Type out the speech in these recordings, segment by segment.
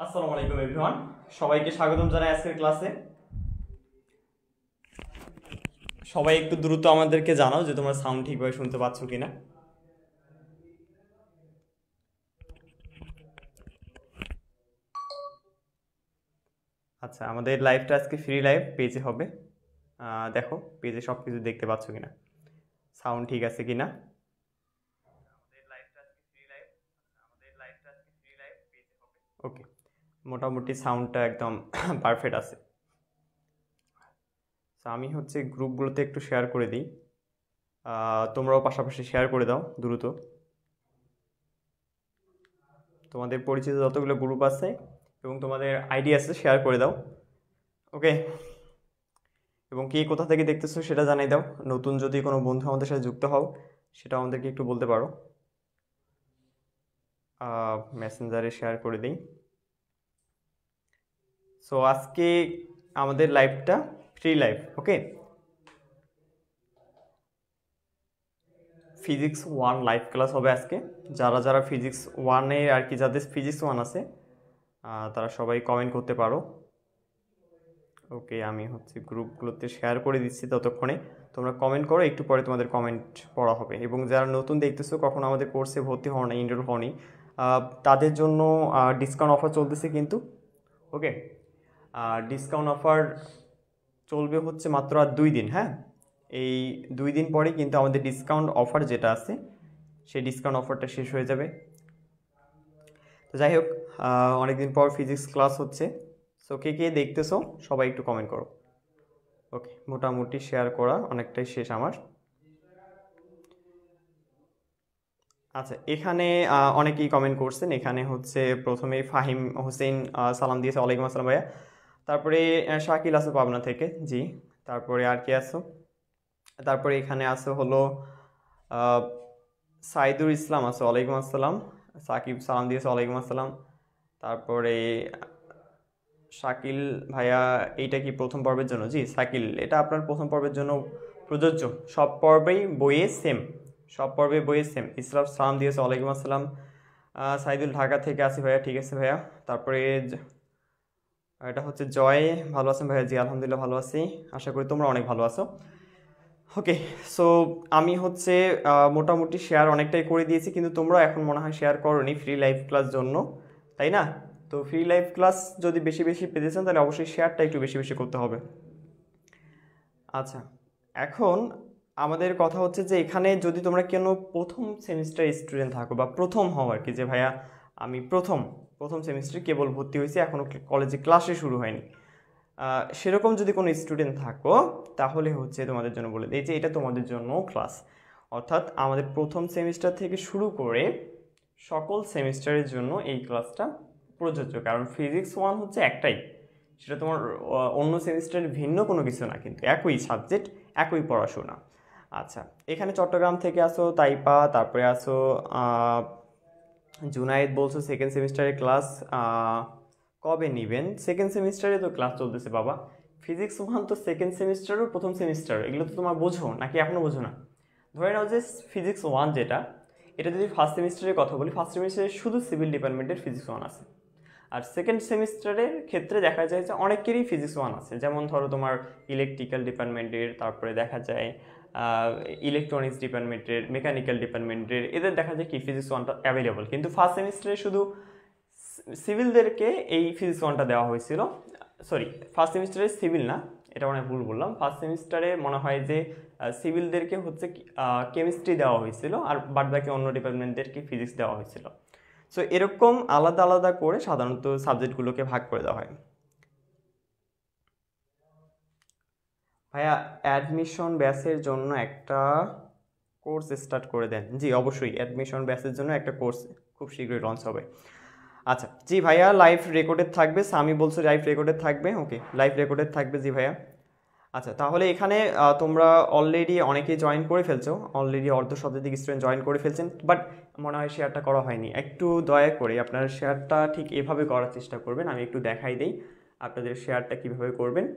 আসসালামু আলাইকুম এভরিওয়ান, সবাইকে স্বাগতম জানাই আজকের ক্লাসে। সবাই একটু দ্রুত আমাদেরকে জানাও যে তোমরা সাউন্ড ঠিকভাবে শুনতে পাচ্ছ কিনা। আচ্ছা, আমাদের লাইভটা আজকে ফ্রি লাইভ পেজে হবে। দেখো পেজে সব কিছু দেখতে পাচ্ছ কিনা, সাউন্ড ঠিক আছে কিনা। ওকে, মোটামুটি সাউন্ডটা একদম পারফেক্ট আছে। আমি গ্রুপগুলোতে একটু শেয়ার করে দিই, তোমরাও পাশাপাশি শেয়ার করে দাও দ্রুত। তোমাদের পরিচিত যতগুলো গ্রুপ আছে এবং তোমাদের আইডি আছে শেয়ার করে দাও। ওকে, এবং কে কোথা থেকে দেখতেছো সেটা জানাই দাও। নতুন যদি কোনো বন্ধু আমাদের সাথে যুক্ত হও সেটা আমাদেরকে একটু বলতে পারো। মেসেঞ্জারে শেয়ার করে দিই। সো আজকে আমাদের লাইভটা ফ্রি লাইভ। ওকে, ফিজিক্স 1 লাইভ ক্লাস হবে আজকে। যারা যারা ফিজিক্স 1-এ আর কি, যাদের ফিজিক্স 1 আছে তারা সবাই কমেন্ট করতে পারো। ওকে, আমি গ্রুপগুলোতে শেয়ার করে দিচ্ছি, ততক্ষণে তোমরা কমেন্ট করো, একটু পরে তোমাদের কমেন্ট পড়া হবে। এবং যারা নতুন দেখতেছো, কখনো আমাদের কোর্সে ভর্তি হও না, ইনরোল হওনি, তাদের জন্য ডিসকাউন্ট অফার চলতেছে কিন্তু। ওকে, ডিসকাউন্ট অফার চলবে মাত্র আর 2 দিন। হ্যাঁ, এই 2 দিন পরে কিন্তু আমাদের ডিসকাউন্ট অফার যেটা আছে সেই ডিসকাউন্ট অফারটা শেষ হয়ে যাবে। তো যাই হোক, অনেকদিন পর ফিজিক্স ক্লাস হচ্ছে। সো কে কে দেখতেছো সবাই একটু কমেন্ট করো। ওকে, মোটামুটি শেয়ার করা অনেকটাই শেষ আমার। আচ্ছা, এখানে অনেকেই কমেন্ট করছেন। এখানে প্রথমেই ফাহিম হোসেন সালাম দিয়েছে, ওয়ালাইকুম আসসালাম ভাইয়া। তারপরে শাকিল আসো পাবনা থেকে, জি। তারপরে আর কি আসো, তারপরে এখানে আসো হলো আহ, সাইদুর ইসলাম আসো, ওয়ালাইকুম আসসালাম। সাকিব সালাম দিয়েছে, ওয়ালাইকুম আসসালাম। তারপরে শাকিল ভাইয়া, এইটা কি প্রথম পর্বের জন্য? জি শাকিল, এটা আপনার প্রথম পর্বের জন্য প্রযোজ্য। সব পর্বেই বইয়ে সেম, সব পর্বে বইয়ে সেম। ইসলাম সালাম দিয়েছে, ওয়ালাইকুম আসসালাম। সাইদুল ঢাকা থেকে আসি ভাইয়া, ঠিক আছে ভাইয়া। তারপরে এটা জয়, ভালো আছেন ভাইয়া? জি আলহামদুলিল্লাহ ভালো আছি, আশা করি তোমরা অনেক ভালো আছো। ওকে, সো আমি মোটামুটি শেয়ার অনেকটাই করে দিয়েছি, কিন্তু তোমরা এখন মনে হয় শেয়ার করোনি ফ্রি লাইভ ক্লাস জন্য, তাই না? তো ফ্রি লাইভ ক্লাস যদি বেশি বেশি পেতে চান তাহলে অবশ্যই শেয়ারটা একটু বেশি বেশি করতে হবে। আচ্ছা, এখন আমাদের কথা যে এখানে যদি তোমরা কেন প্রথম সেমিস্টার স্টুডেন্ট থাকো বা প্রথম হও আর কি, যে ভাইয়া আমি প্রথম প্রথম সেমিস্টারে কেবল ভর্তি হয়েছি, এখনও কলেজে ক্লাসে শুরু হয়নি, সেরকম যদি কোনো স্টুডেন্ট থাকো তাহলে তোমাদের জন্য বলে দিই যে এটা তোমাদের জন্য ক্লাস। অর্থাৎ আমাদের প্রথম সেমিস্টার থেকে শুরু করে সকল সেমিস্টারের জন্য এই ক্লাসটা প্রযোজ্য। কারণ ফিজিক্স 1 একটাই, সেটা তোমার অন্য সেমিস্টারের ভিন্ন কোনো কিছু না, কিন্তু একই সাবজেক্ট, একই পড়াশোনা। আচ্ছা, এখানে চট্টগ্রাম থেকে আসো তাইপা, তারপরে আসো জুনায়েদ, বলছো সেকেন্ড সেমিস্টারের ক্লাস কবে নেবেন? সেকেন্ড সেমিস্টারে তো ক্লাস চলতেছে বাবা। ফিজিক্স 1 তো সেকেন্ড সেমিস্টারও প্রথম সেমিস্টার, এগুলো তো তোমার বোঝো নাকি এখনও বোঝো না? ধরে নাও যে ফিজিক্স 1 যেটা, এটা যদি ফার্স্ট সেমিস্টারের কথা বলি, ফার্স্ট সেমিস্টারে শুধু সিভিল ডিপার্টমেন্টের ফিজিক্স 1 আছে। আর সেকেন্ড সেমিস্টারের ক্ষেত্রে দেখা যায় যে অনেকেরই ফিজিক্স 1 আছে, যেমন ধরো তোমার ইলেকট্রিক্যাল ডিপার্টমেন্টের, তারপরে দেখা যায় ইলেকট্রনিক্স ডিপার্টমেন্টের, মেকানিক্যাল ডিপার্টমেন্টের, এদের দেখা যায় কি ফিজিক্স 1টা অ্যাভেলেবল। কিন্তু ফার্স্ট সেমিস্টারে শুধু সিভিলদেরকে এই ফিজিক্স 1টা দেওয়া হয়েছিল। সরি, ফার্স্ট সেমিস্টারে সিভিল না, এটা মানে ভুল বললাম। ফার্স্ট সেমিস্টারে মনে হয় যে সিভিলদেরকে কেমিস্ট্রি দেওয়া হয়েছিল, আর বাদ বাকি অন্য ডিপার্টমেন্টদেরকে ফিজিক্স দেওয়া হয়েছিল। সো এরকম আলাদা আলাদা করে সাধারণত সাবজেক্টগুলোকে ভাগ করে দেওয়া হয়। ভাইয়া, অ্যাডমিশন ব্যাচের জন্য একটা কোর্স স্টার্ট করে দেন। জি অবশ্যই, অ্যাডমিশন ব্যাচের জন্য একটা কোর্স খুব শীঘ্রই লঞ্চ হবে। আচ্ছা জি ভাইয়া, লাইভ রেকর্ডেড থাকবে। আমি বলছো লাইভ রেকর্ডেড থাকবে। ওকে, লাইভ রেকর্ডেড থাকবে জি ভাইয়া। আচ্ছা, তাহলে এখানে তোমরা অলরেডি অনেকেই জয়েন করে ফেলছো, অলরেডি অর্ধশতাধিক স্টুডেন্ট জয়েন করে ফেলছেন, বাট মনে হয় শেয়ারটা করা হয়নি। একটু দয়া করে আপনারা শেয়ারটা ঠিক এভাবে করার চেষ্টা করবেন। আমি একটু দেখাই দিই আপনাদের শেয়ারটা কীভাবে করবেন।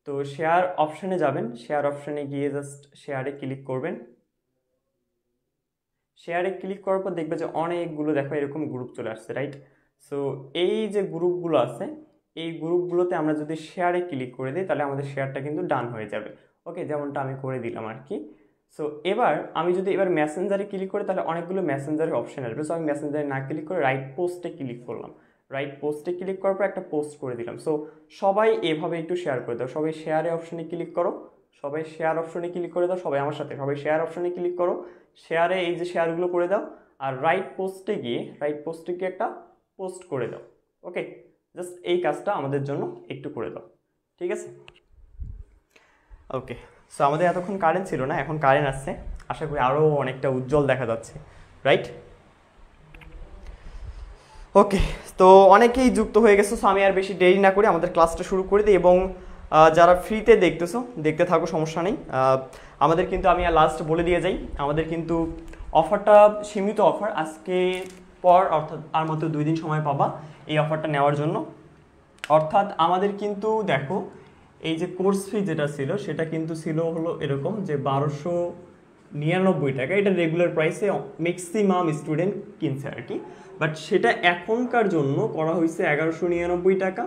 তো শেয়ার অপশানে যাবেন, শেয়ার অপশানে গিয়ে জাস্ট শেয়ারে ক্লিক করবেন। শেয়ারে ক্লিক করার পর দেখবে যে অনেকগুলো দেখো এরকম গ্রুপ চলে আসছে, রাইট? সো এই যে গ্রুপগুলো আছে এই গ্রুপগুলোতে আমরা যদি শেয়ারে ক্লিক করে দিই তাহলে আমাদের শেয়ারটা কিন্তু ডান হয়ে যাবে। ওকে, যেমনটা আমি করে দিলাম আর কি। সো এবার আমি যদি এবার মেসেঞ্জারে ক্লিক করি তাহলে অনেকগুলো মেসেঞ্জারের অপশন আসবে। সো আমি মেসেঞ্জারে না ক্লিক করে রাইট পোস্টে ক্লিক করলাম। রাইট পোস্টে ক্লিক করার পর একটা পোস্ট করে দিলাম। সো সবাই এভাবে একটু শেয়ার করে দাও, সবাই শেয়ারে অপশনে ক্লিক করো, সবাই শেয়ার অপশনে ক্লিক করে দাও, সবাই আমার সাথে সবাই শেয়ার অপশনে ক্লিক করো, শেয়ারে এই যে শেয়ারগুলো করে দাও, আর রাইট পোস্টে গিয়ে একটা পোস্ট করে দাও। ওকে, জাস্ট এই কাজটা আমাদের জন্য একটু করে দাও, ঠিক আছে? ওকে, সো আমাদের এতক্ষণ কারেন্ট ছিল না, এখন কারেন্ট আসছে, আশা করি আরও অনেকটা উজ্জ্বল দেখা যাচ্ছে, রাইট? ওকে, তো অনেকেই যুক্ত হয়ে গেছো। সো আমি আর বেশি দেরি না করে আমাদের ক্লাসটা শুরু করে দিই, এবং যারা ফ্রিতে দেখতেছো দেখতে থাকো, সমস্যা নেই। আমাদের কিন্তু আমি আর লাস্ট বলে দিয়ে যাই, আমাদের কিন্তু অফারটা সীমিত অফার, আজকে পর অর্থাৎ আর মাত্র 2 দিন সময় পাবা এই অফারটা নেওয়ার জন্য। অর্থাৎ আমাদের কিন্তু দেখো এই যে কোর্স ফি যেটা ছিল সেটা কিন্তু ছিল হলো এরকম যে 1299 টাকা, এটা রেগুলার প্রাইসে ম্যাক্সিমাম স্টুডেন্ট কিনছে আর কি, বাট সেটা এখনকার জন্য করা হয়েছে 1199 টাকা।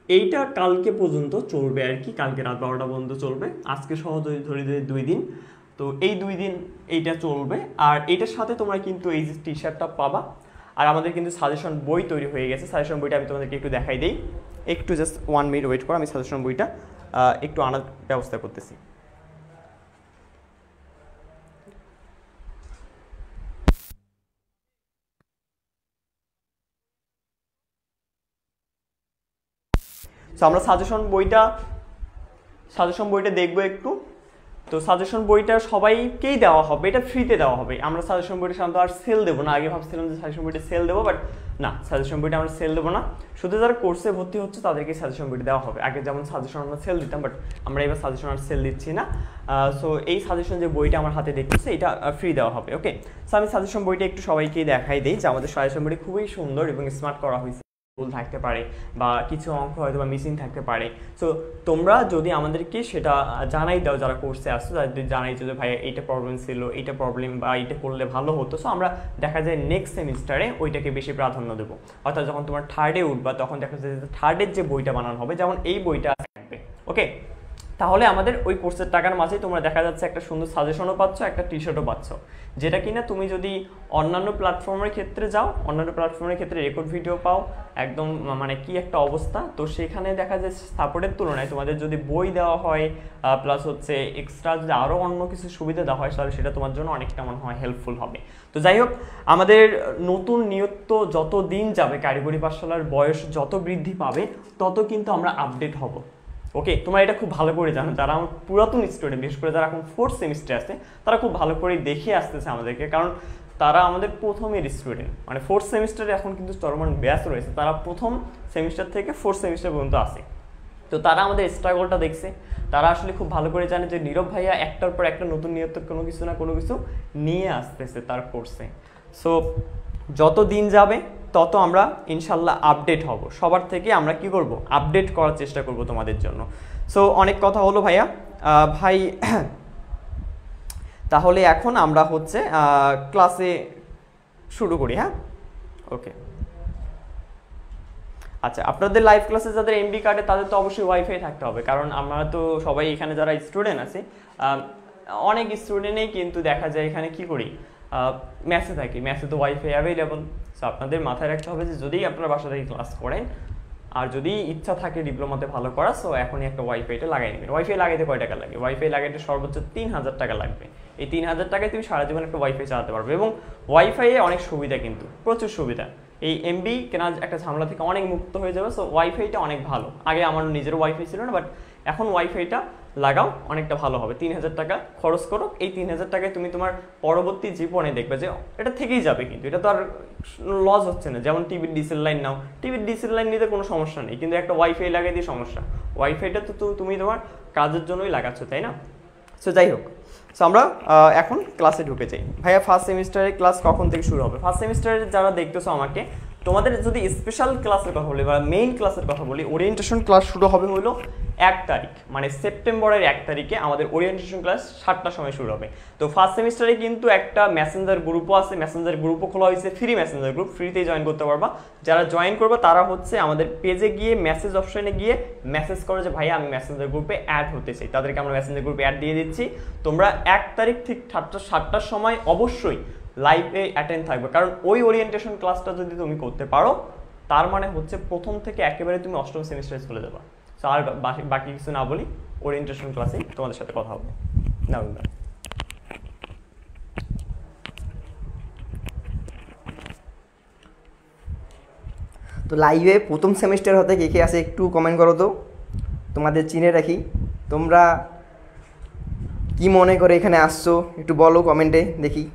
এইটা কালকে পর্যন্ত চলবে আর কি, কালকে রাত 12টা পর্যন্ত চলবে, আজকে সহ ধরে 2 দিন, তো এই 2 দিন এইটা চলবে। আর এটার সাথে তোমরা কিন্তু এই যে টি শার্টটা পাবা। আর আমাদের কিন্তু সাজেশন বই তৈরি হয়ে গেছে, সাজেশন বইটা আমি তোমাদেরকে একটু দেখাই দিই, একটু জাস্ট 1 মিনিট ওয়েট করো, আমি সাজেশন বইটা একটু আনার ব্যবস্থা করতেছি। সো আমরা সাজেশন বইটা দেখবো একটু। তো সাজেশন বইটা সবাইকেই দেওয়া হবে, এটা ফ্রিতে দেওয়া হবে। আমরা সাজেশন বইটা সাধারণত আর সেল দেবো না, আগে ভাবছিলাম যে সাজেশন বইটা সেল দেবো, বাট না, সাজেশন বইটা আমরা সেল দেবো না, শুধু যারা কোর্সে ভর্তি হচ্ছে তাদেরকে সাজেশন বইটা দেওয়া হবে। আগে যেমন সাজেশন আমরা সেল দিতাম, বাট আমরা এবার সাজেশন আর সেল দিচ্ছি না। সো এই সাজেশন যে বইটা আমার হাতে দেখতেছে এটা ফ্রি দেওয়া হবে। ওকে, সো আমি সাজেশন বইটা একটু সবাইকেই দেখাই দিই যে আমাদের সাজেশন বইটি খুবই সুন্দর এবং স্মার্ট করা হয়েছে, ভুল থাকতে পারে বা কিছু অঙ্ক হয়তো বা মিসিং থাকতে পারে। সো তোমরা যদি আমাদেরকে সেটা জানাই দাও, যারা কোর্সে আসছো তাদের জানাই যে ভাই এইটা প্রবলেম ছিল, এইটা প্রবলেম বা এইটা করলে ভালো হতো, সো আমরা দেখা যায় নেক্সট সেমিস্টারে ওইটাকে বেশি প্রাধান্য দেবো। অর্থাৎ যখন তোমার থার্ডে উঠবা তখন দেখা যায় যে থার্ডের যে বইটা বানানো হবে, যেমন এই বইটা থাকবে, ওকে, তাহলে আমাদের ওই কোর্সের টাকার মাঝেই তোমরা দেখা যাচ্ছে একটা সুন্দর সাজেশনও পাচ্ছ, একটা টি শার্টও পাচ্ছ, যেটা কিনা তুমি যদি অন্যান্য প্ল্যাটফর্মের ক্ষেত্রে যাও, অন্যান্য প্ল্যাটফর্মের ক্ষেত্রে রেকর্ড ভিডিও পাও একদম, মানে কি একটা অবস্থা। তো সেখানে দেখা যায় সাপোর্টের তুলনায় তোমাদের যদি বই দেওয়া হয় প্লাস হচ্ছে এক্সট্রা যদি আরও অন্য কিছু সুবিধা দেওয়া হয় তাহলে সেটা তোমার জন্য অনেকটা মনে হয় হেল্পফুল হবে। তো যাই হোক, আমাদের নতুন নিয়ত যত দিন যাবে, কারিগরি পাঠশালার বয়স যত বৃদ্ধি পাবে তত কিন্তু আমরা আপডেট হব। ওকে, তোমরা এটা খুব ভালো করে জানো, যারা আমার পুরাতন স্টুডেন্ট, বিশেষ করে যারা এখন 4th সেমিস্টারে আছে, তারা খুব ভালো করে দেখে আসতেছে আমাদেরকে, কারণ তারা আমাদের প্রথমের স্টুডেন্ট, মানে 4th সেমিস্টারে এখন কিন্তু চলমান ব্যাচ রয়েছে, তারা প্রথম সেমিস্টার থেকে 4th সেমিস্টার পর্যন্ত আসে। তো তারা আমাদের স্ট্রাগলটা দেখছে, তারা আসলে খুব ভালো করে জানে যে নীরব ভাইয়া একটার পর একটা নতুন নিয়ত কোনো কিছু না কোনো কিছু নিয়ে আসতেছে তার কোর্সে। সো যত দিন যাবে তত আমরা ইনশাল্লাহ আপডেট হব, সবার থেকে আমরা কি করব, আপডেট করার চেষ্টা করব তোমাদের জন্য। সো অনেক কথা হলো ভাইয়া, ভাই তাহলে এখন আমরা হচ্ছে ক্লাসে শুরু করি। হ্যাঁ, ওকে, আচ্ছা, আপনাদের লাইভ ক্লাসে যাদের এমবি কার্ডে তাদের তো অবশ্যই ওয়াইফাই থাকতে হবে, কারণ আমরা তো সবাই এখানে যারা স্টুডেন্ট আছি অনেক স্টুডেন্টেই কিন্তু দেখা যায় এখানে কি করি, ম্যাসে থাকি, ম্যাসে তো ওয়াইফাই অ্যাভেলেবল। সো আপনাদের মাথায় রাখতে হবে যে যদি আপনারা বাসা থেকে ক্লাস করেন আর যদি ইচ্ছা থাকে ডিপ্লোমাতে ভালো করা, সো এখনই একটা ওয়াইফাইটা লাগাই নেবেন। ওয়াইফাই লাগাইতে কয় টাকা লাগে? ওয়াইফাই লাগাইতে সর্বোচ্চ 3000 টাকা লাগবে। এই 3000 টাকায় তুমি সারা জীবন একটা ওয়াইফাই চালাতে পারবে, এবং ওয়াইফাইয়ে অনেক সুবিধা, কিন্তু প্রচুর সুবিধা। এই এমবি কেনা একটা ঝামেলা থেকে অনেক মুক্ত হয়ে যাবে। সো ওয়াইফাইটা অনেক ভালো। আগে আমার নিজের ওয়াইফাই ছিল না, বাট এখন ওয়াইফাইটা লাগাও, অনেকটা ভালো হবে। 3000 টাকা খরচ করো, এই 3000 টাকায় তুমি তোমার পরবর্তী জীবনে দেখবে যে এটা থেকেই যাবে, কিন্তু এটা তো আর লস হচ্ছে না। যেমন টিভির ডিসেল লাইন নাও, টিভির ডিসেল লাইন নিতে কোনো সমস্যা নেই, কিন্তু একটা ওয়াইফাই লাগাই দিয়ে সমস্যা। ওয়াইফাইটা তো তুমি তোমার কাজের জন্যই লাগাচ্ছ, তাই না? সো যাই হোক, সো আমরা এখন ক্লাসে ঢুকে যাই। ভাইয়া ফার্স্ট সেমিস্টারের ক্লাস কখন থেকে শুরু হবে? ফার্স্ট সেমিস্টারের যারা দেখতেছো আমাকে, তোমাদের যদি স্পেশাল ক্লাসের কথা বলি বা মেইন ক্লাসের কথা বলি, ওরিয়েন্টেশন ক্লাস শুরু হবে হলো 1 তারিখ, মানে সেপ্টেম্বরের 1 তারিখে আমাদের ওরিয়েন্টেশন ক্লাস 7টার সময় শুরু হবে। তো ফার্স্ট সেমিস্টারে কিন্তু একটা মেসেঞ্জার গ্রুপও আছে, মেসেঞ্জার গ্রুপও খোলা হয়েছে, ফ্রি মেসেঞ্জার গ্রুপ, ফ্রিতেই জয়েন করতে পারবা। যারা জয়েন করবে তারা হচ্ছে আমাদের পেজে গিয়ে মেসেজ অপশনে গিয়ে মেসেজ করো যে ভাইয়া আমি মেসেঞ্জার গ্রুপে অ্যাড হতে চাই, তাদেরকে আমরা মেসেঞ্জার গ্রুপে অ্যাড দিয়ে দিচ্ছি। তোমরা 1 তারিখ ঠিক 7টার সময় অবশ্যই লাইভে অ্যাটেন্ড থাকবে, কারণ ওই ওরিয়েন্টেশন ক্লাসটা যদি তুমি করতে পারো তার মানে হচ্ছে প্রথম থেকে একেবারে তুমি অষ্টম সেমিস্টারে চলে যাবা। সো আর বাকি কিছু না বলি, ওরিয়েন্টেশন ক্লাসেই তোমাদের সাথে কথা হবে। না তো লাইভে প্রথম সেমিস্টার হতে কে কে আছে একটু কমেন্ট করো তো, তোমাদের চিনে রাখি। তোমরা কি মনে করে এখানে আসছো একটু বলো কমেন্টে দেখি।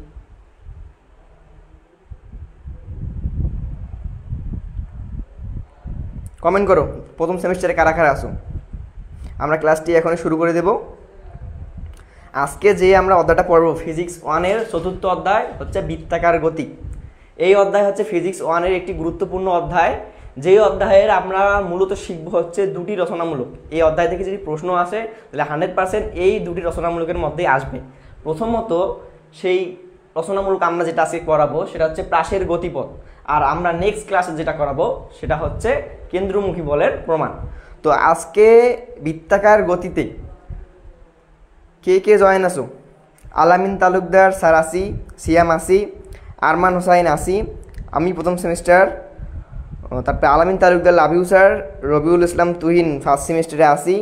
কমেন্ট করো প্রথম সেমিস্টারে কারা কারা আসো। আমরা ক্লাসটি এখন শুরু করে দেব। আজকে যে আমরা অধ্যায়টা পড়ব ফিজিক্স 1-এর 4র্থ অধ্যায় হচ্ছে বৃত্তাকার গতি। এই অধ্যায় হচ্ছে ফিজিক্স 1-এর একটি গুরুত্বপূর্ণ অধ্যায়, যেই অধ্যায়ের আমরা মূলত শিখব হচ্ছে দুটি রচনামূলক। এই অধ্যায় থেকে যদি প্রশ্ন আসে তাহলে 100% এই দুটি রচনামূলকের মধ্যেই আসবে। প্রথমত সেই রচনামূলক আমরা যেটা আজকে করাবো সেটা হচ্ছে প্রাসের গতিপথ, আর আমরা নেক্সট ক্লাসে যেটা করাবো সেটা হচ্ছে কেন্দ্রমুখী বলের প্রমাণ। তো আজকে বৃত্তাকার গতিতে কে কে জয়েন আসো? আলামিন তালুকদার স্যার আসি, সিয়াম আসি, আরমান হোসাইন আসি, আমি প্রথম সেমিস্টার, তারপরে Alamin Talukdar love you sir, Rabiul Islam Tuhin first সেমিস্টারে আসি,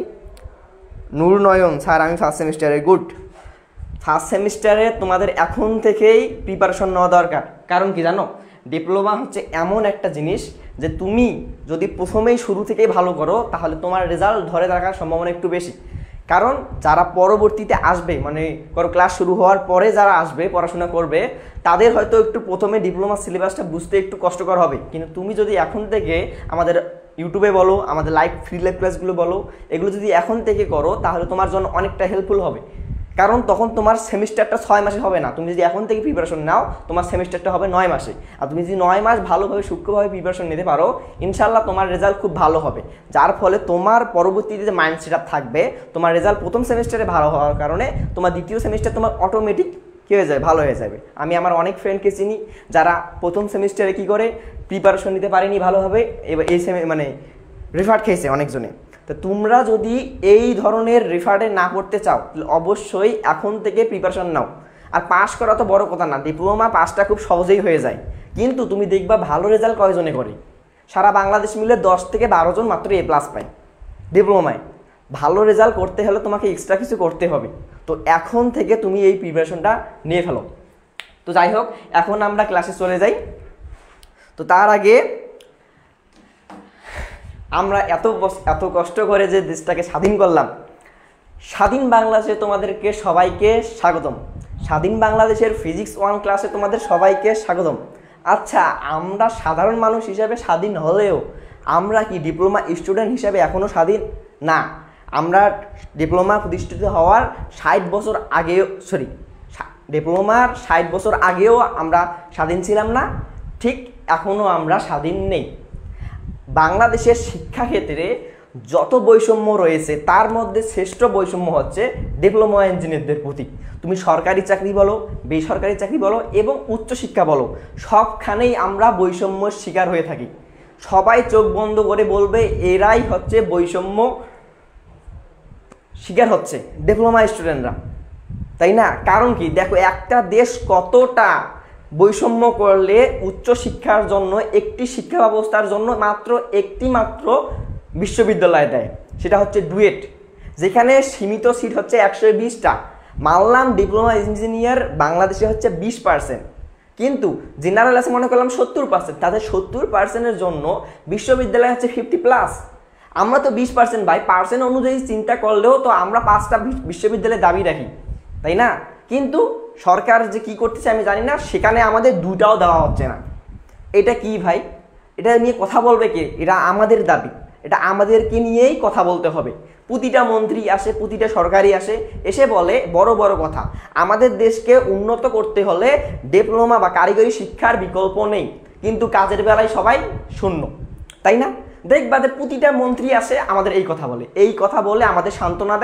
নূর নয়ন স্যার আমি ফার্স্ট সেমিস্টারে। গুড। ফার্স্ট সেমিস্টারে তোমাদের এখন থেকেই প্রিপারেশন নেওয়া দরকার। কারণ কি জানো, ডিপ্লোমা হচ্ছে এমন একটা জিনিস যে তুমি যদি প্রথমেই শুরু থেকেই ভালো করো তাহলে তোমার রেজাল্ট ধরে রাখার সম্ভাবনা একটু বেশি। কারণ যারা পরবর্তীতে আসবে, মানে ক্লাস শুরু হওয়ার পরে যারা আসবে পড়াশোনা করবে, তাদের হয়তো একটু প্রথমে ডিপ্লোমা সিলেবাসটা বুঝতে একটু কষ্টকর হবে। কিন্তু তুমি যদি এখন থেকে আমাদের ইউটিউবে বলো, আমাদের লাইভ ফ্রি লাইভ ক্লাসগুলো বলো, এগুলো যদি এখন থেকে করো তাহলে তোমার জন্য অনেকটা হেল্পফুল হবে। কারণ তখন তোমার সেমিস্টারটা 6 মাসে হবে না। তুমি যদি এখন থেকে প্রিপারেশন নাও তোমার সেমিস্টারটা হবে 9 মাসে। আর তুমি যদি 9 মাস ভালোভাবে সূক্ষ্মভাবে প্রিপারেশন নিতে পারো ইনশাল্লাহ তোমার রেজাল্ট খুব ভালো হবে। যার ফলে তোমার পরবর্তীতে যে মাইন্ড সেট আপ থাকবে, তোমার রেজাল্ট প্রথম সেমিস্টারে ভালো হওয়ার কারণে তোমার দ্বিতীয় সেমিস্টার তোমার অটোমেটিক কী হয়ে যায়, ভালো হয়ে যাবে। আমি আমার অনেক ফ্রেন্ডকে চিনি যারা প্রথম সেমিস্টারে কী করে প্রিপারেশন নিতে পারেনি ভালোভাবে, এবার এই মানে রেফার খেয়েছে অনেকজনে। তো তোমরা যদি এই ধরনের রেফারে না করতে চাও তাহলে অবশ্যই এখন থেকে প্রিপারেশন নাও। আর পাস করা তো বড় কথা না, ডিপ্লোমা পাসটা খুব সহজেই হয়ে যায়। কিন্তু তুমি দেখবা ভালো রেজাল্ট কয়জনে করে, সারা বাংলাদেশ মিলে 10 থেকে 12 জন মাত্র A+ পায় ডিপ্লোমায়। ভালো রেজাল্ট করতে হলে তোমাকে এক্সট্রা কিছু করতে হবে। তো এখন থেকে তুমি এই প্রিপারেশনটা নিয়ে ফেলো। তো যাই হোক, এখন আমরা ক্লাসে চলে যাই। তো তার আগে আমরা এত কষ্ট করে যে দেশটাকে স্বাধীন করলাম, স্বাধীন বাংলাদেশে তোমাদেরকে সবাইকে স্বাগতম। স্বাধীন বাংলাদেশের ফিজিক্স 1 ক্লাসে তোমাদের সবাইকে স্বাগতম। আচ্ছা, আমরা সাধারণ মানুষ হিসাবে স্বাধীন হলেও আমরা কি ডিপ্লোমা স্টুডেন্ট হিসাবে এখনও স্বাধীন না? আমরা ডিপ্লোমা প্রতিষ্ঠিত হওয়ার 60 বছর আগেও, ডিপ্লোমার 60 বছর আগেও আমরা স্বাধীন ছিলাম না, ঠিক এখনও আমরা স্বাধীন নেই। বাংলাদেশের শিক্ষাক্ষেত্রে যত বৈষম্য রয়েছে তার মধ্যে শ্রেষ্ঠ বৈষম্য হচ্ছে ডিপ্লোমা ইঞ্জিনিয়ারদের প্রতি। তুমি সরকারি চাকরি বলো, বেসরকারি চাকরি বলো এবং উচ্চশিক্ষা বলো, সবখানেই আমরা বৈষম্যের শিকার হয়ে থাকি। সবাই চোখ বন্ধ করে বলবে এরাই হচ্ছে বৈষম্য শিকার হচ্ছে ডিপ্লোমা স্টুডেন্টরা, তাই না? কারণ কি, দেখো একটা দেশ কতটা বৈষম্য করলে উচ্চশিক্ষার জন্য একটি শিক্ষা ব্যবস্থার জন্য একটি মাত্র বিশ্ববিদ্যালয় দেয়, সেটা হচ্ছে ডুয়েট, যেখানে সীমিত সিট হচ্ছে 120টা। মানলাম ডিপ্লোমা ইঞ্জিনিয়ার বাংলাদেশে হচ্ছে 20%, কিন্তু জেনারেল আছে মনে করলাম 70%, তাদের 70%-এর জন্য বিশ্ববিদ্যালয় হচ্ছে 50+। আমরা তো 20% ভাই, পার্সেন্ট অনুযায়ী চিন্তা করলেও তো আমরা 5টা বিশ্ববিদ্যালয়ের দাবি রাখি, তাই না? কিন্তু সরকার যে কি করতেছে আমি জানি না, সেখানে আমাদের 2টাও দেওয়া হচ্ছে না। এটা কি ভাই? এটা নিয়ে কথা বলবে কে? এটা আমাদের দাবি, এটা আমাদেরকে নিয়েই কথা বলতে হবে। প্রতিটা মন্ত্রী আসে, প্রতিটা সরকারি আসে, এসে বলে বড় বড় কথা। আমাদের দেশকে উন্নত করতে হলে ডিপ্লোমা বা কারিগরি শিক্ষার বিকল্প নেই। কিন্তু কাজের বেলায় সবাই শূন্য, তাই না? দেখবা যে প্রতিটা মন্ত্রী আসে আমাদের এই কথা বলে আমাদের সান্ত্বনা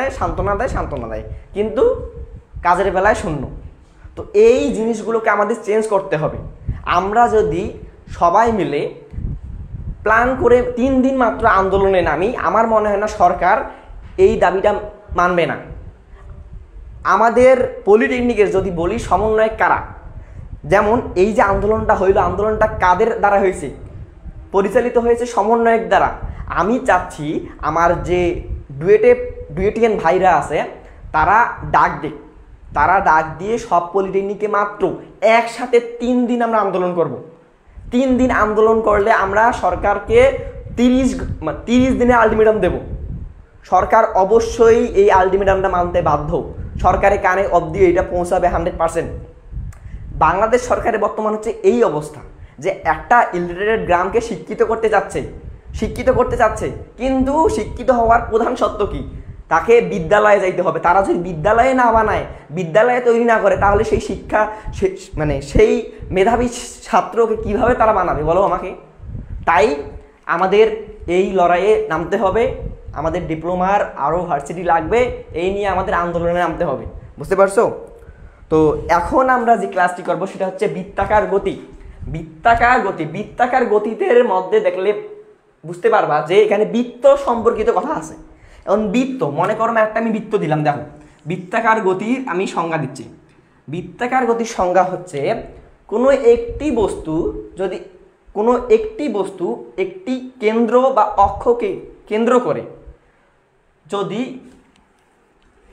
দেয়, কিন্তু কাজের বেলায় শূন্য। তো এই জিনিসগুলোকে আমাদের চেঞ্জ করতে হবে। আমরা যদি সবাই মিলে প্ল্যান করে 3 দিন মাত্র আন্দোলনে নামি, আমার মনে হয় না সরকার এই দাবিটা মানবে না। আমাদের পলিটেকনিকের যদি বলি সমন্বয়ক কারা, যেমন এই যে আন্দোলনটা হইল, আন্দোলনটা কাদের দ্বারা হয়েছে? পরিচালিত হয়েছে সমন্বয়ক দ্বারা। আমি চাচ্ছি আমার যে ডুয়েটিয়ান ভাইরা আছে তারা ডাক দিয়ে সব পলিটেকনিকে মাত্র একসাথে 3 দিন আমরা আন্দোলন করব। 3 দিন আন্দোলন করলে আমরা সরকারকে 30 দিনের আলটিমেটাম দেব। সরকার অবশ্যই এই আলটিমেটামটা মানতে বাধ্য। সরকারের কানে অবধি এটা পৌঁছাবে 100%। বাংলাদেশ সরকারের বর্তমান হচ্ছে এই অবস্থা যে একটা ইলিটারেট গ্রামকে শিক্ষিত করতে চাচ্ছে, কিন্তু শিক্ষিত হওয়ার প্রধান শর্ত কি? তাকে বিদ্যালয়ে যাইতে হবে। তারা যদি বিদ্যালয়ে না বানায়, বিদ্যালয়ে তৈরি না করে, তাহলে সেই শিক্ষা সেই মেধাবী ছাত্রকে কিভাবে তারা বানাবে বলো আমাকে? তাই আমাদের এই লড়াইয়ে নামতে হবে। আমাদের ডিপ্লোমার আরও ভার্সিটি লাগবে, এই নিয়ে আমাদের আন্দোলনে নামতে হবে। বুঝতে পারছো? তো এখন আমরা যে ক্লাসটি করব সেটা হচ্ছে বৃত্তাকার গতির মধ্যে দেখলে বুঝতে পারবা যে এখানে বৃত্ত সম্পর্কিত কথা আছে। এখন বৃত্ত, মনে করো না একটা আমি বৃত্ত দিলাম, দেখো বৃত্তাকার গতির আমি সংজ্ঞা দিচ্ছি। বৃত্তাকার গতির সংজ্ঞা হচ্ছে কোনো একটি বস্তু একটি কেন্দ্র বা অক্ষকে কেন্দ্র করে যদি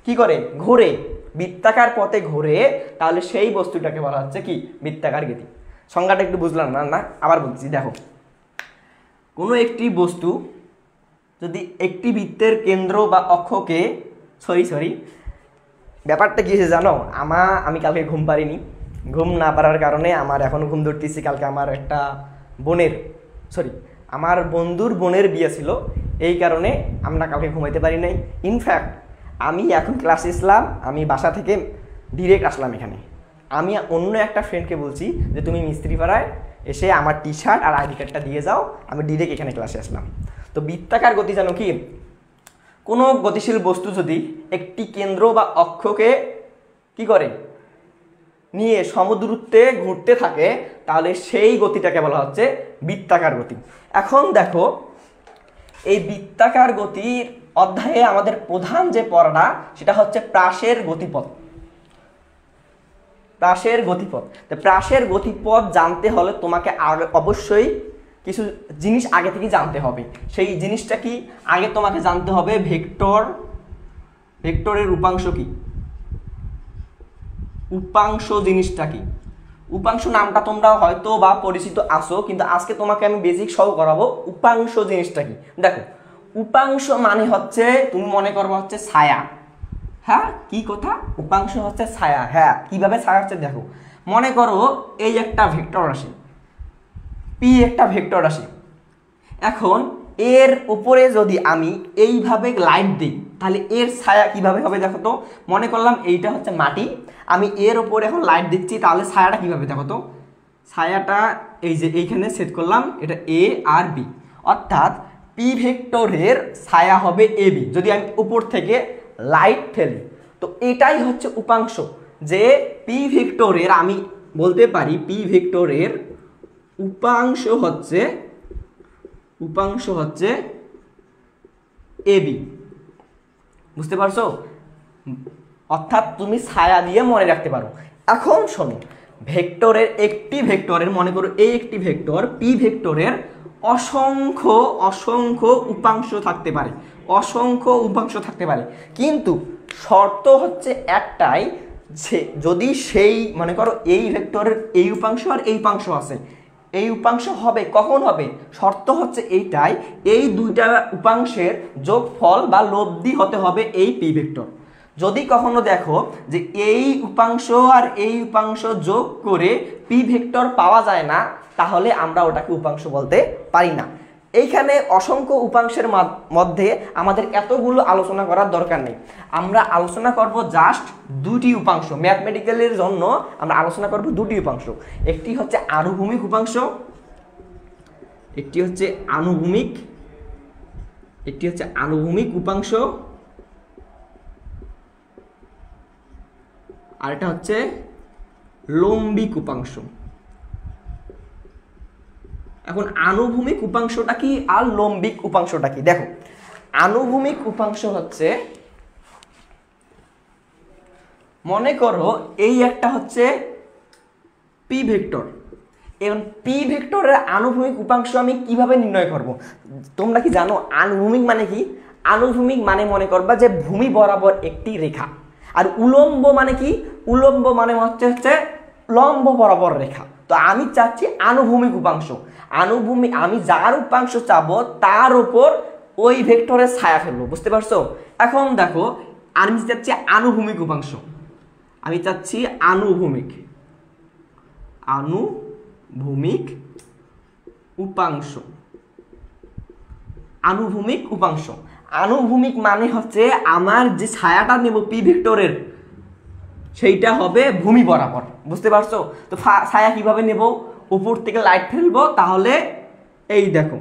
কি করে ঘোরে, বৃত্তাকার পথে ঘোরে, তাহলে সেই বস্তুটাকে বলা হচ্ছে কি? বৃত্তাকার গতি। সংজ্ঞাটা একটু বুঝলাম না, আবার বলছি। দেখো কোনো একটি বস্তু যদি একটি বৃত্তের কেন্দ্র বা অক্ষকে ব্যাপারটা কি হয়েছে জানো? আমি কালকে ঘুম পারিনি। ঘুম না পারার কারণে আমার এখনও ঘুম ধরতেছি। কালকে আমার আমার বন্ধুর বোনের বিয়ে ছিল, এই কারণে আমরা কালকে ঘুমাইতে পারি নাই। ইনফ্যাক্ট আমি এখন ক্লাসে আসলাম, আমি বাসা থেকে ডিরেক্ট আসলাম এখানে। আমি অন্য একটা ফ্রেন্ডকে বলছি যে তুমি মিস্ত্রিপাড়ায় এসে আমার টি শার্ট আর আইডি কার্ডটা দিয়ে যাও, আমি ডিরেক্ট এখানে ক্লাসে আসলাম। তো বৃত্তাকার গতি জানো কি? কোনো গতিশীল বস্তু যদি একটি কেন্দ্র বা অক্ষকে কি করে নিয়ে সমদূরত্বে ঘুরতে থাকে, তাহলে সেই গতিটাকে বলা হচ্ছে বৃত্তাকার গতি। এখন দেখো এই বৃত্তাকার গতির অধ্যায়ে আমাদের প্রধান যে পড়াটা সেটা হচ্ছে প্রাসের গতিপথ। তো প্রাসের গতিপথ জানতে হলে তোমাকে অবশ্যই কিছু জিনিস আগে থেকে জানতে হবে। সেই জিনিসটা কি? আগে তোমাকে জানতে হবে ভেক্টরের উপাংশ কি, উপাংশ জিনিসটা কি। উপাংশ নামটা তোমরা হয়তো বা পরিচিত আছো, কিন্তু আজকে তোমাকে আমি বেসিক সহ করাবো উপাংশ জিনিসটা কি। দেখো উপাংশ মানে হচ্ছে, তুমি মনে করবো হচ্ছে ছায়া। হ্যাঁ, কি কথা? উপাংশ হচ্ছে ছায়া। হ্যাঁ, কিভাবে ছায়া হচ্ছে দেখো, মনে করো এই একটা ভেক্টর রাশি পি, একটা ভেক্টর রাশি। এখন এর উপরে যদি আমি এইভাবে লাইট দিই, তাহলে এর ছায়া কিভাবে হবে দেখো তো। মনে করলাম এইটা হচ্ছে মাটি, আমি এর উপরে এখন লাইট দিচ্ছি, তাহলে ছায়াটা কিভাবে দেখো তো। ছায়াটা এই যে এইখানে সেট করলাম, এটা এ আর বি, অর্থাৎ পি ভেক্টরের ছায়া হবে এ বি যদি আমি উপর থেকে লাইট ফেলি। তো এটাই হচ্ছে উপাংশ, যে পি ভেক্টরের, আমি বলতে পারি পি ভেক্টরের উপাংশ হচ্ছে এ বি। বুঝতে পারছো? অর্থাৎ তুমি ছায়া দিয়ে মনে রাখতে পারো। এখন শোনো, একটি ভেক্টরের মনে করো এই একটি ভেক্টর পি ভেক্টরের অসংখ্য উপাংশ থাকতে পারে, কিন্তু শর্ত হচ্ছে একটাই, যে যদি সেই মনে করো এই ভেক্টরের এই উপাংশ আর এই উপাংশ আছে, এই উপাংশ হবে কখন হবে? শর্ত হচ্ছে এইটাই, এই দুইটা উপাংশের যোগফল বা লব্ধি হতে হবে এই পি ভেক্টর। যদি কখনো দেখো যে এই উপাংশ আর এই উপাংশ যোগ করে পি ভেক্টর পাওয়া যায় না, তাহলে আমরা ওটাকে উপাংশ বলতে পারি না। এইখানে অসংখ্য উপাংশের মধ্যে আমাদের এতগুলো আলোচনা করার দরকার নেই। আমরা আলোচনা করব জাস্ট দুটি উপাংশ। ম্যাথমেটিক্যালের জন্য আমরা আলোচনা করব দুটি উপাংশ, একটি হচ্ছে আনুভূমিক উপাংশ একটি হচ্ছে আনুভূমিক, একটি হচ্ছে আনুভূমিক উপাংশ, আর এটা হচ্ছে লম্বিক উপাংশ। এখন আনুভূমিক উপাংশটা কি আর লম্বিক উপাংশটা কি? দেখো, আনুভূমিক উপাংশ হচ্ছে, মনে করো এই একটা হচ্ছে পি ভেক্টর। এখন পি ভেক্টরের আনুভূমিক উপাংশ আমি কিভাবে নির্ণয় করব? তোমরা কি জানো আনুভূমিক মানে কি? আনুভূমিক মানে মনে করবা যে ভূমি বরাবর একটি রেখা, আর উলম্ব মানে কি? উলম্ব মানে হচ্ছে লম্ব বরাবর রেখা। তো আমি চাচ্ছি আনুভূমিক উপাংশ। আনুভূমিক, আমি যার উপাংশ চাবো তার উপর ওই ভেক্টরের ছায়া ফেলবো, বুঝতে পারছো? এখন দেখো, আমি চাচ্ছি আনুভূমিক উপাংশ, আমি চাচ্ছি আনুভূমিক উপাংশ। আনুভূমিক উপাংশ, আনুভূমিক মানে হচ্ছে আমার যে ছায়াটা নেব পি ভেক্টরের সেইটা হবে ভূমি বরাবর, বুঝতে পারছো? তো ছায়া কিভাবে নেব? উপর থেকে লাইট ফেলবো, তাহলে এই দেখো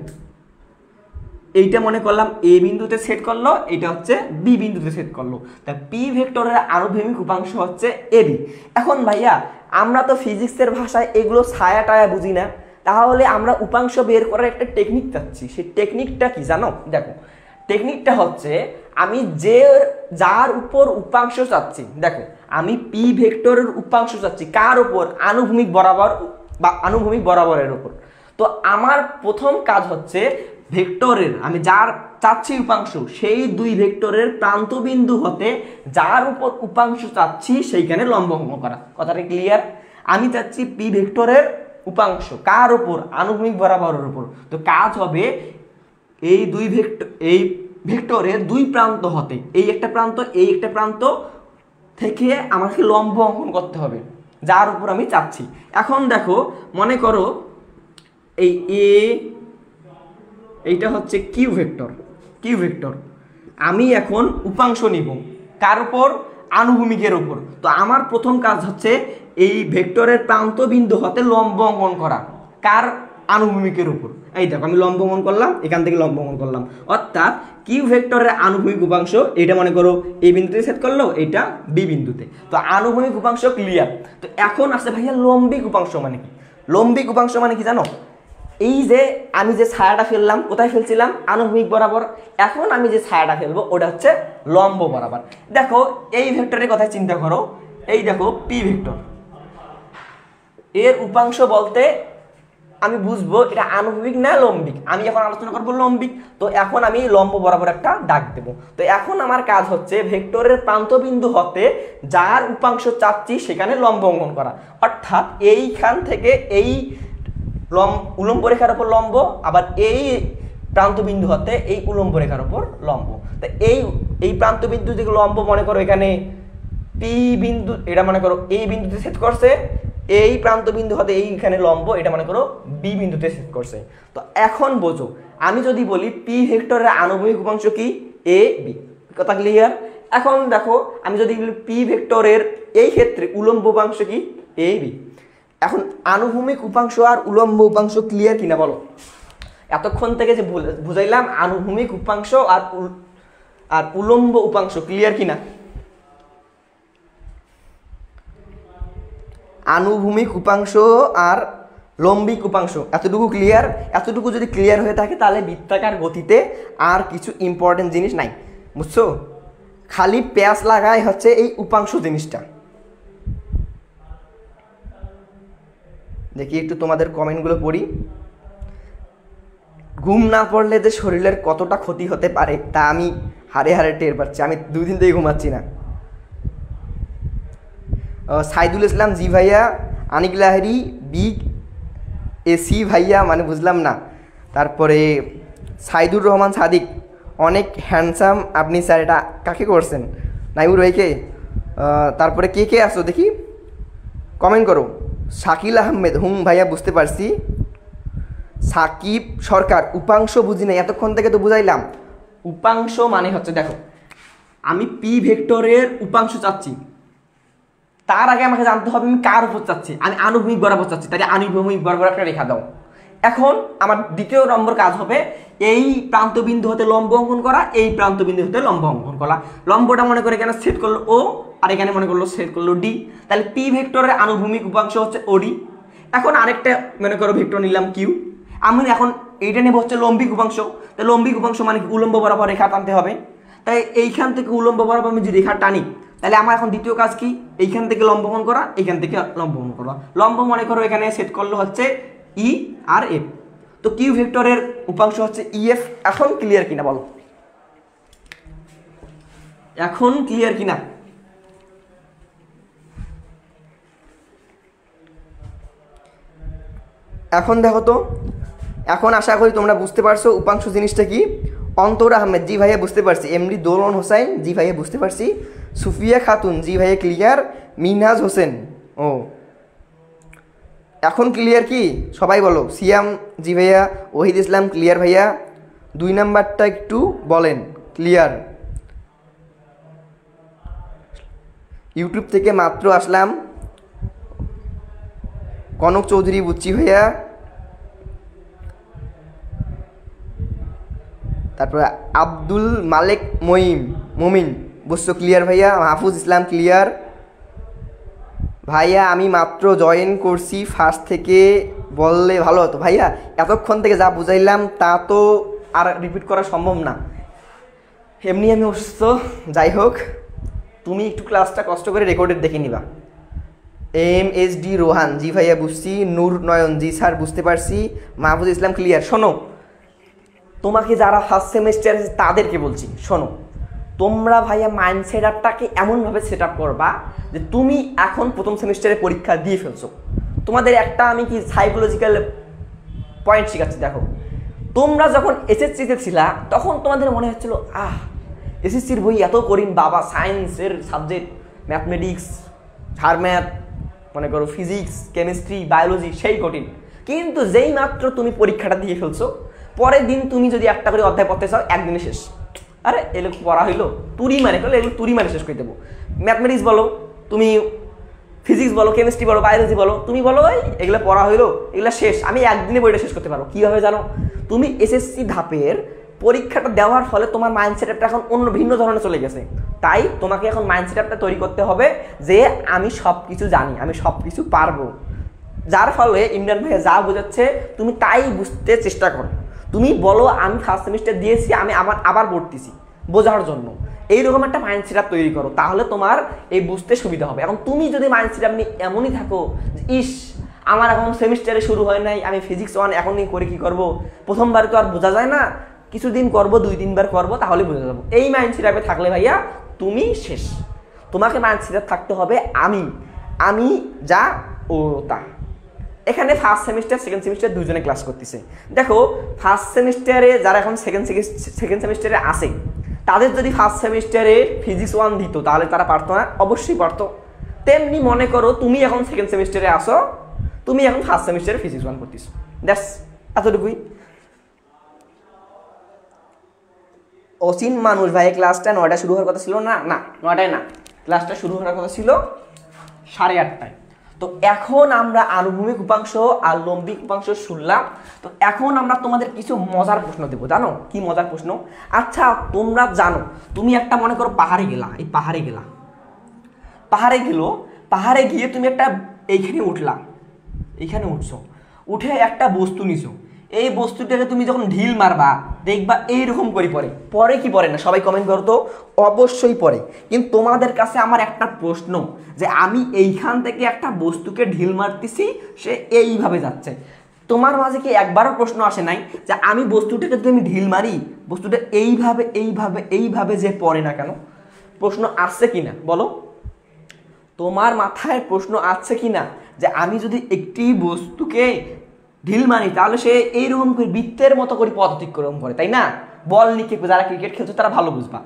এইটা মনে করলাম এ বিন্দুতে সেট করলো, এটা হচ্ছে বি বিন্দুতে সেট করলো। তা পি ভেক্টরের আনুভূমিক উপাংশ হচ্ছে এবি। এখন ভাইয়া আমরা তো ফিজিক্সের ভাষায় এগুলো ছায়া টায়া বুঝি না, তাহলে আমরা উপাংশ বের করার একটা টেকনিক চাচ্ছি। সেই টেকনিকটা কি জানো? দেখো, টেকনিকটা হচ্ছে আমি যার উপর উপাংশ চাচ্ছি, দেখো আমি পি ভেক্টরের উপাংশ চাচ্ছি কার উপর? আনুভূমিক বরাবর বা আনুভূমিক বরাবরের উপর। তো আমার প্রথম কাজ হচ্ছে ভেক্টরের, আমি যার চাচ্ছি উপাংশ, সেই দুই ভেক্টরের প্রান্তবিন্দু হতে যার উপর উপাংশ চাচ্ছি সেইখানে লম্ব অঙ্কন করা। কথাটা ক্লিয়ার? আমি চাচ্ছি পি ভেক্টরের উপাংশ কার উপর? আনুভূমিক বরাবরের উপর। তো কাজ হবে এই ভেক্টরের দুই প্রান্ত হতে, এই একটা প্রান্ত, এই একটা প্রান্ত থেকে আমাকে লম্ব অঙ্কন করতে হবে যার উপর আমি চাচ্ছি। এখন দেখো, মনে করো এই এইটা হচ্ছে কিউ ভেক্টর। আমি এখন উপাংশ নিব কার উপর? আনুভূমিকের উপর। তো আমার প্রথম কাজ হচ্ছে এই ভেক্টরের প্রান্ত বিন্দু হতে লম্ব অঙ্কন করা কার? আনুভূমিকের উপর। এই দেখো আমি লম্ব অঙ্কন করলাম, এখান থেকে লম্ব অঙ্কন করলাম, অর্থাৎ কিউ ভেক্টরের আনুভূমিক উপাংশ এটা মনে করো এই বিন্দুতে সেট করলো, এটা বি বিন্দুতে। তো আনুভূমিক উপাংশ ক্লিয়ার। তো এখন আসছে ভাইয়া লম্বিক উপাংশ মানে কি? লম্বিক উপাংশ মানে কি জানো? এই যে আমি যে ছায়াটা ফেললাম, কোথায় ফেলছিলাম? আনুভূমিক বরাবর। এখন আমি যে ছায়াটা ফেলবো ওটা হচ্ছে লম্ব বরাবর। দেখো এই ভেক্টরের কথা চিন্তা করো, এই দেখো পি ভেক্টর, এর উপাংশ বলতে আমি বুঝবো এটা আনুভূমিক না লম্বিক। আমি এখন আলোচনা করবো লম্বিক। তো এখন আমি লম্ব বরাবর একটা দাগ দেব। তো এখন আমার কাজ হচ্ছে ভেক্টরের প্রান্তবিন্দু হতে যার উপাংশ চাচ্ছি সেখানে লম্ব অঙ্কন করা, অর্থাৎ এইখান থেকে এই উলম্ব রেখার উপর লম্ব, আবার এই প্রান্তবিন্দু হতে এই উলম্ব রেখার উপর লম্ব। তো এই প্রান্তবিন্দু থেকে লম্ব মনে করো এখানে পি বিন্দু, এটা মনে করো এই বিন্দুতে ছেদ করছে, এই প্রান্তবিন্দু হতে এইখানে লম্ব, এটা মনে করো বি বিন্দুতে ছেদ করছে। তো এখন বোঝো, আমি যদি বলি পি ভেক্টরের আনুভূমিক উপাংশ কি? A B. কথা ক্লিয়ার? এখন দেখো, আমি যদি বলি পি ভেক্টরের এই ক্ষেত্রে উলম্ব উপাংশ কি? A B. এখন আনুভূমিক উপাংশ আর উলম্ব উপাংশ ক্লিয়ার কিনা বলো? এতক্ষণ থেকে যে বুঝাইলাম আনুভূমিক উপাংশ আর উলম্ব উপাংশ ক্লিয়ার কিনা? আনুভূমিক উপাংশ আর লম্বিক উপাংশ এতটুকু ক্লিয়ার? এতটুকু যদি ক্লিয়ার হয়ে থাকে তাহলে বৃত্তাকার গতিতে আর কিছু ইম্পর্টেন্ট জিনিস নাই, বুঝছো? খালি প্যাচ লাগায় হচ্ছে এই উপাংশ জিনিসটা। দেখি একটু তোমাদের কমেন্টগুলো পড়ি। ঘুম না পড়লে যে শরীরের কতটা ক্ষতি হতে পারে তা আমি হারে হারে টের পাচ্ছি। আমি 2 দিন থেকে ঘুমাচ্ছি না। সাইদুল ইসলাম জি ভাইয়া, আনিক লাহারি বি এসি ভাইয়া, মানে বুঝলাম না। তারপরে সাইদুর রহমান সাদিক, অনেক হ্যান্ডসাম আপনি স্যার, এটা কাকে করছেন? নাইবুর ভাইকে। তারপরে কে কে আসো দেখি, কমেন্ট করো। শাকিল আহমেদ, ভাইয়া বুঝতে পারছি। সাকিব সরকার, উপাংশ বুঝি নাই, এতক্ষণ থেকে তো বুঝাইলাম। উপাংশ মানে হচ্ছে, দেখো আমি পি ভেক্টরের উপাংশ চাচ্ছি, তার আগে আমাকে জানতে হবে আমি কার উপর চাচ্ছি। আমি আনুভূমিক বরাবর চাচ্ছি, তাহলে আনুভূমিক বরাবর একটা রেখা দাও। এখন আমার দ্বিতীয় নম্বর কাজ হবে এই প্রান্তবিন্দু হতে লম্ব অঙ্কন করা, এই প্রান্তবিন্দু হতে লম্ব অঙ্কন করা। লম্বটা মনে করে এখানে সেট করলো ও, আর এখানে মনে করলো সেট করলো ডি। তাহলে পি ভেক্টরের আনুভূমিক উপাংশ হচ্ছে ওডি। এখন আরেকটা মনে করো ভেক্টর নিলাম কিউ। আমি এখন এইটা নেব হচ্ছে লম্বিক উপাংশ। তাহলে লম্বিক উপাংশ মানে উলম্ব বরাবর রেখা টানতে হবে। তাই এইখান থেকে উলম্ব বরাবর আমি যদি রেখা টানি, তাহলে আমার এখন দ্বিতীয় কাজ কি, এইখান থেকে লম্ব অঙ্কন করা, এইখান থেকে লম্ব অঙ্কন করা। লম্ব মনে করো এখানে সেট করলো হচ্ছে ই আর এফ। তো কিউ ভেক্টরের উপাংশ হচ্ছে ইএফ। এখন ক্লিয়ার কিনা বলো, এখন ক্লিয়ার কিনা? এখন দেখো তো, এখন আশা করি তোমরা বুঝতে পারছো উপাংশ জিনিসটা কি। অন্তর আহমেদ, জি ভাইয়া বুঝতে পারছি। এমডি দোলন হোসাইন, জি ভাইয়া বুঝতে পারছি। সুফিয়া খাতুন, জি ভাইয়া ক্লিয়ার। মিনহাজ হোসেন, ও এখন ক্লিয়ার কি সবাই বলো। সিয়াম, জি ভাইয়া। ওহিদ ইসলাম ক্লিয়ার ভাইয়া। 2 নাম্বারটা একটু বলেন ক্লিয়ার। ইউটিউব থেকে মাত্র আসলাম। কনক চৌধুরী বুঝছি ভাইয়া। তারপরে আব্দুল মালেক মমিন বুঝছো ক্লিয়ার ভাইয়া। মাহফুজ ইসলাম ক্লিয়ার ভাইয়া। আমি মাত্র জয়েন করছি, ফার্স্ট থেকে বললে ভালো হতো ভাইয়া। এতক্ষণ থেকে যা বুঝাইলাম তা তো আর রিপিট করা সম্ভব না, এমনি আমি অসুস্থ। যাই হোক, তুমি একটু ক্লাসটা কষ্ট করে রেকর্ডেড দেখে নিবা। MSD রোহান, জি ভাইয়া বুঝছি। নূর নয়ন, জি স্যার বুঝতে পারছি। মাহফুজ ইসলাম ক্লিয়ার। শোনো, তোমাকে যারা ফার্স্ট সেমিস্টার আছে তাদেরকে বলছি, শোনো, তোমরা ভাইয়া মাইন্ড সেট আপটাকে এমনভাবে সেট আপ করবা যে তুমি এখন প্রথম সেমিস্টারে পরীক্ষা দিয়ে ফেলছো। তোমাদের একটা আমি কি সাইকোলজিক্যাল পয়েন্ট শেখাচ্ছি। দেখো, তোমরা যখন এসএসসিতে ছিলা তখন তোমাদের মনে হচ্ছিল এসএসসির বই এত কঠিন বাবা, সায়েন্সের সাবজেক্ট, ম্যাথমেটিক্স, ঝাড় মনে করো ফিজিক্স, কেমিস্ট্রি, বায়োলজি সেই কঠিন। কিন্তু যেই মাত্র তুমি পরীক্ষাটা দিয়ে ফেলছো, পরের দিন তুমি যদি একটা করে অধ্যায় পড়তে চাও, একদিনে শেষ। আরে এগুলো পড়া হইলো তুরি মানে করলে, এগুলো তুরি মানে শেষ করে দেবো। ম্যাথমেটিক্স বলো, তুমি ফিজিক্স বলো, কেমিস্ট্রি বলো, বায়োলজি বলো, তুমি বলো এগুলো পড়া হইলো, এগুলো শেষ, আমি একদিনে বইটা শেষ করতে পারো। কীভাবে জানো? তুমি এসএসসি ধাপের পরীক্ষাটা দেওয়ার ফলে তোমার মাইন্ড সেটআপটা এখন অন্য ভিন্ন ধরনের চলে গেছে। তাই তোমাকে এখন মাইন্ড সেটআপটা তৈরি করতে হবে যে আমি সব কিছু জানি, আমি সব কিছু পারবো। যার ফলে ইমরান ভাইয়া যা বোঝাচ্ছে তুমি তাই বুঝতে চেষ্টা করো। তুমি বলো আমি ফার্স্ট সেমিস্টার দিয়েছি, আমি আবার পড়তেছি, বোঝার জন্য। এইরকম একটা মাইন্ড সেটআপ তৈরি করো, তাহলে তোমার এই বুঝতে সুবিধা হবে। এখন তুমি যদি মাইন্ড সেটআপ নিয়ে এমনই থাকো ইস আমার এখন সেমিস্টারে শুরু হয় নাই, আমি ফিজিক্স 1 এখনই করে কি করব, প্রথমবার তো আর বোঝা যায় না, কিছুদিন করবো, 2-3 বার করবো, তাহলে বুঝে যাবো। এই মাইন্ড সেটআপে থাকলে ভাইয়া তুমি শেষ। তোমাকে মাইন্ড সেটআপ থাকতে হবে আমি যা ও তা। এখানে ফার্স্ট সেমিস্টার সেকেন্ড সেমিস্টার দুজনে ক্লাস করতেছে। দেখো, ফার্স্ট সেমিস্টারে যারা এখন সেকেন্ড সেমিস্টারে আসে, তাদের যদি ফার্স্ট সেমিস্টারে ফিজিক্স 1 দিত তাহলে তারা পারতো না? অবশ্যই পারতো। তেমনি মনে করো তুমি এখন সেকেন্ড সেমিস্টারে আসো, তুমি এখন ফার্স্ট সেমিস্টারে ফিজিক্স 1 করতেছো, দ্যাটস এতটুকুই। অসীম মানুষ ভাই, ক্লাসটা 9টায় শুরু হওয়ার কথা ছিল না? না 9টায় না, ক্লাসটা শুরু হওয়ার কথা ছিল 8:30টায়। তো এখন আমরা আনুভূমিক উপাংশ আর লম্বিক উপাংশ শুনলাম। তো এখন আমরা তোমাদের কিছু মজার প্রশ্ন দেবো। জানো কি মজার প্রশ্ন? আচ্ছা, তোমরা জানো, তুমি একটা মনে করো পাহাড়ে গেলা, এই পাহাড়ে গিয়ে তুমি একটা এইখানে উঠলা, এইখানে উঠছো, উঠে একটা বস্তু নিছো। এই বস্তুটাকে তুমি যখন ঢিল মারবা দেখবা এইরকম করে পরে কি পড়ে না? সবাই কমেন্ট করো তো। অবশ্যই পড়ে। কিন্তু তোমাদের কাছে আমার একটা প্রশ্ন, যে আমি এইখান থেকে একটা বস্তুকে ঢিল মারতেছি, সে এইভাবে যাচ্ছে, তোমার মাঝে কি একবারও প্রশ্ন আসে নাই যে আমি বস্তুটাকে যদি আমি ঢিল মারি, বস্তুটা এইভাবে যে পড়ে না কেন? প্রশ্ন আসছে কিনা বলো? তোমার মাথায় প্রশ্ন আসছে কিনা যে আমি যদি একটি বস্তুকে ঢিল মারি তাহলে সে এইরকম করে বৃত্তের মতো করে পথ অতিক্রম করে, তাই না? বল নিক্ষেপ, যারা ক্রিকেট খেলছে তারা ভালো বুঝবা।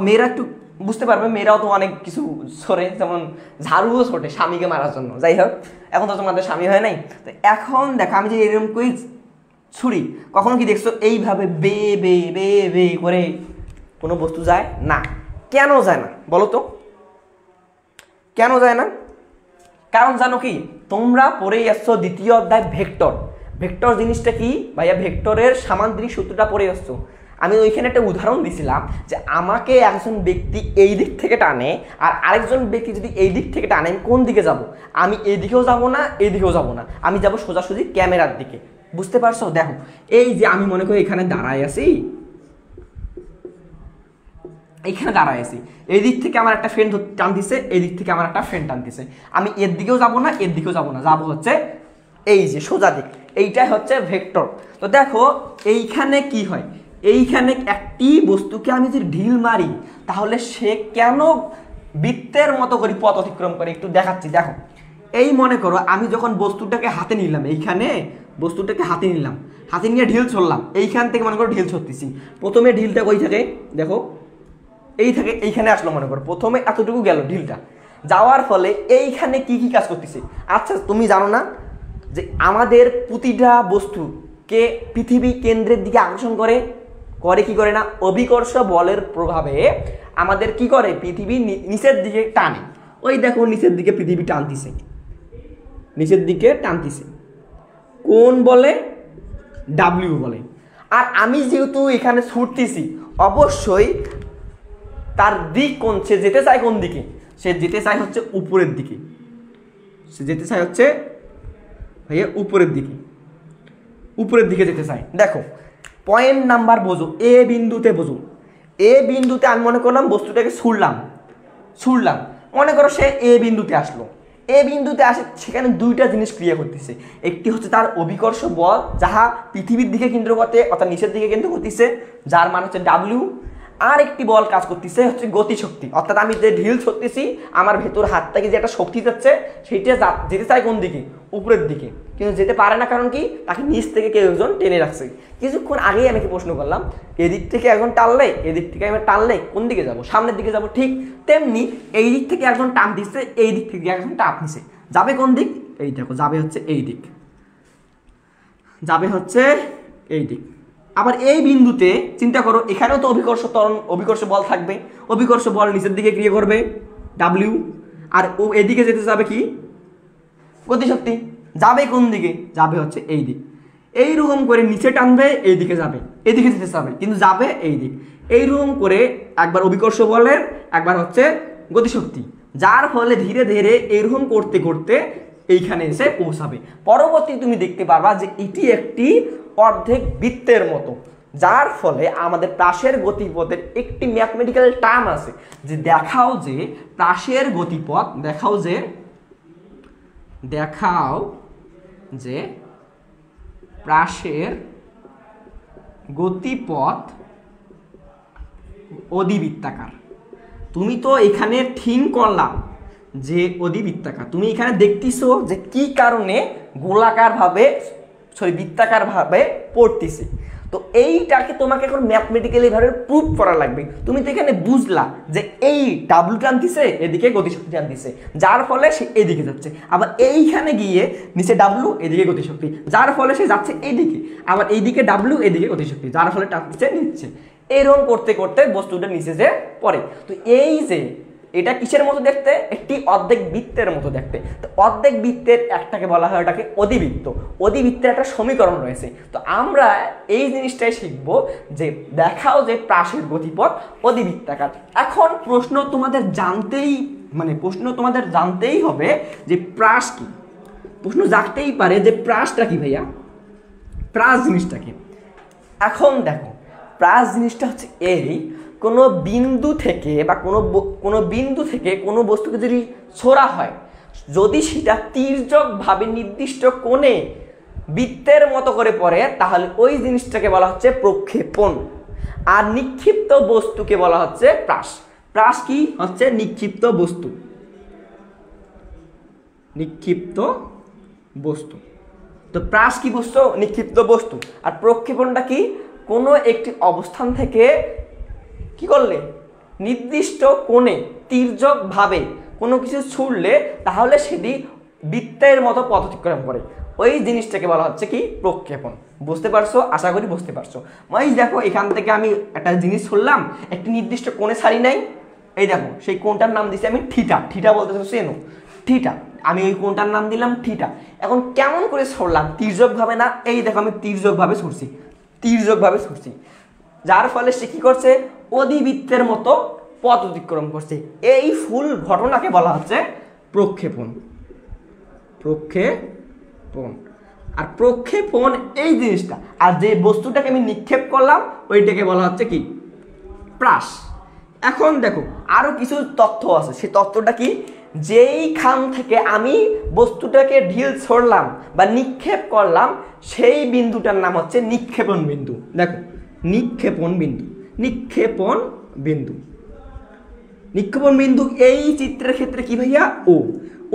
মেয়েরা একটু বুঝতে পারবে, মেয়েরাও তো অনেক কিছু ছোড়ে, যেমন ঝাড়ুও ছোটে স্বামীকে মারার জন্য। যাই হোক, এখন তো তোমাদের স্বামী হয় নাই। তো এখন দেখো, আমি যে এরকম করে ছুরি, কখনো কি দেখছো এইভাবে বে বে বে বে করে কোনো বস্তু যায় না? কেন যায় না বলো তো? কেন যায় না? কারণ জানো কি? তোমরা পড়েই আসছো দ্বিতীয় অধ্যায় ভেক্টর। ভেক্টর জিনিসটা কি ভাইয়া? ভেক্টরের সামান্তরিক সূত্রটা পড়ে আসছো। আমি ওইখানে একটা উদাহরণ দিছিলাম যে আমাকে একজন ব্যক্তি এই দিক থেকে টানে আর আরেকজন ব্যক্তি যদি এই দিক থেকে টানে, আমি কোন দিকে যাব? আমি এই দিকেও যাব না, এই দিকেও যাব না, আমি যাব সোজাসুজি ক্যামেরার দিকে। বুঝতে পারছো? দেখো এই যে আমি মনে করি এখানে দাঁড়ায় আছি, এইখানে দাঁড়ায় আছি, এই দিক থেকে আমার একটা ফ্রেন্ড টানতেছে, এই দিক থেকে আমার একটা ফ্রেন্ড টানতেছে, আমি এর দিকেও যাব না, এর দিকেও যাব না, যাবো হচ্ছে এই যে সোজা দিক। এইটাই হচ্ছে ভেক্টর। তো দেখো এইখানে কি হয়, এইখানে একটি বস্তুকে আমি যদি ঢিল মারি তাহলে সে কেন বৃত্তের মতো করে পথ অতিক্রম করে একটু দেখাচ্ছি। দেখো এই মনে করো আমি যখন বস্তুটাকে হাতে নিলাম, এইখানে বস্তুটাকে হাতে নিলাম, হাতে নিয়ে ঢিল ছড়লাম, এইখান থেকে মনে করো ঢিল ছড়তেছি, প্রথমে ঢিলটা কই থাকে দেখো, এই থাকে, এইখানে আসলো মনে করো, প্রথমে এতটুকু গেল ঢিলটা, যাওয়ার ফলে এইখানে কি কি কাজ করতেছে? আচ্ছা তুমি জানো না যে আমাদের প্রতিটা বস্তুকে পৃথিবী কেন্দ্রের দিকে আকর্ষণ করে? করে কি করে না? অভিকর্ষ বলের প্রভাবে আমাদের কি করে, পৃথিবী নিচের দিকে টানে। ওই দেখো নিচের দিকে পৃথিবী টানতেছে, নিচের দিকে টানতেছে, কোন বলে? ডাব্লিউ বলে। আর আমি যেহেতু এখানে ছুটতেছি, অবশ্যই তার দিক কোন, সে যেতে চায় কোন দিকে? সে যেতে চায় হচ্ছে উপরের দিকে, সে যেতে চায় হচ্ছে ভাইয়া উপরের দিকে, উপরের দিকে যেতে চায়। দেখো পয়েন্ট নাম্বার বোঝো, এ বিন্দুতে বোঝো, এ বিন্দুতে আমি মনে করলাম বস্তুটাকে ছুড়লাম, মনে করো সে এ বিন্দুতে আসলো, এ বিন্দুতে আসে, সেখানে দুইটা জিনিস ক্রিয়া করতেছে। একটি হচ্ছে তার অভিকর্ষ বল, যাহা পৃথিবীর দিকে কেন্দ্র করতে অর্থাৎ নিচের দিকে কেন্দ্র করতেছে, যার মান হচ্ছে ডাব্লিউ। আর একটি বল কাজ করতেছে হচ্ছে গতিশক্তি, অর্থাৎ আমি যে ঢিল ছড়তেছি আমার ভেতর হাত থেকে যে একটা শক্তি যাচ্ছে, সেইটা যেতে চায় কোন দিকে? উপরের দিকে, কিন্তু যেতে পারে না। কারণ কি? তাকে নিচ থেকে কেউ একজন টেনে রাখছে। কিছুক্ষণ আগেই আমি কি প্রশ্ন করলাম, এদিক থেকে একজন টানলে, এদিক থেকে আমি টানলে কোন দিকে যাব? সামনের দিকে যাব। ঠিক তেমনি এই দিক থেকে একজন টান দিচ্ছে, এই দিক থেকে একজন টান দিচ্ছে, যাবে কোন দিক? এই দেখো যাবে হচ্ছে এই দিক, যাবে হচ্ছে এই দিক। আবার এই বিন্দুতে চিন্তা করো, এখানেও তো অভিকর্ষ বল থাকবে, অভিকর্ষ বল নিচের দিকে ক্রিয়া করবে ডাব্লিউ, আর ও এদিকে যেতে যাবে কি? গতিশক্তি। যাবে কোন দিকে? যাবে হচ্ছে এই দিক। এইরকম করে নিচে টানবে, এই দিকে যাবে, এদিকে যেতে যাবে, কিন্তু যাবে এই দিক। এইরকম করে একবার অভিকর্ষ বলের, একবার হচ্ছে গতিশক্তি, যার ফলে ধীরে ধীরে এরকম করতে করতে এইখানে এসে পৌঁছাবে। পরবর্তী তুমি দেখতে পারবা যে এটি একটি অর্ধেক বৃত্তের মতো, যার ফলে আমাদের প্রাসের গতিপথের একটি ম্যাথমেটিক্যাল টার্ম আছে যে দেখাও যে প্রাসের গতিপথ, দেখাও যে প্রাসের গতিপথ অধিবৃত্তাকার। তুমি তো এখানে থিঙ্ক করলাম যে অধিবৃত্তাকার, তুমি এখানে দেখতেছো যে কি কারণে গোলাকার ভাবে বৃত্তাকার ভাবে পড়তেছে। তো এইটাকে তোমাকে এখন ম্যাথমেটিক্যালি ভাবে প্রুফ করা লাগবে। তুমি তো এখানে বুঝলা যে এই ডাব্লিউ টানতেছে, এদিকে গতিশক্তি টানতেছে, যার ফলে সে এদিকে যাচ্ছে। আবার এইখানে গিয়ে নিচে ডাব্লিউ, এদিকে গতিশক্তি, যার ফলে সে যাচ্ছে এইদিকে। আবার এইদিকে ডাব্লিউ, এদিকে গতিশক্তি, যার ফলে টানছে নিচ্ছে। এরকম করতে করতে বস্তুটা নিচে যে পড়ে। তো এই যে এটা কিসের মতো দেখতে? একটি অর্ধেক বৃত্তের মতো দেখতে। তো অর্ধেক বৃত্তের একটাকে বলা হয় ওটাকে অধিবৃত্ত। অধিবৃত্তের একটা সমীকরণ রয়েছে। তো আমরা এই জিনিসটাই শিখবো যে দেখাও যে প্রাসের গতিপথ অধিবৃত্তাকার। এখন প্রশ্ন তোমাদের জানতেই হবে যে প্রাস কি। প্রশ্ন জাগতেই পারে যে প্রাসটা কি ভাইয়া, প্রাস জিনিসটা কি। এখন দেখো প্রাস জিনিসটা হচ্ছে এই, কোনো বিন্দু থেকে বা কোনো বিন্দু থেকে কোনো বস্তুকে যদি ছোড়া হয়, যদি সেটা তির্যকভাবে নির্দিষ্ট কোণে বৃত্তের মতো করে পড়ে, তাহলে ওই জিনিসটাকে বলা হচ্ছে প্রক্ষেপণ। আর নিক্ষিপ্ত বস্তুকে বলা হচ্ছে প্রাস। প্রাস কি হচ্ছে? নিক্ষিপ্ত বস্তু, নিক্ষিপ্ত বস্তু। তো প্রাস কি বস্তু? নিক্ষিপ্ত বস্তু। আর প্রক্ষেপণটা কি? কোনো একটি অবস্থান থেকে কি করলে নির্দিষ্ট কোণে তির্যকভাবে কোনো কিছু ছুড়লে তাহলে সেটি বৃত্তের মতো পথ অতিক্রম করে, ওই জিনিসটাকে বলা হচ্ছে কি? প্রক্ষেপণ। বুঝতে পারছো? আশা করি বুঝতে পারছো। এই দেখো এখান থেকে আমি একটা জিনিস ছুড়লাম, একটি নির্দিষ্ট কোণে ছাড়ি নাই, এই দেখো সেই কোণটার নাম দিচ্ছি আমি থিটা। থিটা বলতে চেনো? থিটা আমি ওই কোণটার নাম দিলাম থিটা। এখন কেমন করে ছড়লাম? তির্যকভাবে না, এই দেখো আমি তির্যকভাবে ছুটছি, তির্যকভাবে ছুটছি, যার ফলে সে কি করছে? অধিবৃত্তের মতো পথ অতিক্রম করছে। এই ফুল ঘটনাকে বলা হচ্ছে প্রক্ষেপণ। প্রক্ষেপণ। আর প্রক্ষেপণ এই জিনিসটা, আর যে বস্তুটাকে আমি নিক্ষেপ করলাম ওইটাকে বলা হচ্ছে কি? প্রাস। এখন দেখো আরো কিছু তথ্য আছে, সেই তথ্যটা কি? যেইখান থেকে আমি বস্তুটাকে ঢিল ছড়লাম বা নিক্ষেপ করলাম সেই বিন্দুটার নাম হচ্ছে নিক্ষেপণ বিন্দু। দেখো নিক্ষেপণ বিন্দু, নিক্ষেপণ বিন্দু, নিক্ষেপণ বিন্দু এই চিত্রের ক্ষেত্রে কি ভাইয়া? ও।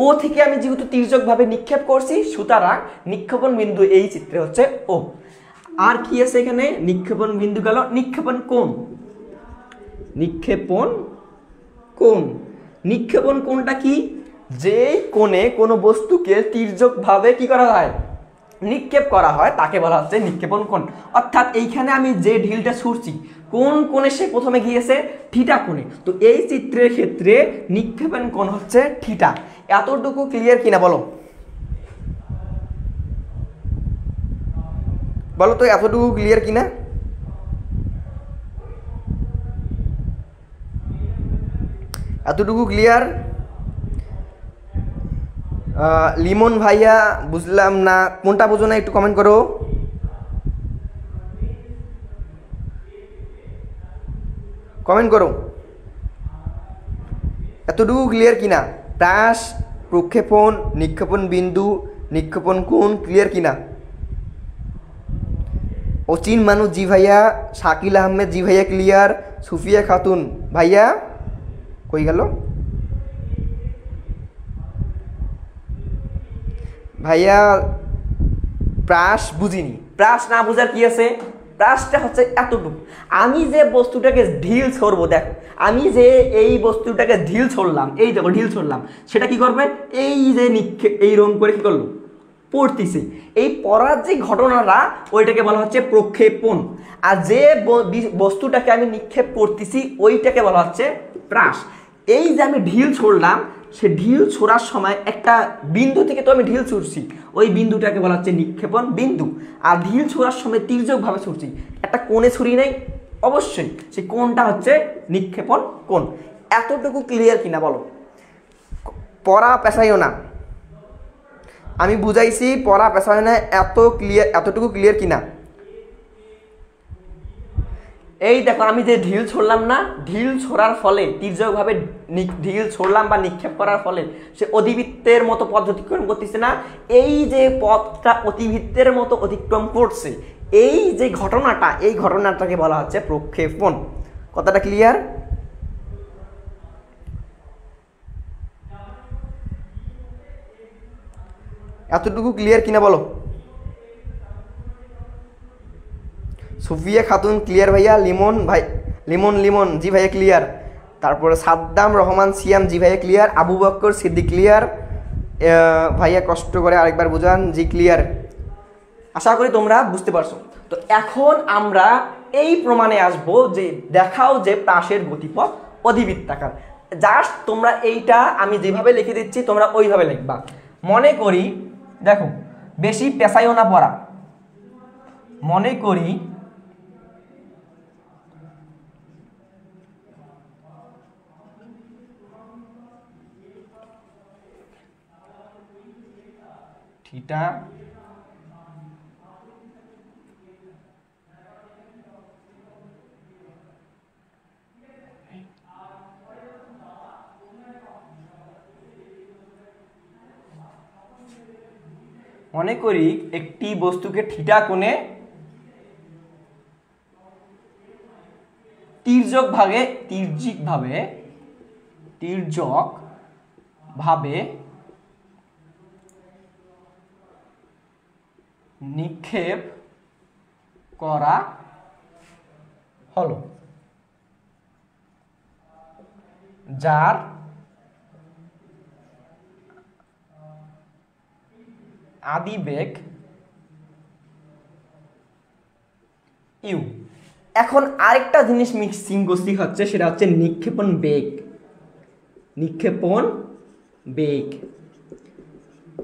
ও থেকে আমি যেহেতু তির্যকভাবে নিক্ষেপ করছি, সুতরাং নিক্ষেপণ বিন্দু এই চিত্রে হচ্ছে ও। আর কি আছে এখানে? নিক্ষেপণ বিন্দু গেল, নিক্ষেপণ কোণ। নিক্ষেপণ কোণ, নিক্ষেপণ কোণটা কি? যে কোণে কোনো বস্তুকে তির্যকভাবে কি করা হয়? নিক্ষেপ করা হয়, তাকে বলা হচ্ছে নিক্ষেপণ কোণ। অর্থাৎ এইখানে আমি যে ঢিলটা ছুড়ছি কোন কোণে সে প্রথমে গিয়েছে? থিটা কোণে। তো এই চিত্রের ক্ষেত্রে নিক্ষেপণ কোণ হচ্ছে থিটা। এতটুকু ক্লিয়ার কিনা বলো? বলো তো এতটুকু ক্লিয়ার কিনা? এতটুকু ক্লিয়ার? লিমন ভাইয়া বুঝলাম না, কোনটা বুঝো না একটু কমেন্ট করো। কমেন্ট করো এতটুকু ক্লিয়ার কিনা? প্রাস, প্রক্ষেপণ, নিক্ষেপণ বিন্দু, নিক্ষেপণ কোণ ক্লিয়ার কিনা? অচিন মানুষ জি ভাইয়া, শাকিল আহমেদ জি ভাইয়া ক্লিয়ার, সুফিয়া খাতুন ভাইয়া কই গেল ভাইয়া? প্রাস বুঝিনি। প্রাস না বুঝার কি আছে? প্রাসটা হচ্ছে এতটুকু, আমি যে বস্তুটাকে ঢিল ছড়বো, দেখো আমি যে এই বস্তুটাকে ঢিল ছড়লাম, এই দেখো ঢিল ছড়লাম, সেটা কি করবে? এই যে নিক্ষেপ এইরকম করে কি করলো? পড়তিছে। এই পড়ার যে ঘটনাটা ওইটাকে বলা হচ্ছে প্রক্ষেপণ। আর যে বস্তুটাকে আমি নিক্ষেপ করতেছি ওইটাকে বলা হচ্ছে প্রাস। এই যে আমি ঢিল ছড়লাম, সে ঢিল ছোড়ার সময় একটা বিন্দু থেকে তো আমি ঢিল ছুড়ছি, ওই বিন্দুটাকে বলা হচ্ছে নিক্ষেপণ বিন্দু। আর ঢিল ছোড়ার সময় তির্যকভাবে ছুড়ছি, একটা কোণে ছুরি নেই, অবশ্যই সেই কোণটা হচ্ছে নিক্ষেপণ কোণ। এতটুকু ক্লিয়ার কিনা বলো? পড়া পেশাইও না, আমি বুঝাইছি, পড়া পেশাই না, এত ক্লিয়ার, এতটুকু ক্লিয়ার কিনা? এই দেখো আমি যে ঢিল ছড়লাম না, ঢিল ছোড়ার ফলে তির্যকভাবে ঢিল ছড়লাম বা নিক্ষেপ করার ফলে সে অধিবৃত্তের মতো পথ অতিক্রম করতেছে না, এই যে পথটা অতিবৃত্তের মতো অতিক্রম করছে, এই যে ঘটনাটা, এই ঘটনাটাকে বলা হচ্ছে প্রক্ষেপণ। কথাটা ক্লিয়ার? এতটুকু ক্লিয়ার কিনা বলো? সুফিয়া খাতুন ক্লিয়ার ভাইয়া, লিমন ভাই, লিমন জি ভাইয়া ক্লিয়ার, তারপরে সাদ্দাম রহমান সিয়াম জি ভাইয়া ক্লিয়ার, আবু বক্কর সিদ্দিক ক্লিয়ার, ভাইয়া কষ্ট করে আরেকবার বুঝান, জি ক্লিয়ার। আশা করি তোমরা বুঝতে পারছো। তো এখন আমরা এই প্রমাণে আসব যে দেখাও যে প্রাসের গতিপথ অধিবৃত্তাকার। জাস্ট তোমরা এইটা আমি যেভাবে লিখে দিচ্ছি তোমরা ওইভাবে লিখবা। মনে করি, দেখো বেশি পেশাইও না পড়া, মনে করি থিটা মনে করি একটি বস্তুকে থিটা কোণে তির্যকভাবে নিক্ষেপ করা হলো, যার আদিবেগ ইউ। এখন আরেকটা জিনিস মিক্সিং করতে হচ্ছে, সেটা হচ্ছে নিক্ষেপণ বেগ। নিক্ষেপণ বেগ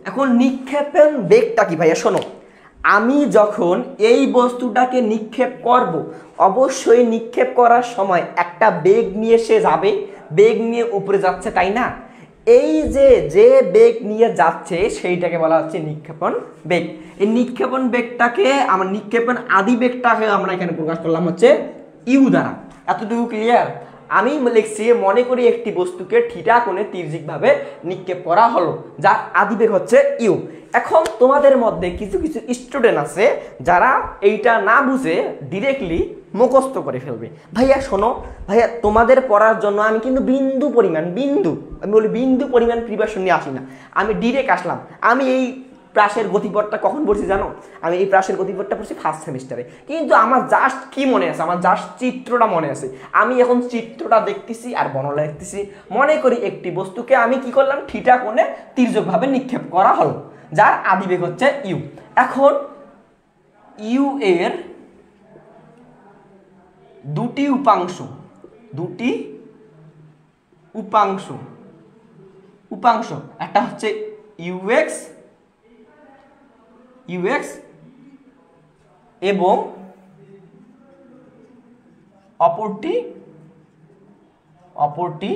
এখন নিক্ষেপণ বেগটা কি ভাইয়া? শোনো, আমি যখন এই বস্তুটাকে নিক্ষেপ করব, অবশ্যই নিক্ষেপ করার সময় একটা বেগ নিয়ে সে যাবে, বেগ নিয়ে উপরে যাচ্ছে, তাই না? এই যে বেগ নিয়ে যাচ্ছে সেইটাকে বলা হচ্ছে নিক্ষেপণ বেগ। এই নিক্ষেপণ বেগটাকে আমরা নিক্ষেপণ আদি বেগটাকে আমরা এখানে প্রকাশ করলাম হচ্ছে ইউ দ্বারা। এতটুকু ক্লিয়ার? আমি লিখছি, মনে করি একটি বস্তুকে থিটা কোণে তির্যকভাবে নিক্ষেপ করা হলো, যার আদিবেগ হচ্ছে ইউ। এখন তোমাদের মধ্যে কিছু কিছু স্টুডেন্ট আছে যারা এইটা না বুঝে ডিরেক্টলি মুখস্থ করে ফেলবে। ভাইয়া শোনো, ভাইয়া তোমাদের পড়ার জন্য আমি কিন্তু আমি বলি বিন্দু পরিমাণ প্রিপারেশন নিয়ে আসি না, আমি ডিরেক্ট আসলাম। আমি এই প্রাসের গতিপথটা কখন পড়ছি জানো? আমি এই প্রাসের গতিপথটা পড়ছি ফার্স্ট সেমিস্টারে। কিন্তু আমার জাস্ট কি মনে আছে, আমার জাস্ট চিত্রটা মনে আছে। আমি এখন চিত্রটা দেখতেছি আর বর্ণনা লিখতেছি। মনে করি একটি বস্তুকে আমি কি করলাম, থিটা কোণে তির্যকভাবে নিক্ষেপ করা হলো, যার আদিবেগ হচ্ছে ইউ। এখন ইউ এর দুটি উপাংশ একটা হচ্ছে ইউএক্স এবং অপরটি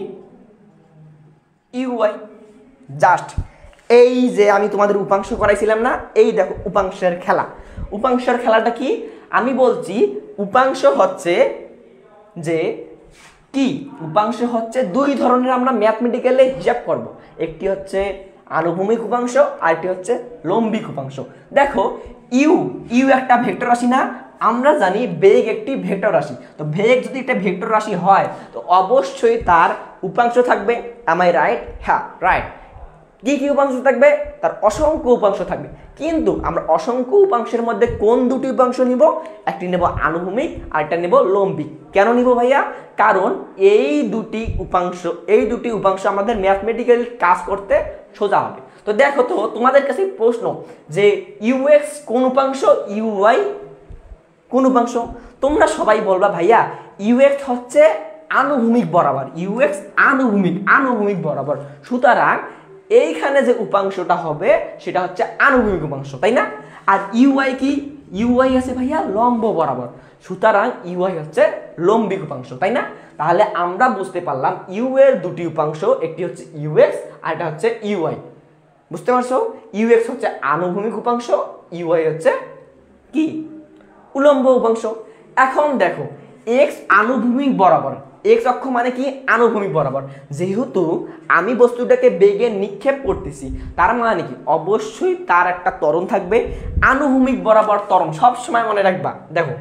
ইউআই। জাস্ট এই যে আমি তোমাদের উপাংশ করাইছিলাম না, এই দেখো উপাংশের খেলাটা কি আমি বলছি। উপাংশ হচ্ছে যে কি, উপাংশ হচ্ছে দুই ধরনের আমরা ম্যাথমেটিক্যালি হিসাব করব। একটি হচ্ছে আনুভূমিক উপাংশ, আরেকটি হচ্ছে লম্বিক উপাংশ। দেখো ইউ একটা ভেক্টর রাশি না? আমরা জানি বেগ একটি ভেক্টর রাশি। তো বেগ যদি একটা ভেক্টর রাশি হয় তো অবশ্যই তার উপাংশ থাকবে। Am I right? হ্যাঁ রাইট। কি উপাংশ থাকবে? তার অসংখ্য উপাংশ থাকবে। কিন্তু আমরা অসংখ্য উপাংশের মধ্যে কোন দুটি উপাংশ নিব? একটি নেব আনুভূমিক, আরেকটা নেব লম্বিক। কেন নিব ভাইয়া? কারণ এই দুটি উপাংশ আমাদের ম্যাথমেটিক্যালি কাজ করতে সোজা হবে। তো দেখো তো তোমাদের কাছে প্রশ্ন যে ইউএক্স কোন উপাংশ, ইউওয়াই কোন উপাংশ? তোমরা সবাই বলবা ভাইয়া ইউএক্স হচ্ছে আনুভূমিক বরাবর, ইউএক্স আনুভূমিক বরাবর। সুতরাং এইখানে যে উপাংশটা হবে সেটা হচ্ছে আনুভূমিক উপাংশ, তাই না? আর ইউআই কি? ইউআই আছে ভাইয়া লম্ব বরাবর, সুতরাং ইউআই হচ্ছে লম্বিক উপাংশ, তাই না? তাহলে আমরা বুঝতে পারলাম ইউ এর দুটি উপাংশ, একটি হচ্ছে ইউএক্স আর এটা হচ্ছে ইউআই। বুঝতে পারছো? ইউএক্স হচ্ছে আনুভূমিক উপাংশ, ইউআই হচ্ছে কি? উলম্ব উপাংশ। এখন দেখো এক্স আনুভূমিক বরাবর, এক্স অক্ষ মানে কি? আনুভূমিক বরাবর। যেহেতু আমি বস্তুটাকে বেগে নিক্ষেপ করতেছি, তার মানে কি অবশ্যই তার একটা ত্বরণ থাকবে। আনুভূমিক বরাবর ত্বরণ সবসময় মনে রাখবা। দেখো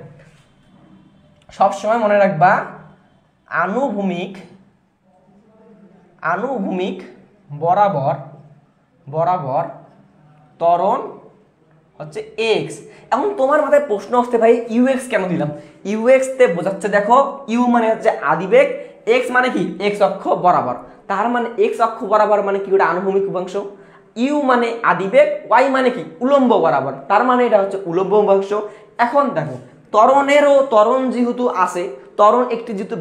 সবসময় মনে রাখবা আনুভূমিক বরাবর ত্বরণ হচ্ছে এক্স। এখন তোমার মাথায় প্রশ্ন আসতে ভাই ইউএক্স কেন দিলাম? ইউএক্স তে বোঝাচ্ছে, দেখো ইউ মানে হচ্ছে আদিবেগ, এক্স মানে কি? এক্স অক্ষ বরাবর। তার মানে এক্স অক্ষ বরাবর মানে কি? ওটা আনুভূমিক উপাংশ। ইউ মানে আদিবেগ, ওয়াই মানে কি? উলম্ব বরাবর, তার মানে এটা হচ্ছে উলম্ব উপাংশ। এখন দেখো ত্বরণ যেহেতু আছে, ত্বরণ একটি যেহেতু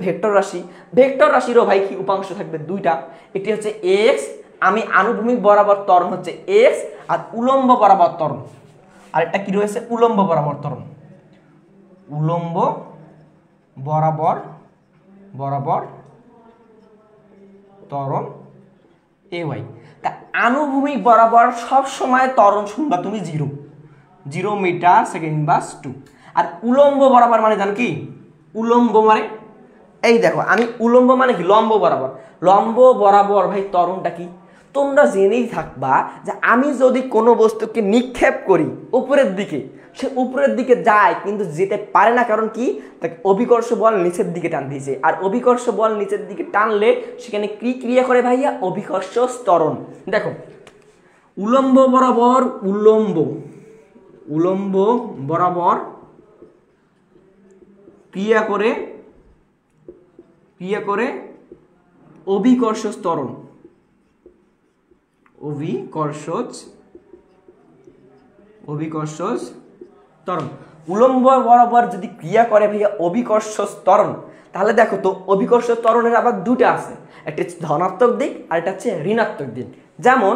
ভেক্টর রাশিরও ভাই কি উপাংশ থাকবে? দুইটা। একটি হচ্ছে এক্স, আমি আনুভূমিক বরাবর ত্বরণ হচ্ছে এক্স, আর উলম্ব বরাবর ত্বরণ আরেকটা কি রয়েছে? উলম্ব বরাবর ত্বরণ, উলম্ব বরাবর ত্বরণ এ ওয়াই। তা আনুভূমিক বরাবর সব সময় ত্বরণ শুনবা তুমি 0 মিটার সেকেন্ড ইনভার্স 2। আর উলম্ব বরাবর মানে জানো কি? উলম্ব মানে এই দেখো, আমি উলম্ব মানে কি? লম্ব বরাবর ভাই ত্বরণটা কি? তোমরা জেনেই থাকবা যে আমি যদি কোনো বস্তুকে নিক্ষেপ করি উপরের দিকে, সে উপরের দিকে যায় কিন্তু যেতে পারে না। কারণ কি? তাকে অভিকর্ষ বল নিচের দিকে টান দিয়েছে, আর অভিকর্ষ বল নিচের দিকে টানলে সেখানে কি ক্রিয়া করে ভাইয়া? অভিকর্ষ ত্বরণ। দেখো উলম্ব বরাবর ক্রিয়া করে অভিকর্ষ ত্বরণ, উলম্ব বরাবর যদি ক্রিয়া করে ভাইয়া অভিকর্ষ ত্বরণ, তাহলে দেখো তো অভিকর্ষ ত্বরণের আবার দুটো আছে, একটা হচ্ছে ধনাত্মক দিক আর একটা হচ্ছে ঋণাত্মক দিক। যেমন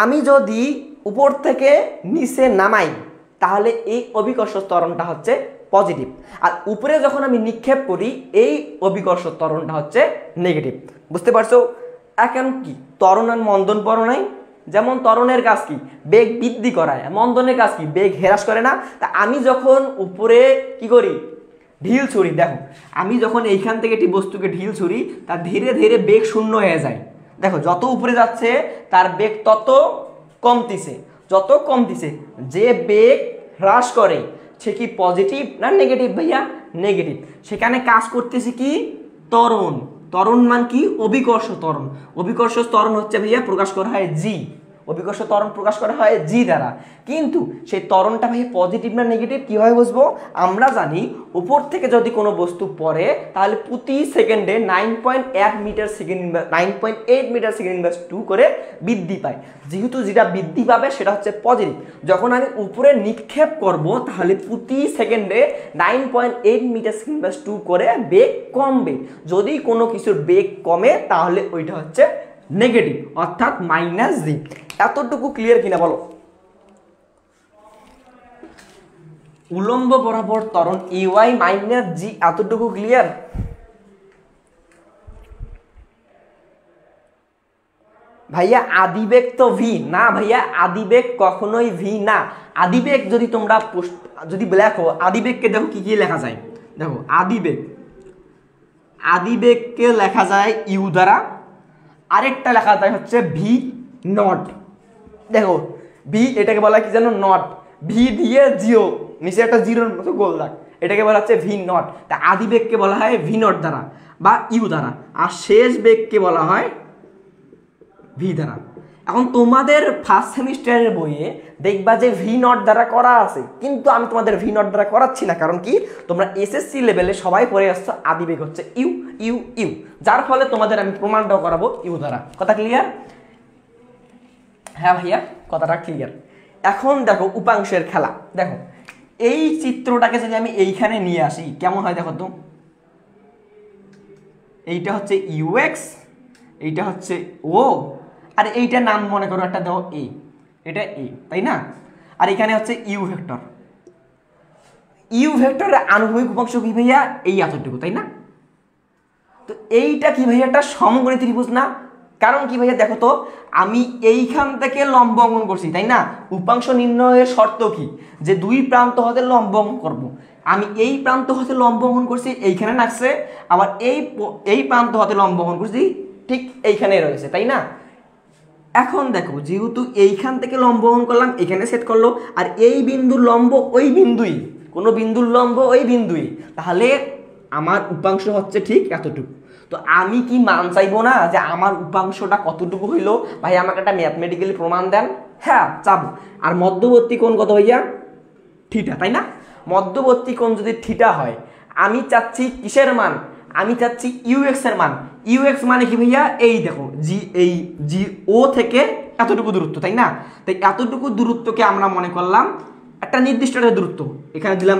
আমি যদি উপর থেকে নিচে নামাই তাহলে এই অভিকর্ষ ত্বরণটা হচ্ছে পজিটিভ, আর উপরে যখন আমি নিক্ষেপ করি এই অভিকর্ষ ত্বরণটা হচ্ছে নেগেটিভ। বুঝতে পারছো? এখন কি ত্বরণ আর মন্দন পড়ো নাই? যেমন ত্বরণের কাজ কি বেগ বৃদ্ধি করায়, মন্দনের কাজ কি বেগ হ্রাস করে না? তা আমি যখন উপরে কি করি ঢিল ছুরি, দেখো আমি যখন এইখান থেকে একটি বস্তুকে ঢিল ছুরি তা ধীরে ধীরে বেগ শূন্য হয়ে যায়। দেখো যত উপরে যাচ্ছে তার বেগ তত কমতিছে, যত কমতিছে। যে বেগ হ্রাস করে সে কি পজিটিভ না নেগেটিভ ভাইয়া? নেগেটিভ। সেখানে কাজ করতেছে কি ত্বরণ। ত্বরণ মান কি অভিকর্ষ ত্বরণ। অভিকর্ষ ত্বরণ হচ্ছে ভাইয়া প্রকাশ করা হয় জি, অভিকর্ষ ত্বরণ প্রকাশ করা হয় জি দ্বারা। কিন্তু সেই ত্বরণটা ভাইয়া পজিটিভ না নেগেটিভ কিভাবে বুঝবো? আমরা জানি উপর থেকে যদি কোনো বস্তু পড়ে তাহলে প্রতি সেকেন্ডে 9.8 metre second 9.8 metre second inverse 2 করে বৃদ্ধি পায়। যেহেতু যেটা বৃদ্ধি পাবে সেটা হচ্ছে পজিটিভ। যখন আমি উপরে নিক্ষেপ করব তাহলে প্রতি সেকেন্ডে 9.8 মিটার সেকেন্ড ইনভার্স 2 করে বেগ কমবে। যদি কোনো কিছুর বেগ কমে তাহলে ওইটা হচ্ছে নেগেটিভ, অর্থাৎ মাইনাস জি। এতটুকু ক্লিয়ার কিনা বলো? উলম্ব বরাবর ত্বরণ ইউআই মাইনাস জি, এতটুকু ক্লিয়ার? ভাইয়া আদিবেগ তো ভি না ভাইয়া, আদিবেগ কখনোই ভি না। আদিবেগ যদি তোমরা যদি লেখো আদিবেগকে দেখো কি কি লেখা যায়। দেখো আদিবেগকে লেখা যায় ইউ দ্বারা, আরেকটা লেখা যায় হচ্ছে ভি নট। দেখো ভি এটাকে বলা কি জানো? নট। ভি দিয়ে জিরো, নিচে একটা জিরোর মতো গোল দাগ, এটাকে বলা হচ্ছে ভি নট। তা আদি বেগকে বলা হয় ভি নট দ্বারা বা ইউ দ্বারা, আর শেষ বেগকে বলা হয় ভি দ্বারা। এখন তোমাদের ফার্স্ট সেমিস্টারের বইয়ে দেখবা যে ভি নট দ্বারা করা আছে, কিন্তু আমি তোমাদের ভি নট দ্বারা করাচ্ছি না। কারণ কি তোমরা এসএসসি লেভেলে সবাই পড়ে আসছো আদিবেগ হচ্ছে ইউ ইউ ইউ, যার ফলে তোমাদের আমি প্রমাণটাও করাবো ইউ দ্বারা। কথা ক্লিয়ার? হ্যাঁ ভাইয়া কথাটা ক্লিয়ার। এখন দেখো উপাংশের খেলা। দেখো এই চিত্রটাকে যদি আমি এইখানে নিয়ে আসি কেমন হয় দেখো তো। এইটা হচ্ছে ইউএক্স, এইটা হচ্ছে ও, আর এইটার নাম মনে করো একটা দাও এ, এটা এ, তাই না? আর এখানে হচ্ছে ইউ ভেক্টর। ইউ ভেক্টরের আনুভূমিক উপাংশ কি ভাইয়া? এই এতটুকু, তাই না? তো এইটা কি ভাইয়া একটা সমকোণী ত্রিভুজ না? কারণ কি ভাইয়া দেখো তো, আমি এইখান থেকে লম্ব অঙ্কন করছি, তাই না? উপাংশ নির্ণয়ের শর্ত কি? যে দুই প্রান্ত হতে লম্ব অঙ্কন করবো। আমি এই প্রান্ত হতে লম্ব অঙ্কন করছি এইখানে নাকছে, আবার এই প্রান্ত হতে লম্ব অঙ্কন করছি ঠিক এইখানে রয়েছে, তাই না? এখন দেখো যেহেতু এইখান থেকে লম্ব অঙ্কন করলাম, এখানে সেট করলো, আর এই বিন্দুর লম্ব ওই বিন্দুই, কোনো বিন্দুর লম্ব ওই বিন্দুই, তাহলে আমার উপাংশ হচ্ছে ঠিক এতটুকু। তো আমি কি মান চাইবো না যে আমার উপাংশটা কতটুকু হইলো? ভাই আমাকে একটা ম্যাথমেটিক্যালি প্রমাণ দেন। হ্যাঁ চাবো। আর মধ্যবর্তী কোণ কত ভাইয়া? থিটা, তাই না? মধ্যবর্তী কোণ যদি থিটা হয়, আমি চাচ্ছি কিসের মান? আমি চাচ্ছি ইউএক্স এর মান। ইউএক্স মানে কি ভাইয়া? এই দেখো এই জি ও থেকে এতটুকু দূরত্ব, তাই না? তাই এতটুকু দূরত্বকে আমরা মনে করলাম একটা নির্দিষ্ট একটা দূরত্ব। এখানে দিলাম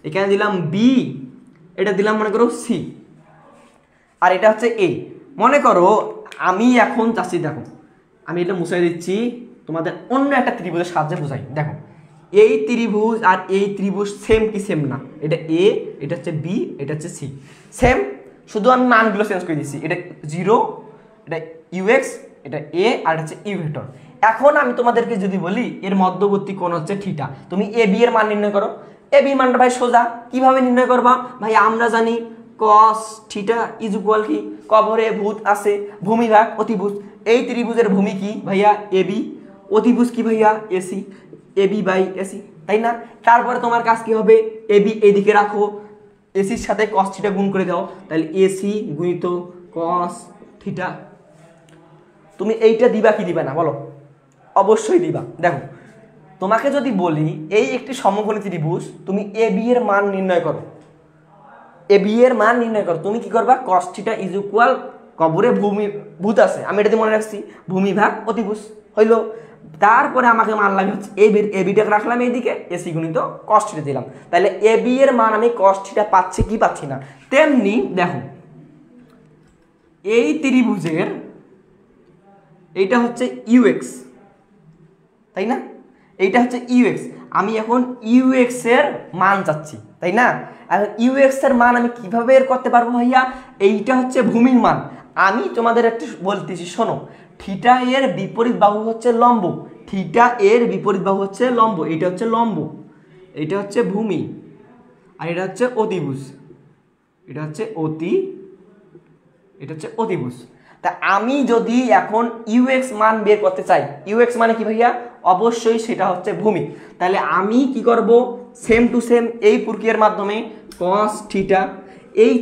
এখানে দিলাম বি, এটা দিলাম মনে করো সি, আর এটা হচ্ছে এ। মনে করো আমি এখন চাচ্ছি, দেখো আমি এটা মুছাই দিচ্ছি, তোমাদের অন্য একটা ত্রিভুজের সাহায্যে বোঝাই। দেখো এই ত্রিভুজ আর এই ত্রিভুজ সেম কি সেম না? এটা এ, এটা হচ্ছে বি, এটা হচ্ছে সি, সেম। শুধু আমি মানগুলো চেঞ্জ করে দিচ্ছি। এটা 0, এটা ইউএক্স, এটা এ, আর এটা হচ্ছে ইউ ভেক্টর। এখন আমি তোমাদেরকে যদি বলি এর মধ্যবর্তী কোণ হচ্ছে থিটা, তুমি এ বি এর মান নির্ণয় করো। এ বি মানটা ভাই সোজা, কিভাবে নির্ণয় করবা ভাই? আমরা জানি cos থিটা ইজ ইকুয়াল কি কবরে ভূত আছে ভূমিভাগ অতিভুজ। এই ত্রিভুজের ভূমি কি ভাইয়া? এবি। অতিভুজ কি ভাইয়া? এসি। এবি বাই এসি, তাই না? তারপরে তোমার কাজ কি হবে? এবি এইদিকে রাখো, এসির সাথে cos থিটা গুণ করে দাও, তাহলে এসি গুণিত cos থিটা। তুমি এইটা দিবা কি দিবা না বলো? অবশ্যই দিবা। দেখো তোমাকে যদি বলি এই একটি সমকোণী ত্রিভুজ, তুমি এ বি এর মান নির্ণয় করো, এ বি এর মান নির্ণয় করো, তুমি কি করবা? cos থিটা ইজ ইকুয়াল কবরে ভূত আছে, আমি এটা মনে রাখছি, ভূমি ভাগ অতিভুজ হইলো। তারপরে আমাকে মান লাগে হচ্ছে এ বিটাকে রাখলাম এইদিকে, এসি গুণিত cos থিটা দিলাম, তাহলে এ বি এর মান আমি cos থিটা পাচ্ছি কি পাচ্ছি না? তেমনি দেখো এই ত্রিভুজের এইটা হচ্ছে ইউএক্স, তাই না? এইটা হচ্ছে ইউএক্স। আমি এখন ইউএক্স এর মান চাচ্ছি, তাই না? আর ইউএক্স এর মান আমি কিভাবে বের করতে পারবো ভাইয়া? এইটা হচ্ছে ভূমির মান। আমি তোমাদের একটু বলতেছি, শোনো, থিটা এর বিপরীত বাহু হচ্ছে লম্ব, থিটা এর বিপরীত বাহু হচ্ছে লম্ব, এটা হচ্ছে লম্ব, এটা হচ্ছে ভূমি, আর এটা হচ্ছে অতিভুজ, এটা হচ্ছে অতিভুজ। তা আমি যদি এখন ইউএক্স মান বের করতে চাই, ইউএক্স মানে কি ভাইয়া? অবশ্যই সেটা হচ্ছে ভূমি। তাহলে আমি কি করব? সেম টু সেম এই প্রক্রিয়ার মাধ্যমে cos থিটা, এই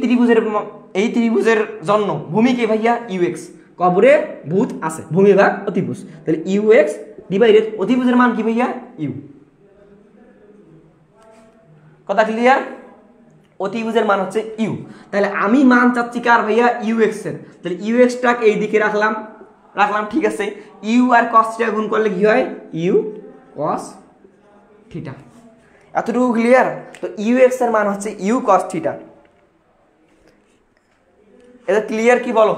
ত্রিভুজের জন্য ভূমি কে ভাইয়া? ইউএক্স। কবরে ভূত আছে, ভূমি ভাগ অতিভুজ, তাহলে ইউএক্স ডিভাইডেড অতিভুজের মান কি ভাইয়া? ইউ। কথা ক্লিয়ার? অতিভুজের মান হচ্ছে ইউ। তাহলে আমি মান চাচ্ছি কার ভাইয়া? ইউএক্স এর। তাহলে ইউএক্সটাকে এই দিকে রাখলাম, ঠিক আছে। ইউ আর cos থিটা গুণ করলে কি হয়? U cos theta. এতটুকু ক্লিয়ার? তো ইউএক্স এর মান হচ্ছে ইউ cos থিটা। এটা ক্লিয়ার কি বলো?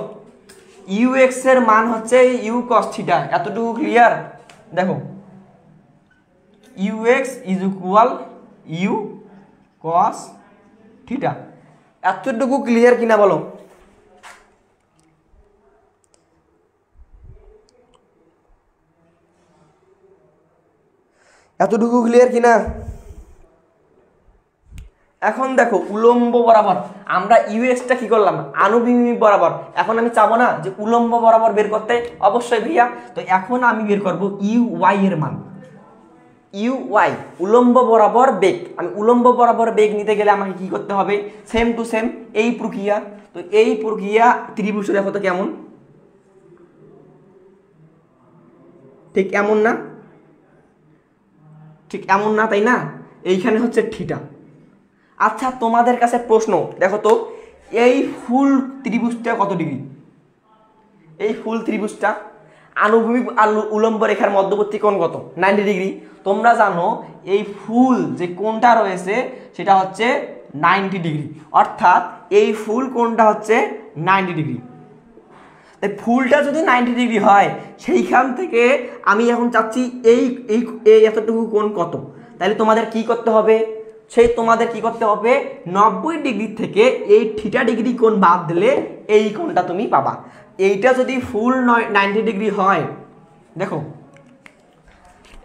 ইউএক্স এর মান হচ্ছে ইউ cos থিটা। এতটুকু ক্লিয়ার? দেখো, u x is equal u cos theta. এতটুকু ক্লিয়ার কিনা বলো? এতটুকু ক্লিয়ার কিনা? এখন দেখো, উলম্ব বরাবর আমরা ইউএক্সটা কি করলাম? আনুভূমিক বরাবর। এখন আমি চাবো না যে উলম্ব বরাবর বের করতে? অবশ্যই ভাইয়া। তো এখন আমি বের করব ইউ ওয়াই এর মান। ইউ ওয়াই উলম্ব বরাবর বেগ। আমি উলম্ব বরাবর বেগ নিতে গেলে আমাকে কি করতে হবে? সেম টু সেম এই প্রক্রিয়া। তো এই প্রক্রিয়া ত্রিভুজটা দেখো তো কেমন, ঠিক এমন না? ঠিক এমন না, তাই না? এইখানে হচ্ছে থিটা। আচ্ছা, তোমাদের কাছে প্রশ্ন, দেখো তো এই ফুল ত্রিভুজটা কত ডিগ্রি? এই ফুল ত্রিভুজটা আনুভূমিক আর উলম্ব রেখার মধ্যবর্তী কোণ কত? 90 ডিগ্রি। তোমরা জানো এই ফুল যে কোণটা রয়েছে সেটা হচ্ছে 90 ডিগ্রি, অর্থাৎ এই ফুল কোণটা হচ্ছে 90 ডিগ্রি। তাই ফুলটা যদি 90 ডিগ্রি হয়, সেইখান থেকে আমি এখন চাচ্ছি এই এতটুকু কোণ কত। তাহলে তোমাদের কি করতে হবে? তোমাদের কি করতে হবে? 90 ডিগ্রি থেকে এই থিটা ডিগ্রি কোণ বাদ দিলে এই কোণটা তুমি পাবা। এইটা যদি ফুল 90 ডিগ্রি হয়, দেখো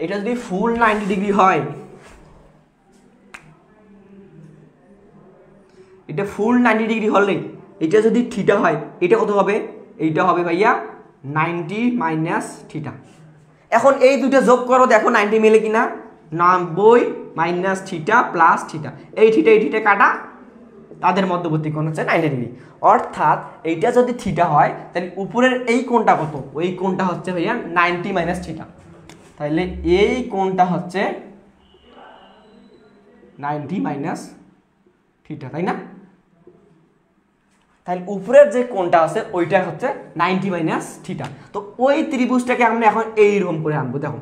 এটা যদি ফুল 90 ডিগ্রি হয়, এটা ফুল 90 ডিগ্রি হলে এটা যদি থিটা হয়, এটা কত হবে? এইটা হবে ভাইয়া 90 মাইনাস থিটা। এখন এই দুটো যোগ করো, দেখো 90 মিলে কিনা? 90 মাইনাস থিটা প্লাস থিটা, এই থিটা কাটা, তাদের মধ্যবর্তী কোণ হচ্ছে 90 ডিগ্রি। অর্থাৎ এইটা যদি থিটা হয়, তাহলে উপরের এই কোণটা কত? ওই কোণটা হচ্ছে ভাইয়া 90 মাইনাস থিটা। তাহলে এই কোণটা হচ্ছে 90 মাইনাস থিটা, তাই না? তাহলে উপরের যে কোণটা আছে ওইটা হচ্ছে 90 মাইনাস থিটা। তো ওই ত্রিভুজটাকে আমরা এখন এইরকম করে আনবো। দেখো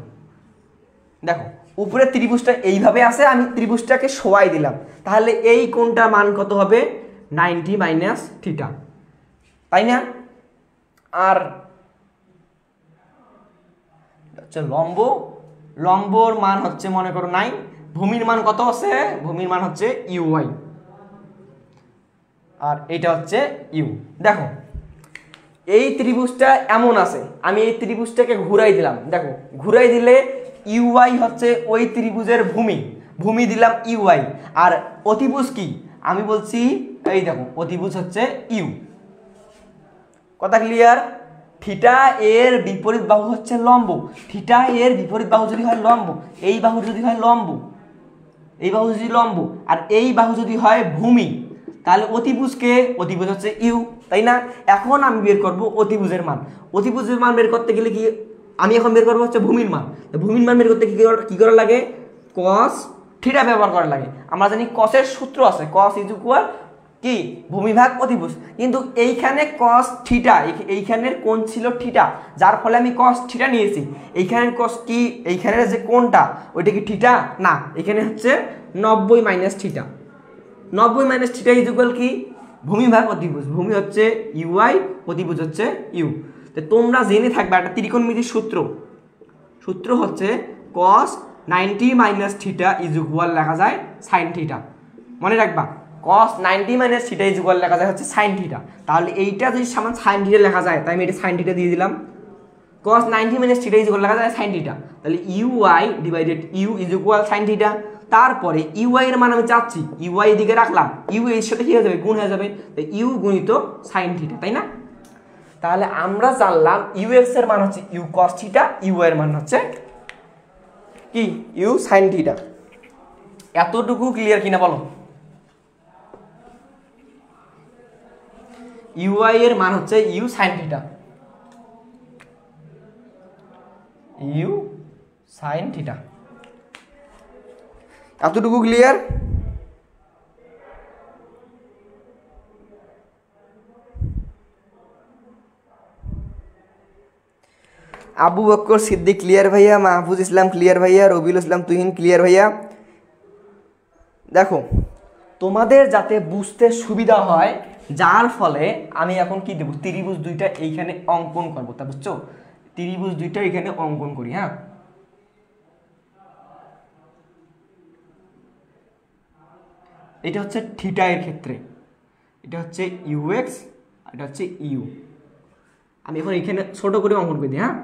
দেখো উপরের ত্রিভুজটা এইভাবে আছে, আমি ত্রিভুজটাকে শোয়াই দিলাম, তাহলে এই কোণটার মান কত হবে? 90 মাইনাস থিটা, তাই না? আর হচ্ছে লম্বর মান হচ্ছে মনে করো 9। ভূমির মান কত আছে? ভূমির মান হচ্ছে ইউ ওয়াই, আর এটা হচ্ছে ইউ। দেখো এই ত্রিভুজটা এমন আছে, আমি এই ত্রিভুজটাকে ঘুরাই দিলাম। দেখো ঘুরাই দিলে ইউআই হচ্ছে ওই ত্রিভুজের ভূমি দিলাম ইউআই। আর অতিভুজ কি? আমি বলছি এই দেখো অতিভুজ হচ্ছে ইউ। কথা ক্লিয়ার? থিটা এর বিপরীত বাহু হচ্ছে লম্ব। থিটা এর বিপরীত বাহু যদি হয় লম্ব, এই বাহু যদি হয় লম্ব, এই বাহু যদি লম্ব, আর এই বাহু যদি হয় ভূমি, তাহলে অতিভুজ হচ্ছে ইউ, তাই না? এখন আমি বের করব অতিভুজের মান। অতিভুজের মান বের করতে গেলে কি আমি এখন বের করবো? হচ্ছে ভূমির মান। ভূমির মান বের করতে কি করা লাগে? cos থিটা ব্যবহার করা লাগে। আমরা জানি cos-এর সূত্র আছে, cos ইজ ইকুয়াল কি? ভূমি ভাগ অতিভুজ। কিন্তু এইখানে cos থিটা, এইখানের কোণ ছিল থিটা, যার ফলে আমি cos থিটা নিয়েছি। এইখানের cos কি? এইখানের যে কোণটা ওইটা কি থিটা? না, এখানে হচ্ছে 90 minus theta. 90 minus theta is equal কি? ভূমি ভাগ অতিভুজ। ভূমি হচ্ছে ইউআই, অতিভুজ হচ্ছে ইউ। তো তোমরা জেনে থাকবে একটা ত্রিকোণমিতির সূত্র হচ্ছে cos 90 minus theta is equal লেখা যায় সাইন থিটা। মনে রাখবা cos 90 minus theta is equal লেখা যায় হচ্ছে সাইন থিটা। তাহলে এইটা যদি সমান সাইন থিটা লেখা যায়, তাই আমি এটা সাইন থিটা দিয়ে দিলাম। cos 90 minus theta is equal লেখা যায় সাইন থিটা, তাহলে u y divided u is equal sine theta. তারপরে ইউআই এর মান আমি চাচ্ছি, ইউআই এদিকে রাখলাম, ইউ এর সাথে কি হয়ে যাবে, গুণ হয়ে যাবে, তো ইউ গুণিত সাইন থিটা, তাই না? তাহলে আমরা জানলাম ইউ এক্স এর মান হচ্ছে ইউ cos থিটা, ইউ এর মান হচ্ছে কি ইউ সাইন থিটা। এতটুকু ক্লিয়ার কিনা বলো? ইউআই এর মান হচ্ছে u sine theta, u sine theta. এতটুকু ক্লিয়ার? আবু বকর সিদ্দিক ক্লিয়ার ভাইয়া, মাহফুজ ইসলাম ক্লিয়ার ভাইয়া, রবিউল ইসলাম তুহিন ক্লিয়ার ভাইয়া। দেখো তোমাদের যাতে বুঝতে সুবিধা হয়, যার ফলে আমি এখন কি দেবো, ত্রিভুজ দুইটা এইখানে অঙ্কন করবো, তা বুঝছো? ত্রিভুজ দুইটা এখানে অঙ্কন করি। হ্যাঁ, এটা হচ্ছে থিটা এর ক্ষেত্রে, এটা হচ্ছে ইউ এক্স, এটা হচ্ছে ইউ। আমি এখন এখানে ছোট করে অঙ্কন করে দিই। হ্যাঁ,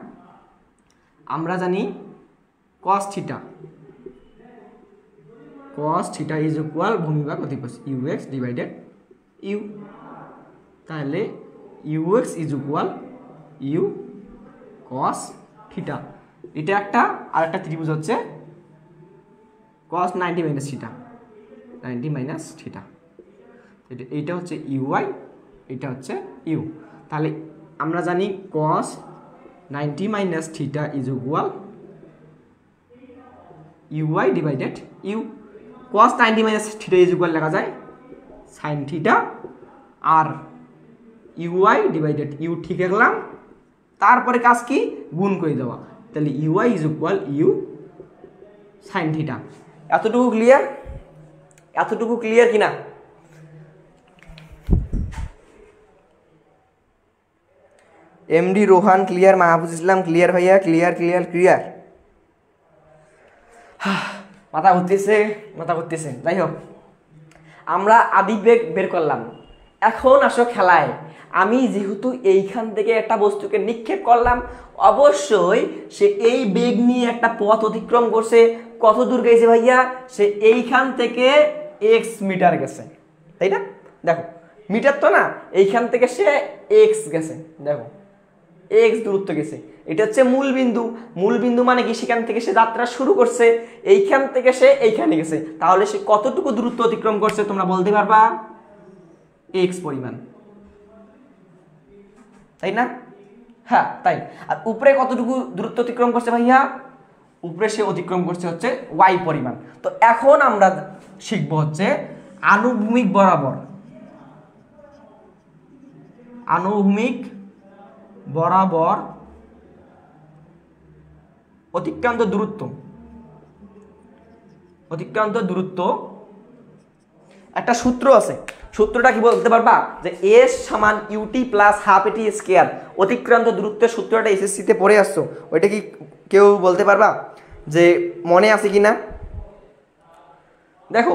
আমরা জানি cos থিটা ইজ ইকুয়াল ভূমি ভাগ অধিকোণ ইউ এক্স ডিভাইডেড ইউ। তাহলে u x is equal u cos theta. এটা একটা, আর একটা ত্রিভুজ হচ্ছে cos 90 minus theta, 90 minus theta. এইটা হচ্ছে ইউআই, এটা হচ্ছে ইউ। তাহলে আমরা জানি cos 90 minus theta is equal u y divided u. cos 90 minus theta is equal লেখা যায় সাইন থিটা, আর ইউআই ডিভাইডেড ইউ ঠিক রাখলাম। তারপরে কাজ কি, গুণ করে দেওয়া। তাহলে u y is equal u sine theta. এতটুকু ক্লিয়ার? এতটুকু ক্লিয়ার কিনা? MD Rohan clear, Mahfuz Islam clear ভাইয়া, ক্লিয়ার ক্লিয়ার ক্লিয়ার। মাথা ঘুরতেছে। যাই হোক, আমরা আদিবেগ বের করলাম। এখন আসো খেলায়। আমি যেহেতু এইখান থেকে একটা বস্তুকে নিক্ষেপ করলাম, অবশ্যই সে এই বেগ নিয়ে একটা পথ অতিক্রম করছে। কত দূর গেছে ভাইয়া? সে এইখান থেকে এক্স মিটার গেছে, তাই না? দেখো মিটার তো না, এইখান থেকে সে এক্স গেছে, দেখো এক্স দূরত্ব গেছে। এটা হচ্ছে মূল বিন্দু মানে কি, সেখান থেকে সে যাত্রা শুরু করছে, এইখান থেকে সে এইখানে গেছে। তাহলে সে কতটুকু দূরত্ব অতিক্রম করছে তোমরা বলতে পারবা? এক্স পরিমাণ, তাই না? হ্যাঁ তাই। আর উপরে কতটুকু দূরত্ব অতিক্রম করছে ভাইয়া? উপরে সে অতিক্রম করছে হচ্ছে ওয়াই পরিমাণ। তো এখন আমরা শিখবো হচ্ছে আনুভূমিক বরাবর অতিক্রান্ত দূরত্ব একটা সূত্র আছে। সূত্রটা কি বলতে পারবা? যে এস সমান UT plus half a t square. অতিক্রান্ত দূরত্বের সূত্রটা এসএসসিতে পড়ে আসছো, ওইটা কি কেউ বলতে পারবা যে মনে আছে কিনা? দেখো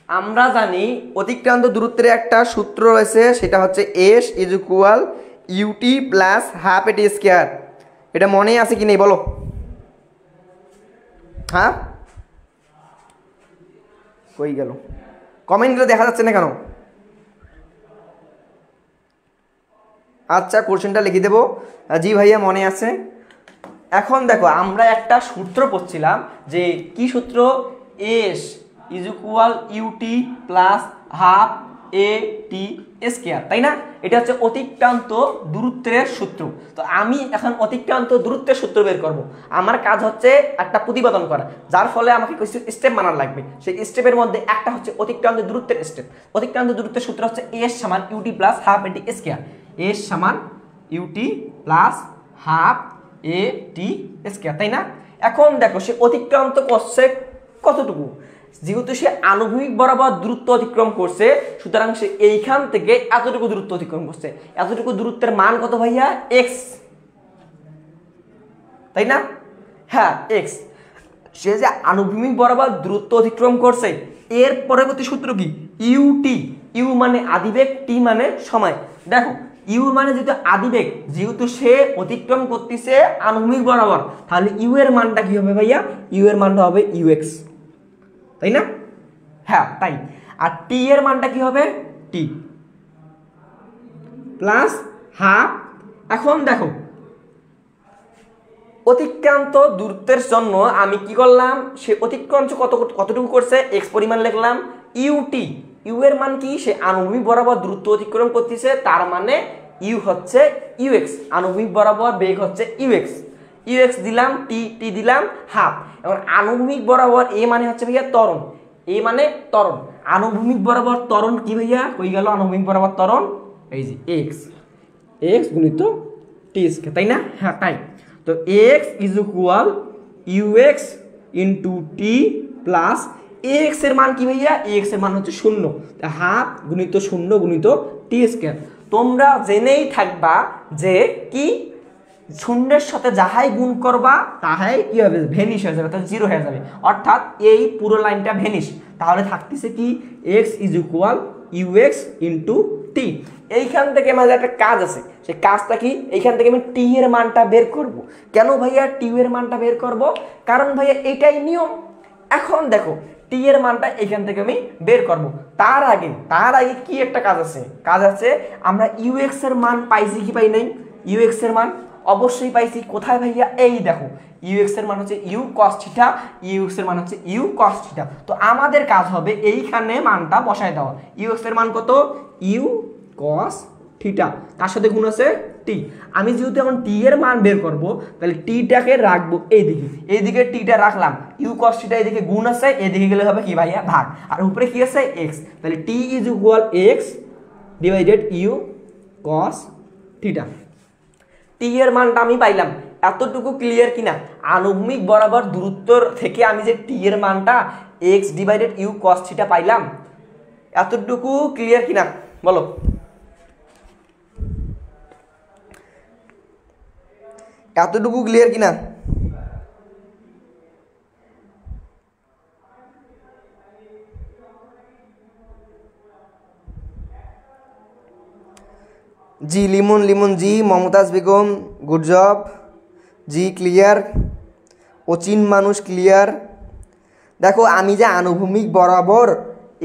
আমরা জানি অতিক্রান্ত দূরত্বের একটা সূত্র রয়েছে, সেটা হচ্ছে s is equal u t plus half a t square. এটা মনে আছে কি নেই বলো? হ্যাঁ, কই গেল? কমেন্টগুলো দেখা যাচ্ছে না কেন? আচ্ছা কোশ্চেনটা লিখে দেবো। জি ভাইয়া মনে আছে। এখন দেখো আমরা একটা সূত্র পড়ছিলাম, যে কি সূত্র? S is equal u t plus half a t square, তাই না? এটা হচ্ছে অতিক্রান্ত দূরত্বের সূত্র। তো আমি এখন অতিক্রান্ত দূরত্বের সূত্র বের করব। আমার কাজ হচ্ছে একটা প্রতিপাদন করা, যার ফলে আমাকে কিছু স্টেপ মানার লাগবে। সেই স্টেপের মধ্যে একটা হচ্ছে অতিক্রান্ত দূরত্বের স্টেপ। অতিক্রান্ত দূরত্বের সূত্র হচ্ছে এস সমান UT plus half a t square. S সমান UT plus half a t square, তাই না? এখন দেখো সে অতিক্রান্ত করছে কতটুকু? যেহেতু সে আনুভূমিক বরাবর দূরত্ব অতিক্রম করছে, সুতরাং সে এইখান থেকে এতটুকু দূরত্ব অতিক্রম করছে। এতটুকু দূরত্বের মান কত ভাইয়া? এক্স তাই না? হ্যাঁ এক্স, সে যে আনুভূমিক বরাবর দূরত্ব অতিক্রম করছে এর পরবর্তী সূত্র কি? ইউটি। ইউ মানে আদিবেগ, টি মানে সময়। দেখো ইউ মানে যেহেতু আদিবেগ, যেহেতু সে অতিক্রম করতেছে আনুভূমিক বরাবর, তাহলে ইউ এর মানটা কি হবে ভাইয়া? ইউ এর মানটা হবে ইউএক্স, তাই না? হ্যাঁ তাই। আর টি এর মানটা কি হবে? টি প্লাস হাফ। এখন দেখো অতিক্রান্ত দূরত্বের জন্য আমি কি করলাম, সে অতিক্রান্ত কতটুকু করছে এক্স পরিমাণ লিখলাম। ইউটি, ইউ এর মান কি? সে আনুভূমিক বরাবর দূরত্ব অতিক্রম করতেছে, তার মানে ইউ হচ্ছে ইউএক্স, আনুভূমিক বরাবর বেগ হচ্ছে ইউএক্স। ইউএক্স দিলাম, টি টি দিলাম হাফ। এবং আনুভূমিক বরাবর এ মানে হচ্ছে ভাইয়া ত্বরণ, এ মানে ত্বরণ। আনুভূমিক বরাবর ত্বরণ কি ভাইয়া? কই গেল আনুভূমিক বরাবর ত্বরণ? এই যে এক্স, এক্স গুণিত টি স্কয়ার, তাই না? হ্যাঁ তাই। তো x is equal ux into T plus x এর মান কি ভাইয়া? এক্স এর মান হচ্ছে 0, হাফ গুণিত 0 গুণিত টি স্কয়ার। তোমরা জেনেই থাকবা যে কি শূন্যের সাথে যাহাই গুণ করবা তাহাই কি হবে? ভেনিশ হয়ে যাবে, তাহলে 0 হয়ে যাবে, অর্থাৎ এই পুরো লাইনটা ভেনিশ। তাহলে থাকতেছে কি? X is equal ux into t. এইখান থেকে আমাদের একটা কাজ আছে, সেই কাজটা কি? এইখান থেকে আমি টি এর মানটা বের করব। কেন ভাইয়া টি এর মানটা বের করব? কারণ ভাইয়া এটাই নিয়ম। এখন দেখো টি এর মানটা এখান থেকে আমি বের করব। তার আগে কি একটা কাজ আছে, আমরা ইউএক্স এর মান পাইছি কি পাই নাই? ইউএক্স এর মান অবশ্যই পাইছি। কোথায় ভাইয়া? এই দেখো ইউএক্স এর মান হচ্ছে ইউ কস থিটা, ইউএক্স এর মান হচ্ছে ইউ কস থিটা। তো আমাদের কাজ হবে এইখানে মানটা বসায় দেওয়া। ইউএক্স এর মান কত? ইউ কস থিটা, তার সাথে গুণ আছে টি। আমি যেহেতু এখন টি এর মান বের করব, তাহলে টিটাকে রাখবো এইদিকে টিটা রাখলাম, ইউ কস থিটা এদিকে গুণ আছে, এদিকে গেলে হবে কি ভাইয়া? ভাগ। আর উপরে কি আছে? এক্স। তাহলে t is equal x divided u cos theta. T এর মানটা আমি পাইলাম। এতটুকু ক্লিয়ার কিনা? আনুভূমিক বরাবর দূরত্ব থেকে আমি যে টি এর মানটা x divided u cos theta পাইলাম, এতটুকু ক্লিয়ার কিনা বলো? এতটুকু ক্লিয়ার কিনা? জি লিমন জি, মমতাজ বেগম গুড জব জি, ক্লিয়ার। অচিন মানুষ ক্লিয়ার। দেখো আমি যে আনুভূমিক বরাবর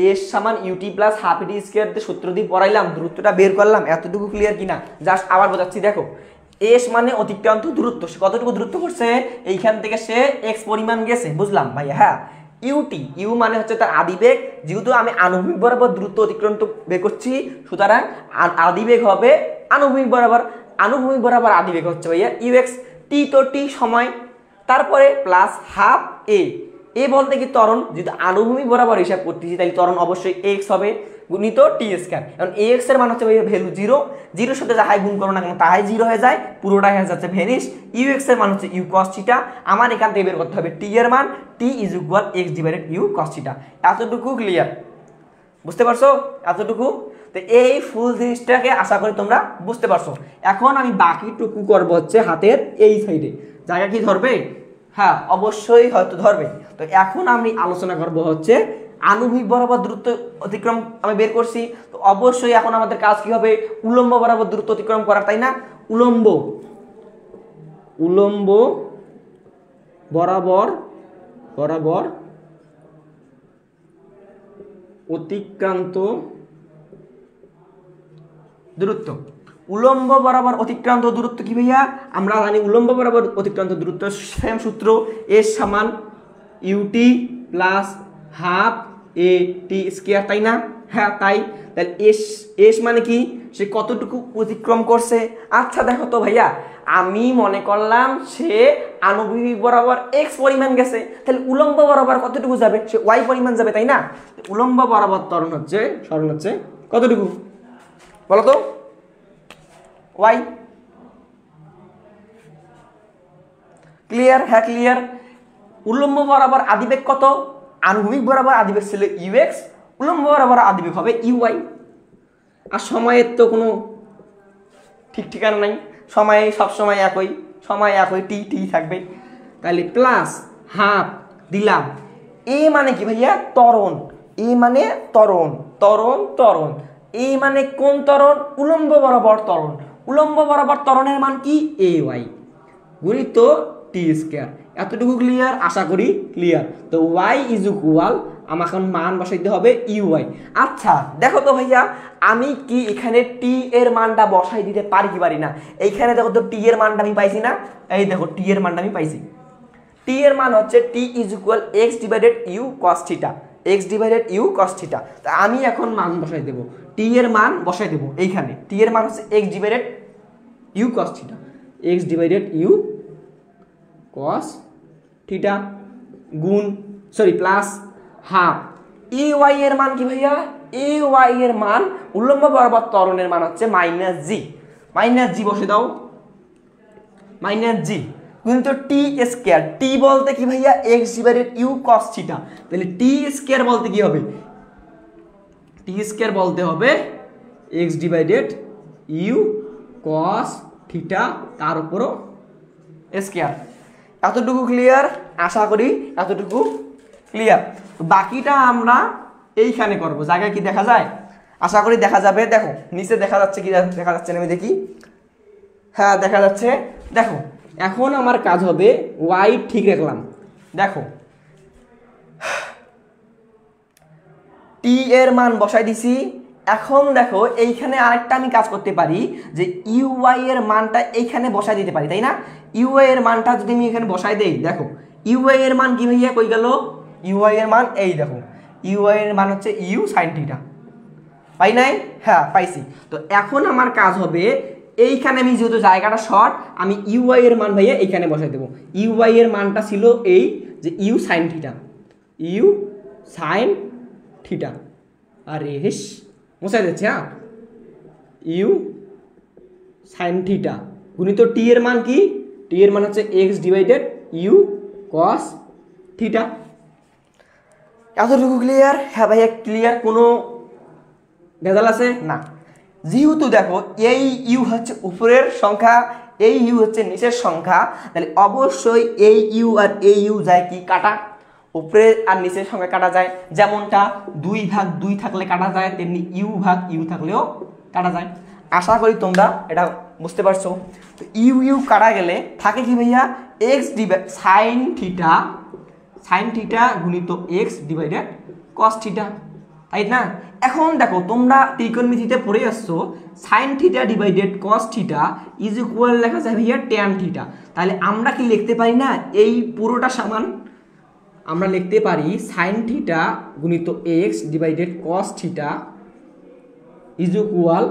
এস সমান ইউটি প্লাস হাফ ইটি স্কয়ার সূত্র দিয়ে পড়াইলাম, দূরত্বটা বের করলাম, এতটুকু ক্লিয়ার কিনা? জাস্ট আবার বোঝাচ্ছি। দেখো এস মানে অতিক্রান্ত দূরত্ব, সে কতটুকু দূরত্ব করছে? এইখান থেকে সে এক্স পরিমাণ গেছে, বুঝলাম ভাইয়া? হ্যাঁ ইউটি, ইউ মানে হচ্ছে তার আদিবেগ। যেহেতু আমি আনুভূমিক বরাবর দূরত্ব অতিক্রান্ত বের করছি, সুতরাং আদিবেগ হবে আনুভূমিক বরাবর আদিবেগ হচ্ছে ভাইয়া ইউএক্স। টি তো টি সময়, তারপরে প্লাস হাফ এ বলতে কি ত্বরণ, যেহেতু আনুভূমিক বরাবর হিসাব করতেছি তাই ত্বরণ অবশ্যই এক্স হবে গুণিত টি স্কয়ার। কারণ এক্স এর মান হচ্ছে ভ্যালু 0, 0 সাথে যাহাই গুণ করো না কেন তাহাই 0 হয়ে যায়, পুরোটা হয়ে যাচ্ছে ভ্যানিশ। ইউএক্স এর মান হচ্ছে ইউ কস থিটা। আমার এখান থেকে বের করতে হবে টি এর মান, t is equal x divided u cos theta. এতটুকু ক্লিয়ার? বুঝতে পারছো এতটুকু? তো এই ফুল জিনিসটাকে আশা করি তোমরা বুঝতে পারছো। এখন আমি বাকিটুকু করবো হচ্ছে হাতের এই সাইডে। জায়গা কি ধরবে? হ্যাঁ অবশ্যই হয়তো ধরবে। তো এখন আমি আলোচনা করব হচ্ছে আনুভূমিক বরাবর দূরত্ব অতিক্রম আমি বের করছি, তো অবশ্যই এখন আমাদের কাজ কি হবে? উলম্ব বরাবর দূরত্ব অতিক্রম করা, তাই না? উলম্ব বরাবর অতিক্রান্ত দূরত্ব। উলম্ব বরাবর অতিক্রান্ত দূরত্ব কি ভাইয়া? আমরা জানি উলম্ব বরাবর অতিক্রান্ত দূরত্ব সেম সূত্র, এস সমান UT plus half a t square, তাই না? হ্যাঁ তাই। তাহলে এস মানে কি? সে কতটুকু অতিক্রম করছে। আচ্ছা দেখো তো ভাইয়া, আমি মনে করলাম সে আনুভূমিক বরাবর এক্স পরিমাণ গেছে, তাহলে উলম্ব বরাবর কতটুকু যাবে? সে ওয়াই পরিমাণ যাবে, তাই না? উলম্ব বরাবর সরণ হচ্ছে কতটুকু বলো তো? ওয়াই। ক্লিয়ার? হ্যাঁ ক্লিয়ার। উলম্ব বরাবর আদিবেগ কত? আনুভূমিক বরাবর আদিবেগ ছিল ইউএক্স, উলম্ব বরাবর আদিবেগ হবে ইউআই। আর সময়ের তো কোনো ঠিক ঠিকানা নাই, সময় সবসময় একই, সময় একই টি টি থাকবে। তাহলে প্লাস হাফ দিলাম, এ মানে কি ভাইয়া ত্বরণ, এ মানে ত্বরণ, ত্বরণ ত্বরণ, এ মানে কোন ত্বরণ, উলম্ব বরাবর ত্বরণ, উলম্ব বরাবর ত্বরণের মান কি এ ওয়াই গুণিত টি স্কয়ার। এতটুকু ক্লিয়ার? আশা করি ক্লিয়ার। তো ওয়াই ইজ ইকুয়াল আমার এখন মান বসাইতে হবে ইউআই। আচ্ছা দেখো তো ভাইয়া আমি কি এখানে টি এর মানটা বসাই দিতে পারি কি পারি না? এইখানে দেখো তো টি এর মানটা আমি পাইছি না, এই দেখো টি এর মানটা আমি পাইছি। টি এর মান হচ্ছে t is equal x divided u cos theta, x divided u cos theta. তা আমি এখন মান বসাই দেবো, টি এর মান বসাই দেবো এইখানে। টি এর মান হচ্ছে x divided u cos theta, x divided u cos theta গুণ sorry plus half a y এর মান কি ভাইয়া, এ ওয়াই এর মান উল্লম্ব বরাবর ত্বরণের মান হচ্ছে মাইনাস জি, মাইনাস জি বসে দাও, মাইনাস জি কিন্তু টি স্কয়ার, টি বলতে কি ভাইয়া x divided u cos theta. তাহলে টি স্কয়ার বলতে কি হবে, টি স্কয়ার বলতে হবে x divided u cos theta তার উপরও স্কয়ার। এতটুকু ক্লিয়ার? আশা করি এতটুকু ক্লিয়ার। বাকিটা আমরা এইখানে করব, জায়গায় কি দেখা যায়? আশা করি দেখা যাবে। দেখো নিচে দেখা যাচ্ছে কি দেখা যাচ্ছে না আমি দেখি, হ্যাঁ দেখা যাচ্ছে। দেখো এখন আমার কাজ হবে ওয়াই ঠিক রাখলাম, দেখো টি এর মান বসাই দিছি। এখন দেখো এইখানে আরেকটা আমি কাজ করতে পারি যে ইউআই এর মানটা এইখানে বসাই দিতে পারি, তাই না? ইউআই এর মানটা যদি আমি এখানে বসাই দেই, দেখো ইউআই এর মান কি ভাইয়া কই গেল, ইউআই এর মান এই দেখো, ইউআই এর মান হচ্ছে ইউ সাইন থিটা, পাই নাই? হ্যাঁ পাইছি। তো এখন আমার কাজ হবে এইখানে আমি যেহেতু জায়গাটা শর্ট, আমি ইউআই এর মান ভাইয়া এইখানে বসাই দেবো। ইউআই এর মানটা ছিল এই যে u sine theta, u sine theta, আরে হেস বসাই যাচ্ছে, হ্যাঁ ইউ সাইন থিটা গুণিত টি এর মান কি, টি এর মান হচ্ছে x divided u cos theta. এতটুকু ক্লিয়ার? হ্যাঁ ভাইয়া ক্লিয়ার, কোনো ভেজাল আছে না? যেহেতু দেখো এই ইউ হচ্ছে উপরের সংখ্যা, এই ইউ হচ্ছে নিচের সংখ্যা, তাহলে অবশ্যই এই ইউ আর এই ইউ যায় কি কাটা, উপরে আর নিচের সংখ্যা কাটা যায়। যেমনটা 2/2 থাকলে কাটা যায়, তেমনি ইউ ভাগ ইউ থাকলেও কাটা যায়। আশা করি তোমরা এটা বুঝতে পারছো। তো ইউ ইউ কাটা গেলে থাকে কি ভাইয়া x divide sine theta, sine theta গুণিত এক্স ডিভাইডেড কস থিটা, তাই না? এখন দেখো তোমরা ত্রিকোণমিতিতে পড়ে আসছো, sine theta divided cos theta is equal লেখা যায় ভাইয়া ট্যান থিটা। তাহলে আমরা কি লিখতে পারি না এই পুরোটা সমান, আমরা লিখতে পারি সাইন থিটা গুণিত x divided cos theta is equal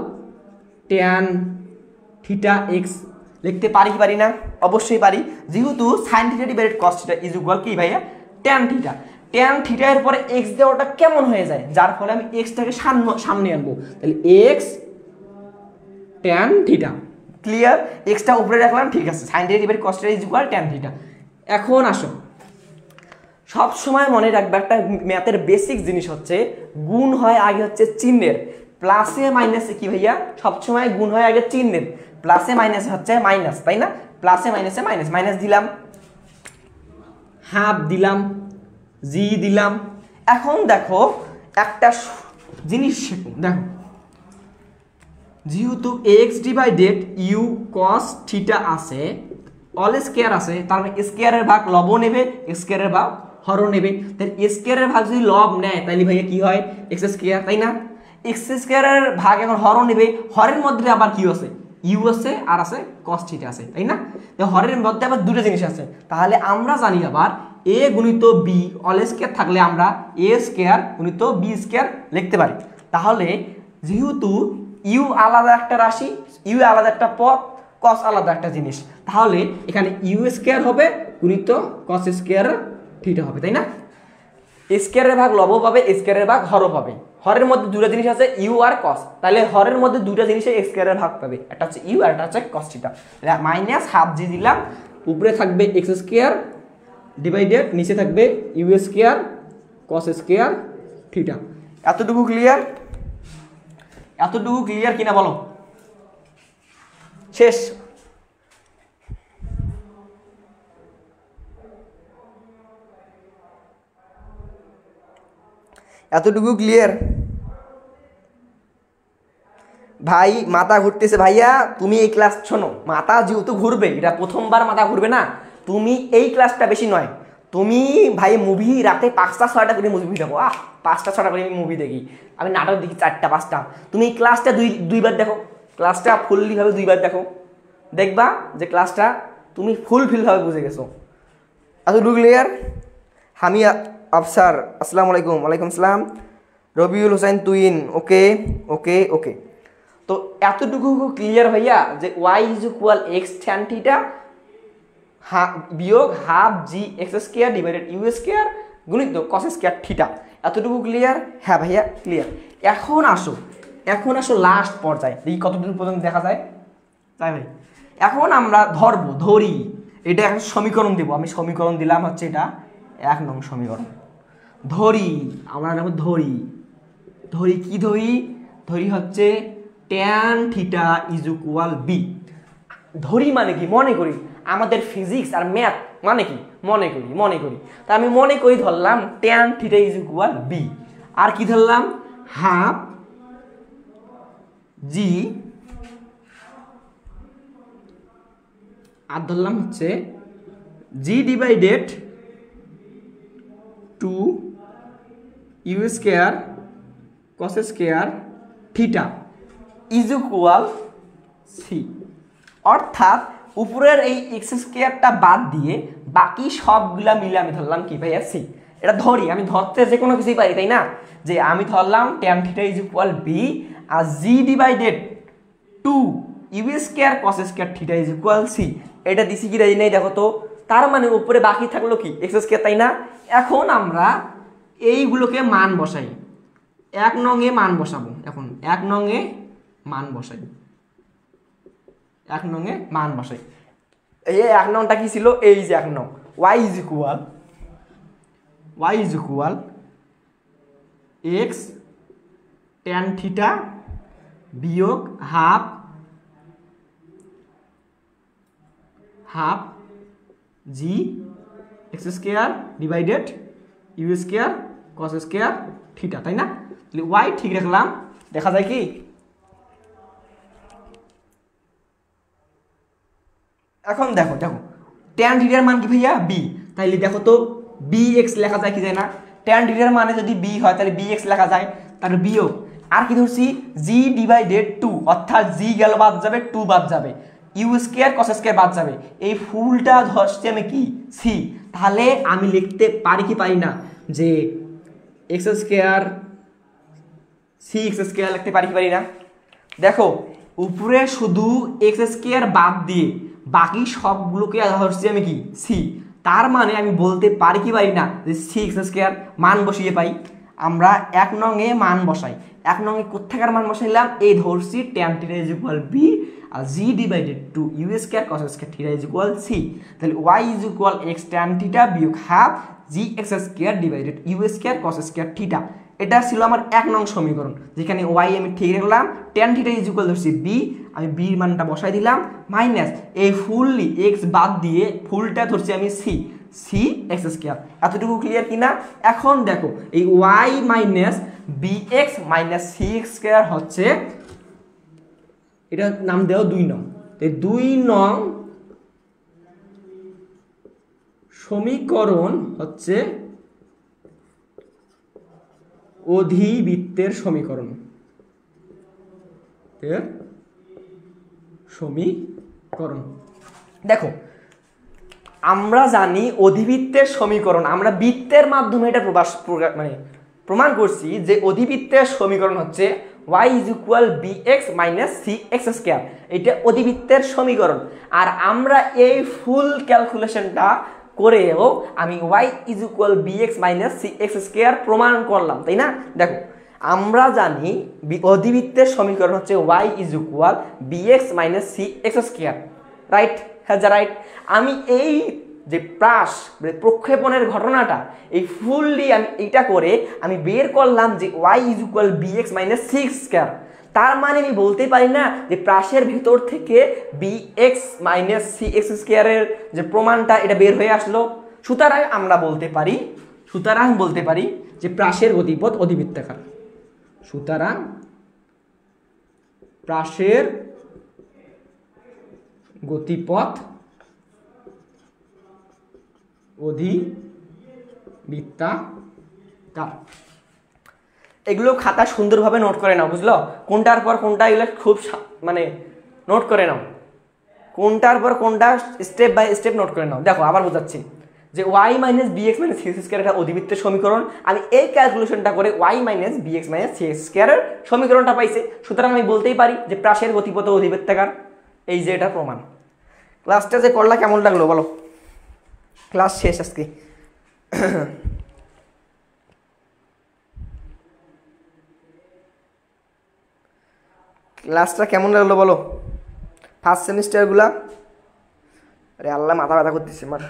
tan theta x. লিখতে পারি কি পারি না? অবশ্যই পারি, যেহেতু sine theta divided cos theta is equal কি ভাইয়া ট্যান থিটা। ট্যান থিটা এর পরে এক্স দেওয়াটা কেমন হয়ে যায়, যার ফলে আমি এক্সটাকে সামনে আনবো, তাহলে x tan theta. Clear? Extra উপরে রাখলাম, ঠিক আছে। Sine theta divided cos theta is equal tan theta. এখন আসো সব সময় মনে রাখবে একটা ম্যাথের বেসিক জিনিস হচ্ছে গুণ হয় আগে হচ্ছে চিহ্নের, প্লাসে মাইনাসে কি ভাইয়া সবসময় গুণ হয় আগে চিহ্নের, প্লাসে মাইনাসে হচ্ছে মাইনাস, তাই না? প্লাসে মাইনাসে মাইনাস, মাইনাস দিলাম, হাফ দিলাম, জি দিলাম। এখন দেখো একটা জিনিস দেখো, যেহেতু x divided u cos theta আছে, অল স্কয়ার আছে, তার মানে স্কয়ারের ভাগ লব নেবে, স্কয়ারের ভাগ হর নেবে। তাহলে স্কয়ারের ভাগ যদি লব নেয় তাহলে ভাইয়া কি হয় এক্স স্কয়ার, তাই না? এক্স স্কয়ারের ভাগ এখন হর নেবে, হরের মধ্যে আবার কি আছে ইউ আছে আর আছে কস থিটা আছে, তাই না? তো হরের মধ্যে আবার দুটো জিনিস আছে, তাহলে আমরা জানি আবার এ গুণিত বি অল স্কয়ার থাকলে আমরা এ স্কয়ার গুণিত বি স্কয়ার লিখতে পারি। তাহলে যেহেতু ইউ আলাদা একটা রাশি, ইউ আলাদা একটা পদ, কস আলাদা একটা জিনিস, তাহলে এখানে ইউ স্কয়ার হবে গুণিত কস স্কয়ার থিটা হবে, তাই না? স্কয়ারের ভাগ লব পাবে, স্কয়ারের ভাগ হর পাবে। হরের মধ্যে দুটো জিনিস আছে ইউ আর কস, তাহলে হরের মধ্যে দুটো জিনিসে স্কয়ারের ভাগ পাবে, একটা হচ্ছে ইউ আর একটা হচ্ছে cos theta. Minus half g দিলাম, উপরে থাকবে এক্স স্কয়ার ডিভাইডেড নিচে থাকবে u square cos square theta. এতটুকু ক্লিয়ার? এতটুকু ক্লিয়ার কিনা বলো? শেষ? এতটুকু ক্লিয়ার? ভাই মাথা ঘুরতেছে ভাইয়া, তুমি এই ক্লাস শোনো, মাথা যেহেতু ঘুরবে, এটা প্রথমবার মাথা ঘুরবে না, তুমি এই ক্লাসটা বেশি নয়, তুমি ভাই মুভি রাতে 5টা 6টা করে মুভি দেখো, 5টা 6টা করে আমি মুভি দেখি, আমি নাটক দেখি 4টা 5টা, তুমি এই ক্লাসটা দুইবার দেখো, ক্লাসটা ফুললিভাবে 2বার দেখো, দেখবা যে ক্লাসটা তুমি ফুলফিলভাবে বুঝে গেছো। এতটুকু ক্লিয়ার? হামিয়া আফসার আসসালামু আলাইকুম। ওয়ালাইকুম আসসালাম। রবিউল হোসেন তুইন, ওকে ওকে ওকে। তো এতটুকু ক্লিয়ার ভাইয়া যে y is equal x tan theta বিয়োগ half g x square divided u square গুণিত কস স্কোয়ার থিটা। এতটুকু ক্লিয়ার? হ্যাঁ ভাইয়া ক্লিয়ার। এখন আসো লাস্ট পর্যায়ে, দেখি কতটুকু পর্যন্ত দেখা যায়। তাই ভাই এখন আমরা ধরি এটা একটা সমীকরণ দেবো, আমি সমীকরণ দিলাম হচ্ছে এটা 1 নং সমীকরণ। আমরা যখন ধরি কি ধরি হচ্ছে tan theta is equal b. ধরি মানে কি? মনে করি। আমাদের ফিজিক্স আর ম্যাথ মানে কি? মনে করি। তা আমি মনে করি ধরলাম tan theta is equal b. আর কি ধরলাম? হাফ জি, আর ধরলাম হচ্ছে g divided 2 u square cos square theta is equal c. অর্থাৎ উপরের এই এক্স স্কোয়ারটা বাদ দিয়ে বাকি সবগুলা মিলে আমি ধরলাম কি ভাইয়া? সি। এটা ধরি, আমি ধরতে যে কোনো কিছুই পারি, তাই না? যে আমি ধরলাম tan theta is equal b আর g divided 2 u square cos square theta is equal c. এটা দিছি কি দেই নাই দেখো তো। তার মানে উপরে বাকি থাকলো কি? এক্স স্কোয়ার, তাই না? এখন আমরা এইগুলোকে মান বসাই। 1 নং এ মান বসাবো। এখন 1 নং এ মান বসাই। এই 1 নংটা কি ছিল? এই যে 1 নং y is equal x tan theta বিয়োগ half g x square divided u square cos square theta, তাই না? তাহলে y ঠিক রাখলাম। দেখা যায় কি? এখন দেখো ট্যান থিটার মান কি ভাইয়া? বি। তাইলে দেখো তো bx লেখা যায় কি যায় না? ট্যান থিটার মানে যদি বি হয় তাহলে bx লেখা যায়, তার বিয়োগ আর কি ধরছি? জি ডিভাইডেড 2, অর্থাৎ জি গেল বাদ যাবে, 2 বাদ যাবে, ইউ স্কোয়ার কস স্কোয়ার বাদ যাবে, এই ফুলটা ধরছি আমি কি? সি। তাহলে আমি লিখতে পারি কি পারি না যে x square c x square লিখতে পারি কি পারি না? দেখো উপরে শুধু এক্স স্কোয়ার বাদ দিয়ে বাকি সবগুলোকে ধরছি আমি কি? সি। তার মানে আমি বলতে পারি কি পারি না যে সি এক্স স্কোয়ার মান বসিয়ে পাই। আমরা 1 নং এ মান বসাই। 1 নং এ কোথাকার মান বসাইলাম? এই ধরছি tan theta is equal b আর g divided 2 u square cos square theta is equal c. তাহলে y is equal x tan theta বিয়োগ half g x square divided u square cos square theta. এটা ছিল আমার 1 নং সমীকরণ, যেখানে Y আমি ঠিক রাখলাম, ট্যান থিটা ইজ ইকুয়াল ধরছি বি, আমি বির মানটা বসাই দিলাম, মাইনাস এই ফুললি এক্স বাদ দিয়ে ফুলটা ধরছি আমি সি এক্স স্কোয়ার। এতটুকু ক্লিয়ার কিনা? এখন দেখো এই y minus b x minus c x square হচ্ছে, এটা নাম দেও 2 নং। এই 2 নং সমীকরণ হচ্ছে অধিবৃত্তের সমীকরণ। দেখো আমরা জানি অধিবৃত্তের সমীকরণ, আমরা বৃত্তের মাধ্যমে এটা প্রমাণ করছি যে অধিবৃত্তের সমীকরণ হচ্ছে y is equal bx minus cx square. এটা অধিবৃত্তের সমীকরণ। আর আমরা এই ফুল ক্যালকুলেশনটা করেও আমি y is equal bx minus cx square প্রমাণ করলাম, তাই না? দেখো আমরা জানি অধিবৃত্তের সমীকরণ হচ্ছে y is equal bx minus cx square, right? হ্যাঁ রাইট। আমি এই যে প্রক্ষেপণের ঘটনাটা এই ফুললি আমি এইটা করে আমি বের করলাম যে y is equal bx minus cx square. তার মানে আমি বলতে পারি না যে প্রাসের ভেতর থেকে bx মাইনাস cx স্কোয়ারের যে প্রমাণটা এটা বের হয়ে আসলো। সুতরাং বলতে পারি যে প্রাসের গতিপথ অধিবৃত্তাকার। সুতরাং প্রাসের গতিপথ অধিবৃত্তাকার। এগুলো খাতা সুন্দরভাবে নোট করে নাও, বুঝলো? কোনটার পর কোনটা, এগুলো খুব মানে নোট করে নাও, কোনটার পর কোনটা স্টেপ বাই স্টেপ নোট করে নাও। দেখো আবার বোঝাচ্ছি যে y minus b x minus c x square একটা অধিবৃত্তের সমীকরণ। আমি এই ক্যালকুলেশনটা করে y minus b x minus c x স্কোয়ারের সমীকরণটা পাইছি। সুতরাং আমি বলতেই পারি যে প্রাসের গতিপথ অধিবৃত্তাকার। এই যে এটা প্রমাণ। ক্লাসটা যে করলা কেমন লাগলো বলো? ক্লাস শেষ আজকে। ক্লাসটা কেমন লাগলো বলো? ফার্স্ট সেমিস্টারগুলা? আরে আল্লাহ, মাথা ব্যথা করতেছে আমার।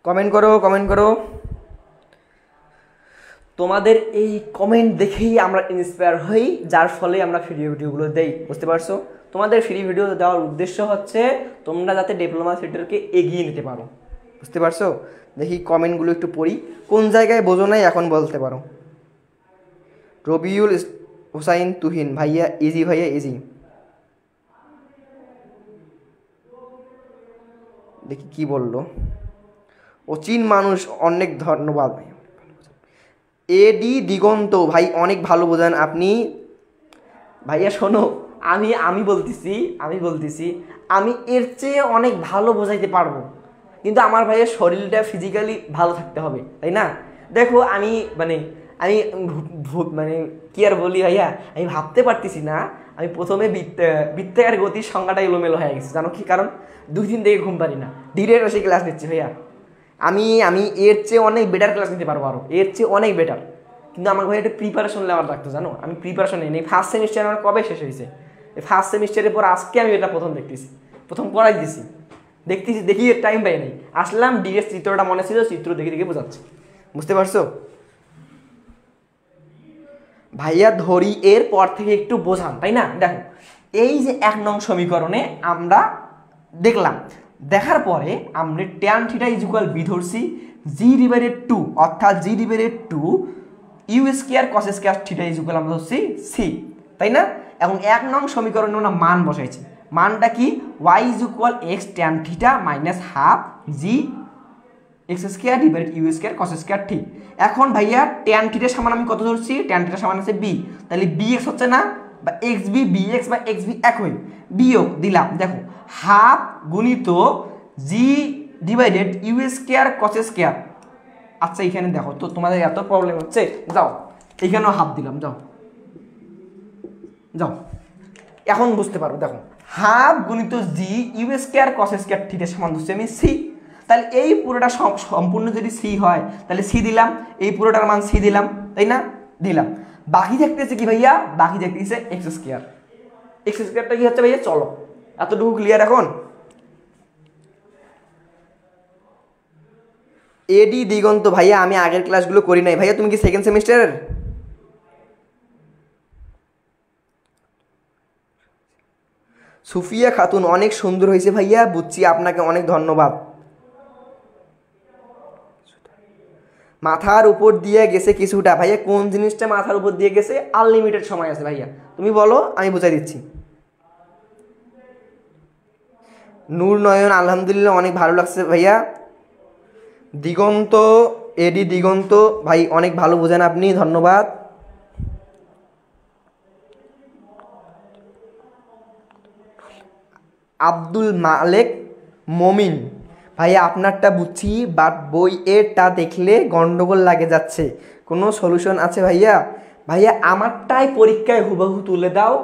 কমেন্ট করো, কমেন্ট করো। তোমাদের এই কমেন্ট দেখেই আমরা ইন্সপায়ার হই, যার ফলে আমরা ফ্রি ভিডিওগুলো দেই। বুঝতে পারছো? তোমাদের ফ্রি ভিডিও দেওয়ার উদ্দেশ্য হচ্ছে তোমরা যাতে ডিপ্লোমা সেক্টরকে এগিয়ে নিতে পারো। বুঝতে পারছো? দেখি কমেন্টগুলো একটু পড়ি, কোন জায়গায় বোঝো নাই এখন বলতে পারো। রবিউল হুসাইন তুহিন, ভাইয়া ইজি, ভাইয়া ইজি। দেখি কি বললো। অচিন মানুষ, অনেক ধন্যবাদ ভাই। এডি দিগন্ত, ভাই অনেক ভালো বোঝান আপনি। ভাইয়া শোনো, আমি বলতেছি আমি এর চেয়ে অনেক ভালো বোঝাইতে পারবো, কিন্তু আমার ভাইয়ের শরীরটা ফিজিক্যালি ভালো থাকতে হবে, তাই না? দেখো আমি মানে কি আর বলি ভাইয়া, আমি ভাবতে পারতেছি না। আমি প্রথমে বৃত্তাকার গতির সংজ্ঞাটা এলোমেলো হয়ে গেছে, জানো কি কারণ? 2 দিন থেকে ঘুম পারি না, ডিরেক্ট বসে ক্লাস নিচ্ছি ভাইয়া। আমি এর চেয়ে অনেক বেটার ক্লাস নিতে পারবো, আরও এর চেয়ে অনেক বেটার। কিন্তু আমার ভাই একটা প্রিপারেশন নেওয়ার লাগতো, জানো? আমি প্রিপারেশন নিই। ফার্স্ট সেমিস্টার আমার কবে শেষ হয়েছে? এই ফার্স্ট সেমিস্টারের পর আজকে আমি এটা প্রথম দেখতেছি, প্রথম পড়াই দিছি, দেখি টাইম পাই নাই। আসলাম, ডিএস চিত্রটা মনে ছিল, চিত্র দেখে বোঝাচ্ছি। বুঝতে পারছো ভাইয়া? ধরি এর পর থেকে একটু বোঝান, তাই না? দেখো এই যে 1 নং সমীকরণে আমরা দেখলাম, দেখার পরে আমরা tan theta is equal b ধরছি, g/2 অর্থাৎ g/2 u square cos square theta is equal আমরা ধরছি সি, তাই না? এখন 1 নং সমীকরণে আমরা মান বসাইছি। মানটা কি? y is equal x tan theta minus half g x square divided u square cos square ঠিক। এখন ভাইয়া ট্যান থিটার সমান আমি কত ধরছি? ট্যান থিটার সমান আছে বি, তাহলে bx হচ্ছে না, বা xb, bx বা xb একই, বিয়োগ দিলাম। দেখো হাফ গুণিত g divided u square cos square. আচ্ছা এখানে দেখো তো, তোমাদের এত প্রবলেম হচ্ছে, যাও এখানেও হাফ দিলাম, যাও এখন বুঝতে পারো। দেখো হাফ গুণিত g u square cos square থিটার সমান ধরছি আমি সি। তাহলে এই পুরোটা সম্পূর্ণ যদি সি হয় তাহলে সি দিলাম, এই পুরোটার মান সি দিলাম, তাই না? দিলাম। বাকি থাকতেছে কি ভাইয়া? বাকি থাকতেছে এক্স স্কয়ার। এক্স স্কয়ারটা কি হচ্ছে ভাইয়া? চলো এতটুকু ক্লিয়ার এখন? এডি দিগন্ত, ভাইয়া আমি আগের ক্লাসগুলো করি নাই। ভাইয়া তুমি কি সেকেন্ড সেমিস্টারের? সুফিয়া খাতুন, অনেক সুন্দর হয়েছে ভাইয়া, বুঝছি, আপনাকে অনেক ধন্যবাদ। মাথার উপর দিয়ে গেছে কিছুটা, ভাইয়া কোন জিনিসটা মাথার উপর দিয়ে গেছে? আনলিমিটেড সময় আছে ভাইয়া, তুমি বলো আমি বুঝাই দিচ্ছি। নূর নয়ন, আলহামদুলিল্লাহ অনেক ভালো লাগছে ভাইয়া। দিগন্ত, এডি দিগন্ত ভাই অনেক ভালো বোঝেন আপনি, ধন্যবাদ। আব্দুল মালেক মমিন, ভাইয়া আপনারটা বুঝছি, বাট বই এরটা দেখলে গন্ডগোল লাগে যাচ্ছে, কোনো সলিউশন আছে ভাইয়া? ভাইয়া আমারটাই পরীক্ষায় হুবহু তুলে দাও,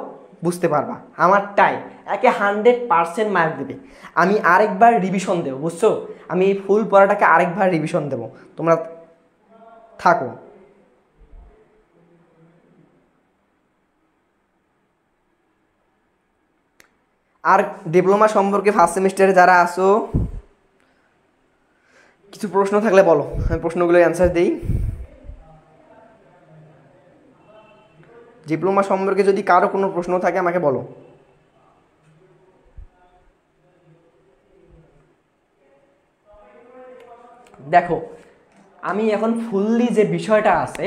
বুঝতে পারবা। আমারটাই একে 100% মার্ক দেবে। আমি আরেকবার রিভিশন দেবো, বুঝছো? আমি এই ফুল পড়াটাকে আরেকবার রিভিশন দেবো, তোমরা থাকো। আর ডিপ্লোমা সম্পর্কে ফার্স্ট সেমিস্টারে যারা আসো, কিছু প্রশ্ন থাকলে বলো, আমি প্রশ্নগুলোর অ্যান্সার দিই। ডিপ্লোমা সম্পর্কে যদি কারো কোনো প্রশ্ন থাকে আমাকে বলো। দেখো আমি এখন ফুললি যে বিষয়টা আছে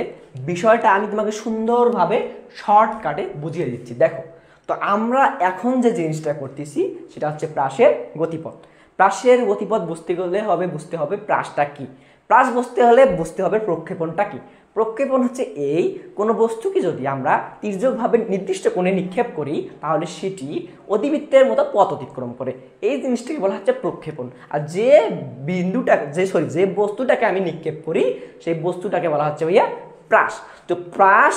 বিষয়টা আমি তোমাকে সুন্দরভাবে শর্টকাটে বুঝিয়ে দিচ্ছি। দেখো তো আমরা এখন যে জিনিসটা করতেছি সেটা হচ্ছে প্রাসের গতিপথ। প্রাসের গতিপথ বুঝতে হবে প্রাসটা কি, প্রাস বুঝতে হবে প্রক্ষেপণটা কি। প্রক্ষেপণ হচ্ছে এই কোনো বস্তুকে যদি আমরা তির্যকভাবে নির্দিষ্ট কোণে নিক্ষেপ করি তাহলে সেটি অতিবৃত্তের মতো পথ অতিক্রম করে, এই জিনিসটাকে বলা হচ্ছে প্রক্ষেপণ। আর যে যে বস্তুটাকে আমি নিক্ষেপ করি সেই বস্তুটাকে বলা হচ্ছে ভাইয়া প্রাস। তো প্রাস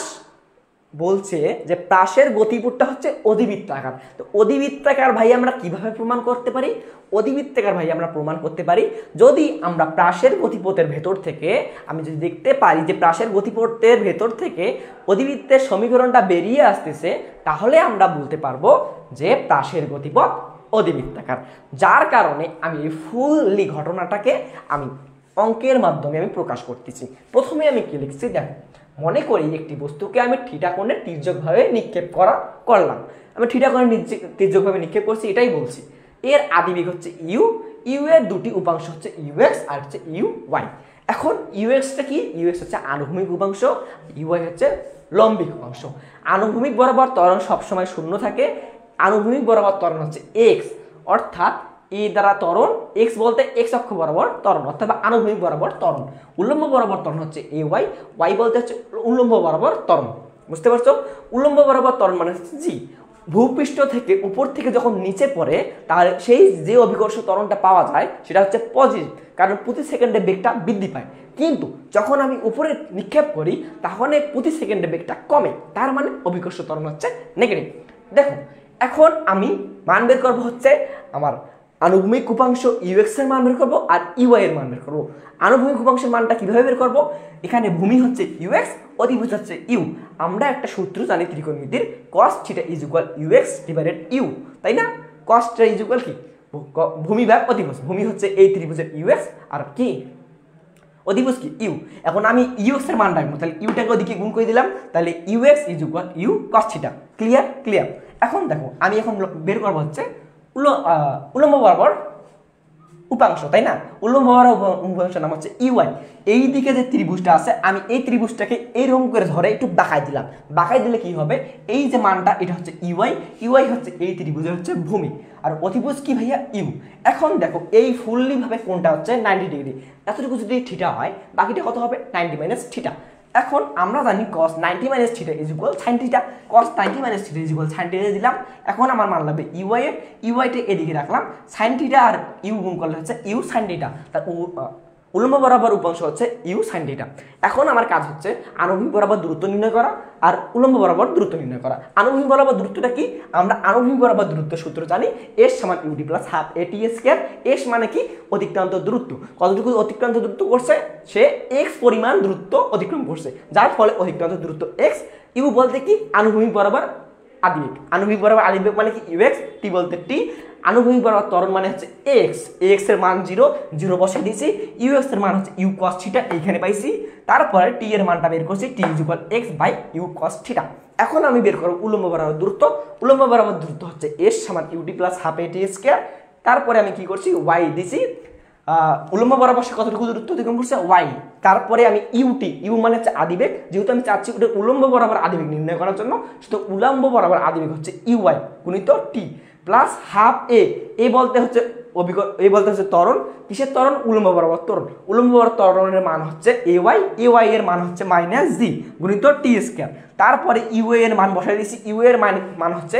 বলছে যে প্রাসের গতিপথটা হচ্ছে অধিবৃত্তাকার। তো অধিবৃত্তাকার ভাই আমরা কিভাবে প্রমাণ করতে পারি? অধিবৃত্তাকার ভাই আমরা প্রমাণ করতে পারি যদি আমরা প্রাসের গতিপথের ভেতর থেকে আমি যদি দেখতে পারি যে প্রাসের গতিপথের ভেতর থেকে অধিবৃত্তের সমীকরণটা বেরিয়ে আসতেছে, তাহলে আমরা বলতে পারবো যে প্রাসের গতিপথ অধিবৃত্তাকার। যার কারণে আমি এই ফুললি ঘটনাটাকে আমি অঙ্কের মাধ্যমে আমি প্রকাশ করতেছি। প্রথমে আমি কি লিখছি দেখো, মনে করি একটি বস্তুকে আমি থিটা কোণে তির্যকভাবে নিক্ষেপ করলাম। আমি থিটা কোণে তির্যকভাবে নিক্ষেপ করছি এটাই বলছি। এর আদিবেগ হচ্ছে ইউ, ইউ এর দুটি উপাংশ হচ্ছে ইউএক্স আর হচ্ছে ইউ ওয়াই। এখন ইউএক্সটা কি? ইউএক্স হচ্ছে আনুভূমিক উপাংশ, ইউওয়াই হচ্ছে লম্বিক উপাংশ। আনুভূমিক বরাবর ত্বরণ সবসময় শূন্য থাকে, আনুভূমিক বরাবর ত্বরণ হচ্ছে এক্স, অর্থাৎ এ দ্বারা ত্বরণ, এক্স বলতে এক্স অক্ষ বরাবর ত্বরণ অর্থাৎ আনুভূমিক বরাবর ত্বরণ। উল্লম্ব বরাবর ত্বরণ হচ্ছে এ ওয়াই, ওয়াই বলতে হচ্ছে উল্লম্ব বরাবর ত্বরণ। বুঝতে পারছো? উল্লম্ব বরাবর ত্বরণ মানে হচ্ছে জি। ভূপৃষ্ঠ থেকে উপর থেকে যখন নিচে পড়ে তাহলে সেই যে অভিকর্ষ ত্বরণটা পাওয়া যায় সেটা হচ্ছে পজিটিভ, কারণ প্রতি সেকেন্ডে বেগটা বৃদ্ধি পায়। কিন্তু যখন আমি উপরে নিক্ষেপ করি তখন প্রতি সেকেন্ডে বেগটা কমে, তার মানে অভিকর্ষ ত্বরণ হচ্ছে নেগেটিভ। দেখো এখন আমি মান বের করবো হচ্ছে আমার আনুভূমিক উপাংশ ইউএক্স এর মান বের করবো আর ইউআই এর মান বের করবো। আনুভূমিক উপাংশের মানটা কিভাবে বের করবো? এখানে ভূমি হচ্ছে ইউএক্স, অধিভুজ হচ্ছে ইউ। আমরা একটা সূত্র জানি ত্রিকোণমিতির, cos θ is equal u x divided u, তাই না? cos θ ইজ ইকুয়াল কি? ভূমি ভাগ অধিভুজ। ভূমি হচ্ছে এই ত্রিভুজের ইউএক্স আর কি অধিভুজ কি ইউ। এখন আমি ইউএক্স এর মান রাখবো, তাহলে ইউটাকে ওদিকে গুণ করে দিলাম, তাহলে u x is equal u cos θ। Clear? Clear. এখন দেখো আমি এখন বের করবো হচ্ছে উল্লম্ব বরাবর উপাংশ, তাই না? উল্লম্ব বরাবর উপাংশ নাম হচ্ছে ইউআই। এই দিকে যে ত্রিভুজটা আছে আমি এই ত্রিভুজটাকে এইরকম করে ধরে একটু বাঁকাই দিলাম। বাঁকাই দিলে কি হবে? এই যে মানটা এটা হচ্ছে ইউআই, ইউআই হচ্ছে এই ত্রিভুজের হচ্ছে ভূমি আর অধিভুজ কি ভাইয়া ইউ। এখন দেখো এই ফুললি ভাবে কোনটা হচ্ছে 90 ডিগ্রি, এতটুকু যদি থিটা হয় বাকিটা কত হবে? 90 মাইনাস থিটা। এখন আমরা জানি cos 90 minus theta is equal sin theta, cos 90 minus theta is equal sin theta দিলাম। এখন আমার মান লাগবে ইউআই এর, ইউআইটা এদিকে রাখলাম, sin থিটা আর ইউ গুণ করলে হচ্ছে ইউ sin থিটা, তার উল্লম্ব বরাবর উপাংশ হচ্ছে ইউ sin থিটা। এখন আমার কাজ হচ্ছে আনুভূমিক বরাবর দূরত্ব নির্ণয় করা আর উল্লম্ব বরাবর দূরত্ব নির্ণয় করা। আনুভূমিক বরাবর দূরত্বটা কি? আমরা আনুভূমিক বরাবর দূরত্ব সূত্র জানি, এস সমান UD plus half a t square. S মানে কি? অতিক্রান্ত দূরত্ব। কতটুকু অতিক্রান্ত দূরত্ব করছে? সে এক্স পরিমাণ দূরত্ব অতিক্রম করছে, যার ফলে অতিক্রান্ত দূরত্ব এক্স। ইউ বলতে কি? আনুভূমিক বরাবর আদিবেগ। আনুভূমিক বরাবর আদিবেগ মানে কি? ইউএক্স। টি বলতে টি। আনুভূমিক বরাবর ত্বরণ মানে হচ্ছে এক্স, এক্স এর মান 0, 0 বসিয়ে দিয়েছি। ইউএক্স এর মান হচ্ছে ইউ cos θ, এইখানে পাইছি। তারপরে টি এর মানটা বের করছি, t is equal x by u cos θ। এখন আমি বের করব উল্লম্ব বরাবর দূরত্ব। উল্লম্ব বরাবর দূরত্ব হচ্ছে এস সমান UT plus half a t square. তারপরে আমি কি করছি? ওয়াই দিছি। উল্লম্ব বরাবর সে কতটুকু দূরত্ব অতিক্রম করছে? ওয়াই। তারপরে আমি ইউটি, ইউ মানে হচ্ছে আদিবেগ, যেহেতু আমি চাচ্ছি ওটা উল্লম্ব বরাবর আদিবেগ নির্ণয় করার জন্য, শুধু উল্লম্ব বরাবর আদিবেগ হচ্ছে ইউআই গুণিত টি প্লাস হাফ এ বলতে হচ্ছে এ বলতে হচ্ছে ত্বরণ। কিসের ত্বরণ? উল্লম্ব বরাবর ত্বরণ। উল্লম্ব বরাবর ত্বরণের মান হচ্ছে এওয়াই, এওয়াই এর মান হচ্ছে মাইনাস জি গুণিত টি স্কয়ার। তারপরে ইউএ এর মান বসাই দিয়েছি, ইউ এর মান হচ্ছে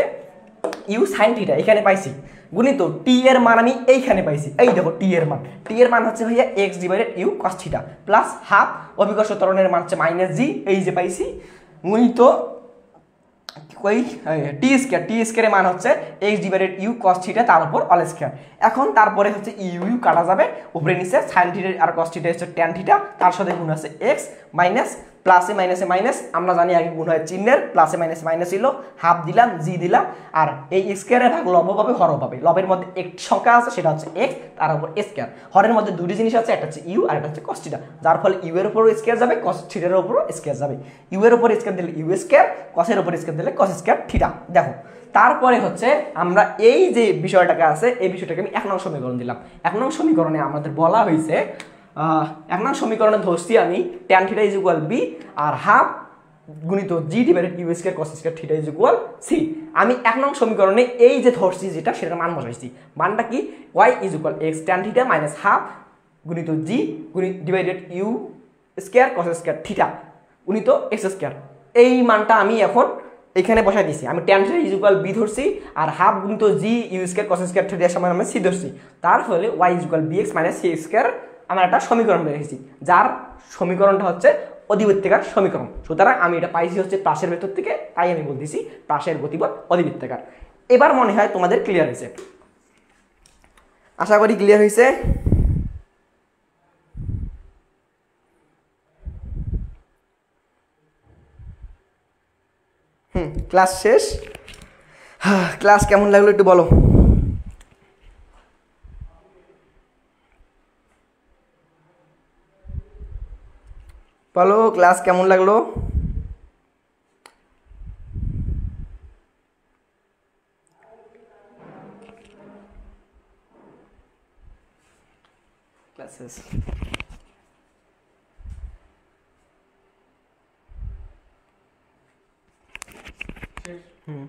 ইউ sin থিটা, এখানে পাইছি, গুণিত টি এর মান আমি এইখানে পাইছি। এই দেখো টি এর মান, টি এর মান হচ্ছে ভাইয়া x divided u cos θ plus half অভিকর্ষ ত্বরণের মান হচ্ছে মাইনাস জি, এই যে পাইছি, গুণিত ওই টি স্কয়ারের মান হচ্ছে এক্স ডিভাইডেড ইউ cos θ তার উপর অল স্কয়ার। এখন তারপরে হচ্ছে ইউ কাটা যাবে, উপরে নিচে sin θ আর cos θ হচ্ছে tan θ, তার সাথে গুণ আছে এক্স মাইনাস প্লাসে মাইনাসে মাইনাস, আমরা জানি আগে গুণ হয় চিহ্নের, প্লাসে মাইনাসে মাইনাস ছিল, হাফ দিলাম, জি দিলাম, আর এই স্কয়ারের ভাগ লব পাবে, হর পাবে। লবের মধ্যে একটি সংখ্যা আছে সেটা হচ্ছে এক্স, তার উপর স্কয়ার। হরের মধ্যে দুটি জিনিস আছে, একটা হচ্ছে ইউ আর একটা হচ্ছে cos θ, যার ফলে ইউ এর উপরও স্কয়ার যাবে, cos θ এর উপরও স্কয়ার যাবে। ইউ এর উপর স্কয়ার দিলে ইউ স্কয়ার, cos এর উপর স্কয়ার দিলে cos স্কয়ার θ। দেখো তারপরে হচ্ছে আমরা এই যে বিষয়টাকে আছে এই বিষয়টাকে আমি 1 নং সমীকরণ দিলাম। 1 নং সমীকরণে আমাদের বলা হয়েছে এক নং সমীকরণে ধরছি আমি tan theta is equal b আর হাফ গুণিত g divided u square cos square theta is equal c. আমি এক নং সমীকরণে এই যে ধরছি যেটা সেটার মান বসাইছি। মানটা কি y is equal x tan theta minus half গুণিত g divided u square cos square theta গুণিত এক্স স্কয়ার। এই মানটা আমি এখন এখানে বসাই দিছি। আমি tan theta is equal b ধরছি আর হাফ গুণিত g u square cos square থিটার সমান আমি সি ধরছি। তার ফলে y is equal b x minus c square আমার একটা সমীকরণ রেখেছি, যার সমীকরণটা হচ্ছে অধিবৃত্তাকার সমীকরণ। সুতরাং আমি এটা পাইছি হচ্ছে প্রাসের ভেতর থেকে, তাই আমি বলতেছি প্রাসের গতিপথ অধিবৃত্তাকার। এবার মনে হয় তোমাদের ক্লিয়ার হয়েছে, আশা করি ক্লিয়ার হয়েছে। ক্লাস শেষ। ক্লাস কেমন লাগলো একটু বলো। বলো ক্লাস কেমন লাগলো। ক্লাসেস হুম